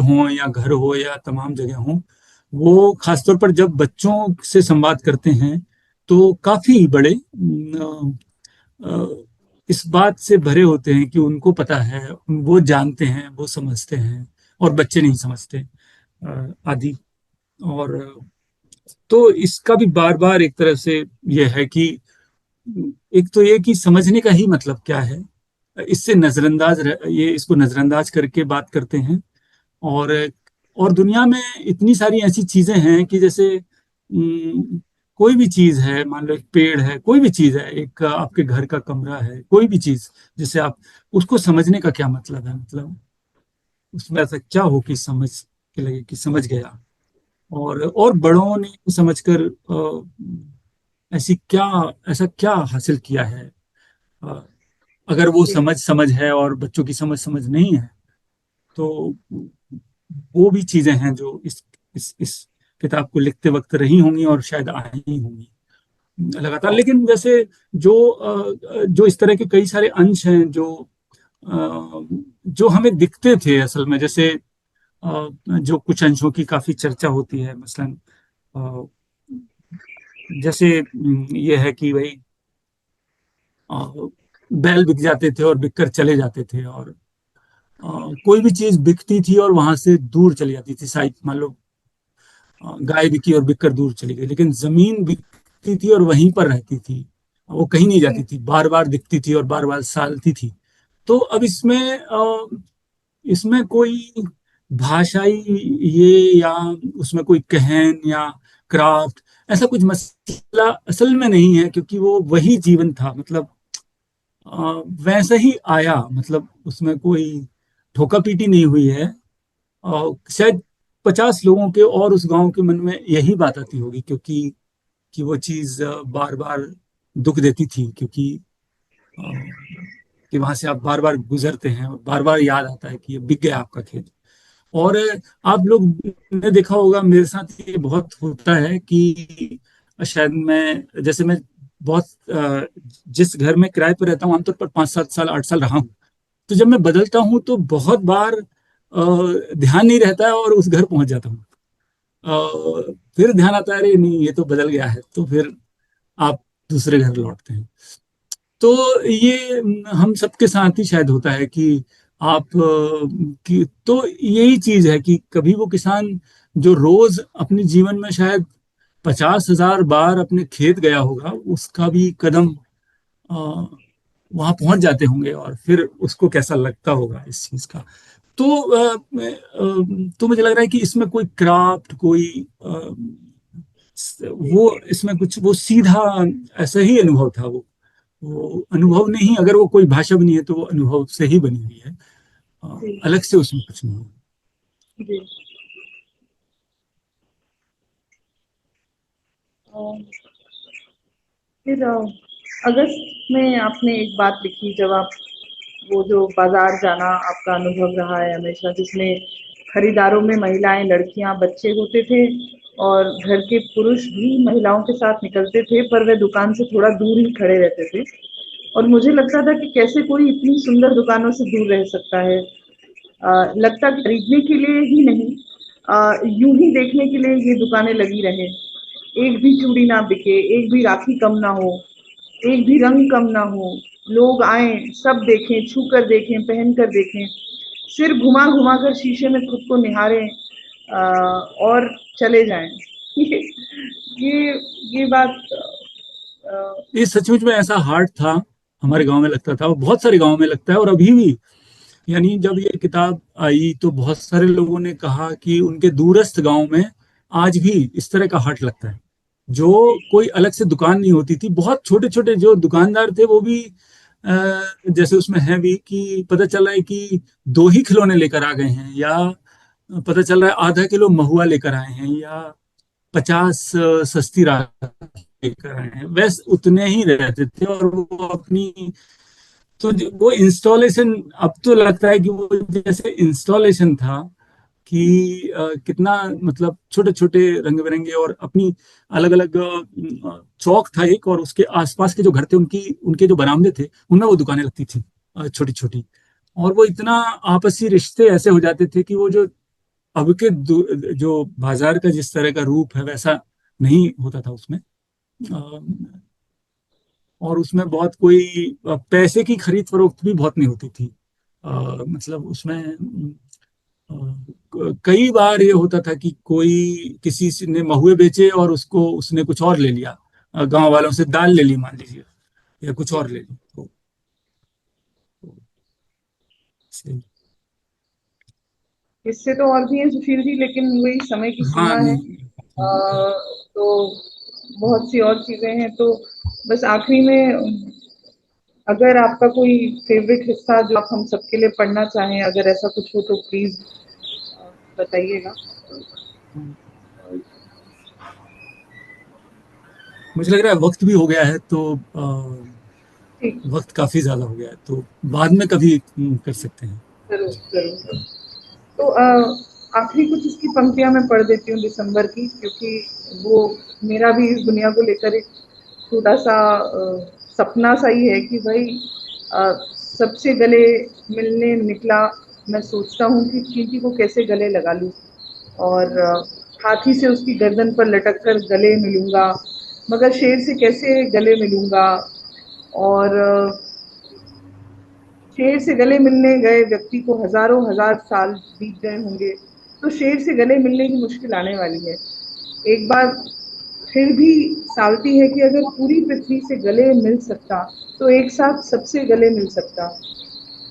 हों या घर हो या तमाम जगह हों, वो खासतौर पर जब बच्चों से संवाद करते हैं तो काफी बड़े अ, इस बात से भरे होते हैं कि उनको पता है, वो जानते हैं, वो समझते हैं, और बच्चे नहीं समझते आदि। और तो इसका भी बार बार एक तरह से यह है कि एक तो ये कि समझने का ही मतलब क्या है, इससे ये इसको नजरअंदाज करके बात करते हैं। और और दुनिया में इतनी सारी ऐसी चीजें हैं कि जैसे कोई भी चीज है, मान लो एक पेड़ है, कोई भी चीज है, एक आपके घर का कमरा है, कोई भी चीज, जिसे आप उसको समझने का क्या मतलब है, मतलब उसमें ऐसा क्या हो कि समझ के लगे कि समझ गया। और बड़ों ने समझकर ऐसा क्या हासिल किया है। अ, अगर वो समझ समझ है और बच्चों की समझ समझ नहीं है, तो वो भी चीजें हैं जो इस किताब को लिखते वक्त रही होंगी और शायद आई होंगी लगातार। लेकिन जैसे जो इस तरह के कई सारे अंश हैं जो हमें दिखते थे असल में, जैसे जो कुछ अंशों की काफी चर्चा होती है, मसलन अ, जैसे ये है कि भाई बैल बिक जाते थे और बिककर चले जाते थे, और कोई भी चीज बिकती थी और वहां से दूर चली जाती थी, साइड मान लो गाय बिकी और बिककर दूर चली गई, लेकिन जमीन बिकती थी और वहीं पर रहती थी, वो कहीं नहीं जाती थी, बार बार दिखती थी और बार बार सालती थी। तो अब इसमें कोई भाषाई ये या उसमें कोई कहन या क्राफ्ट, ऐसा कुछ मसला असल में नहीं है, क्योंकि वो वही जीवन था, मतलब वैसा ही आया, मतलब उसमें कोई ठोका पीटी नहीं हुई है। शायद 50 लोगों के और उस गांव के मन में यही बात आती होगी, क्योंकि कि वो चीज बार बार दुख देती थी, क्योंकि अ, कि वहां से आप बार बार गुजरते हैं और बार बार याद आता है कि ये बिक गया आपका खेत। और आप लोग ने देखा होगा, मेरे साथ ये बहुत होता है कि शायद मैं बहुत जिस घर में किराए पर रहता हूँ आमतौर पर 5-7 साल 8 साल रहा हूँ, तो जब मैं बदलता हूँ तो बहुत बार ध्यान नहीं रहता है और उस घर पहुंच जाता हूँ। फिर ध्यान आता है, अरे नहीं ये तो बदल गया है, तो फिर आप दूसरे घर लौटते हैं। तो ये हम सबके साथ ही शायद होता है कि तो यही चीज है कि कभी वो किसान जो रोज अपने जीवन में शायद 50,000 बार अपने खेत गया होगा, उसका भी कदम वहां पहुंच जाते होंगे, और फिर उसको कैसा लगता होगा इस चीज का। तो मुझे लग रहा है कि इसमें कोई क्राफ्ट, कोई वो इसमें कुछ वो सीधा ऐसा ही अनुभव था। वो अनुभव नहीं, अगर वो कोई भाषा बनी है तो वो अनुभव से ही बनी हुई है। अलग से उसमें कुछ नहीं है। जी। फिर अगस्त में आपने एक बात लिखी, जब आप वो जो बाजार जाना आपका अनुभव रहा है हमेशा, जिसमें खरीदारों में महिलाएं, लड़कियां, बच्चे होते थे और घर के पुरुष भी महिलाओं के साथ निकलते थे, पर वे दुकान से थोड़ा दूर ही खड़े रहते थे। और मुझे लगता था कि कैसे कोई इतनी सुंदर दुकानों से दूर रह सकता है। लगता कि खरीदने के लिए ही नहीं, यूं ही देखने के लिए ये दुकानें लगी रहे। एक भी चूड़ी ना बिके, एक भी राखी कम ना हो, एक भी रंग कम ना हो, लोग आए, सब देखें, छू कर देखें, पहन कर देखें, सिर घुमा घुमा कर शीशे में खुद को निहारें और चले जाएं। ये ये ये बात ये सचमुच में ऐसा हार्ट था, हमारे गांव में लगता था, और बहुत सारे गांव में लगता है, और अभी भी। यानी जब ये किताब आई तो बहुत सारे लोगों ने कहा कि उनके दूरस्थ गांव में आज भी इस तरह का हाट लगता है, जो कोई अलग से दुकान नहीं होती थी। बहुत छोटे छोटे जो दुकानदार थे वो भी जैसे उसमें है भी कि पता चल रहा है कि 2 ही खिलौने लेकर आ गए हैं, या पता चल रहा है आधा किलो महुआ लेकर आए हैं, या 50 सस्ती राख लेकर आए हैं। बस उतने ही रहते थे, और वो अपनी तो वो इंस्टॉलेशन, अब तो लगता है कि वो जैसे इंस्टॉलेशन था कि कितना मतलब छोटे छोटे रंग बिरंगे, और अपनी अलग अलग चौक था एक, और उसके आसपास के जो घर थे उनकी उनके जो बरामदे थे उनमें वो दुकानें लगती थी छोटी छोटी। और वो इतना आपसी रिश्ते ऐसे हो जाते थे कि वो जो अब के जो बाजार का जिस तरह का रूप है वैसा नहीं होता था उसमें। और उसमें बहुत कोई पैसे की खरीद फरोख्त भी बहुत नहीं होती थी। मतलब उसमें कई बार ये होता था कि कोई किसी ने महुए बेचे और उसको उसने कुछ और ले लिया, गांव वालों से दाल ले ली मान लीजिए, या कुछ और ले ली। सही। इससे तो और भी है सुशील जी, लेकिन वही समय की हाँ सीमा है। नहीं। तो बहुत सी और चीजें हैं, तो बस आखिरी में अगर आपका कोई फेवरेट हिस्सा जो आप हम सबके लिए पढ़ना चाहें, अगर ऐसा कुछ हो तो प्लीज बताइएगा। मुझे लग रहा है वक्त भी हो गया है, तो वक्त काफी ज्यादा हो गया है, तो बाद में कभी कर सकते हैं। जरूर जरूर। तो आखिरी कुछ इसकी पंक्तियां मैं पढ़ देती हूँ दिसंबर की, क्योंकि वो मेरा भी इस दुनिया को लेकर एक छोटा सा सपना सा ही है कि भाई सबसे गले मिलने निकला, मैं सोचता हूँ कि चींटी को कैसे गले लगा लूँ, और हाथी से उसकी गर्दन पर लटक कर गले मिलूंगा, मगर शेर से कैसे गले मिलूंगा, और शेर से गले मिलने गए व्यक्ति को हजारों हजार साल बीत गए होंगे, तो शेर से गले मिलने की मुश्किल आने वाली है। एक बार फिर भी सालती है कि अगर पूरी पृथ्वी से गले मिल सकता तो एक साथ सबसे गले मिल सकता।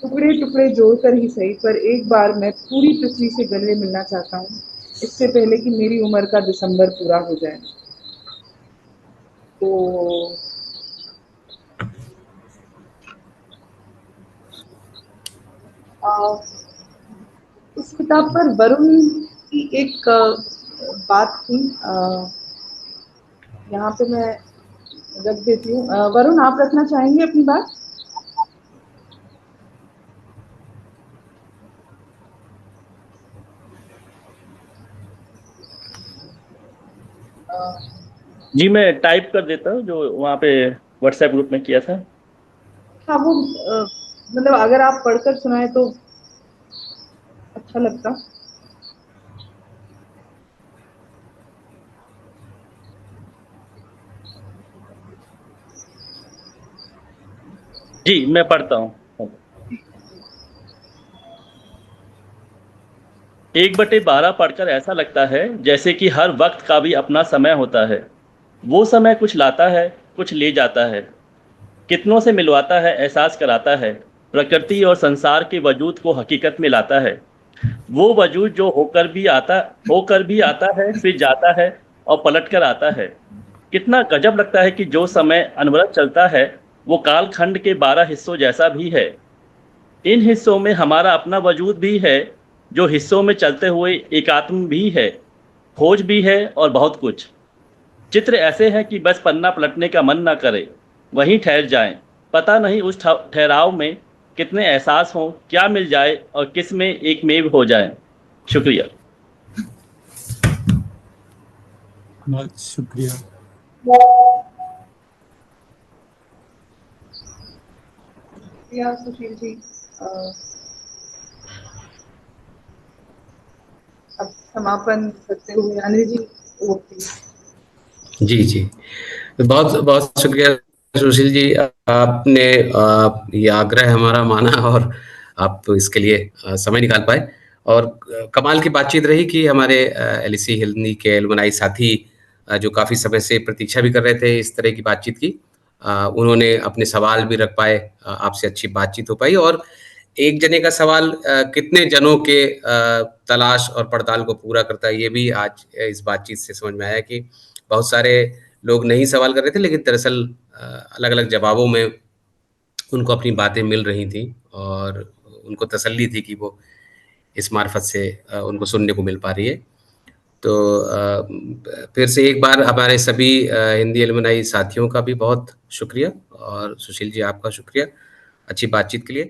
टुकड़े टुकड़े जोड़कर ही सही, पर एक बार मैं पूरी पृथ्वी से गले मिलना चाहता हूँ, इससे पहले कि मेरी उम्र का दिसंबर पूरा हो जाए। तो इस किताब पर वरुण की एक बात थी, यहाँ पे मैं रख देती हूँ। वरुण, आप रखना चाहेंगे अपनी बात? जी मैं टाइप कर देता हूँ जो वहाँ पे व्हाट्सएप ग्रुप में किया था। हाँ, वो मतलब अगर आप पढ़कर सुनाए तो अच्छा लगता। जी मैं पढ़ता हूँ। 1/12 पढ़कर ऐसा लगता है जैसे कि हर वक्त का भी अपना समय होता है। वो समय कुछ लाता है, कुछ ले जाता है, कितनों से मिलवाता है, एहसास कराता है, प्रकृति और संसार के वजूद को हकीकत में लाता है। वो वजूद जो होकर भी आता है, फिर जाता है और पलट कर आता है। कितना गजब लगता है कि जो समय अनवरत चलता है वो कालखंड के 12 हिस्सों जैसा भी है। इन हिस्सों में हमारा अपना वजूद भी है, जो हिस्सों में चलते हुए एकात्म भी है, खोज भी है और बहुत कुछ। चित्र ऐसे हैं कि बस पन्ना पलटने का मन ना करे, वहीं ठहर जाएं। पता नहीं उस ठहराव में कितने एहसास हों, क्या मिल जाए और किस में एकमेव हो जाए। शुक्रिया। बहुत शुक्रिया। सुशील जी, अब समापन करते हुए अनिल जी, वो प्लीज। जी बहुत बहुत शुक्रिया सुशील जी, आपने ये आग्रह हमारा माना और आप इसके लिए समय निकाल पाए। और कमाल की बातचीत रही कि हमारे एलईसी हिंदी के एलुमनाई साथी जो काफ़ी समय से प्रतीक्षा भी कर रहे थे इस तरह की बातचीत की, उन्होंने अपने सवाल भी रख पाए, आपसे अच्छी बातचीत हो पाई। और एक जने का सवाल कितने जनों के तलाश और पड़ताल को पूरा करता है, ये भी आज इस बातचीत से समझ में आया कि बहुत सारे लोग नहीं सवाल कर रहे थे, लेकिन दरअसल अलग-अलग जवाबों में उनको अपनी बातें मिल रही थी और उनको तसल्ली थी कि वो इस मार्फत से उनको सुनने को मिल पा रही है। तो फिर से एक बार हमारे सभी हिंदी एलुमनाई साथियों का भी बहुत शुक्रिया और सुशील जी आपका शुक्रिया अच्छी बातचीत के लिए।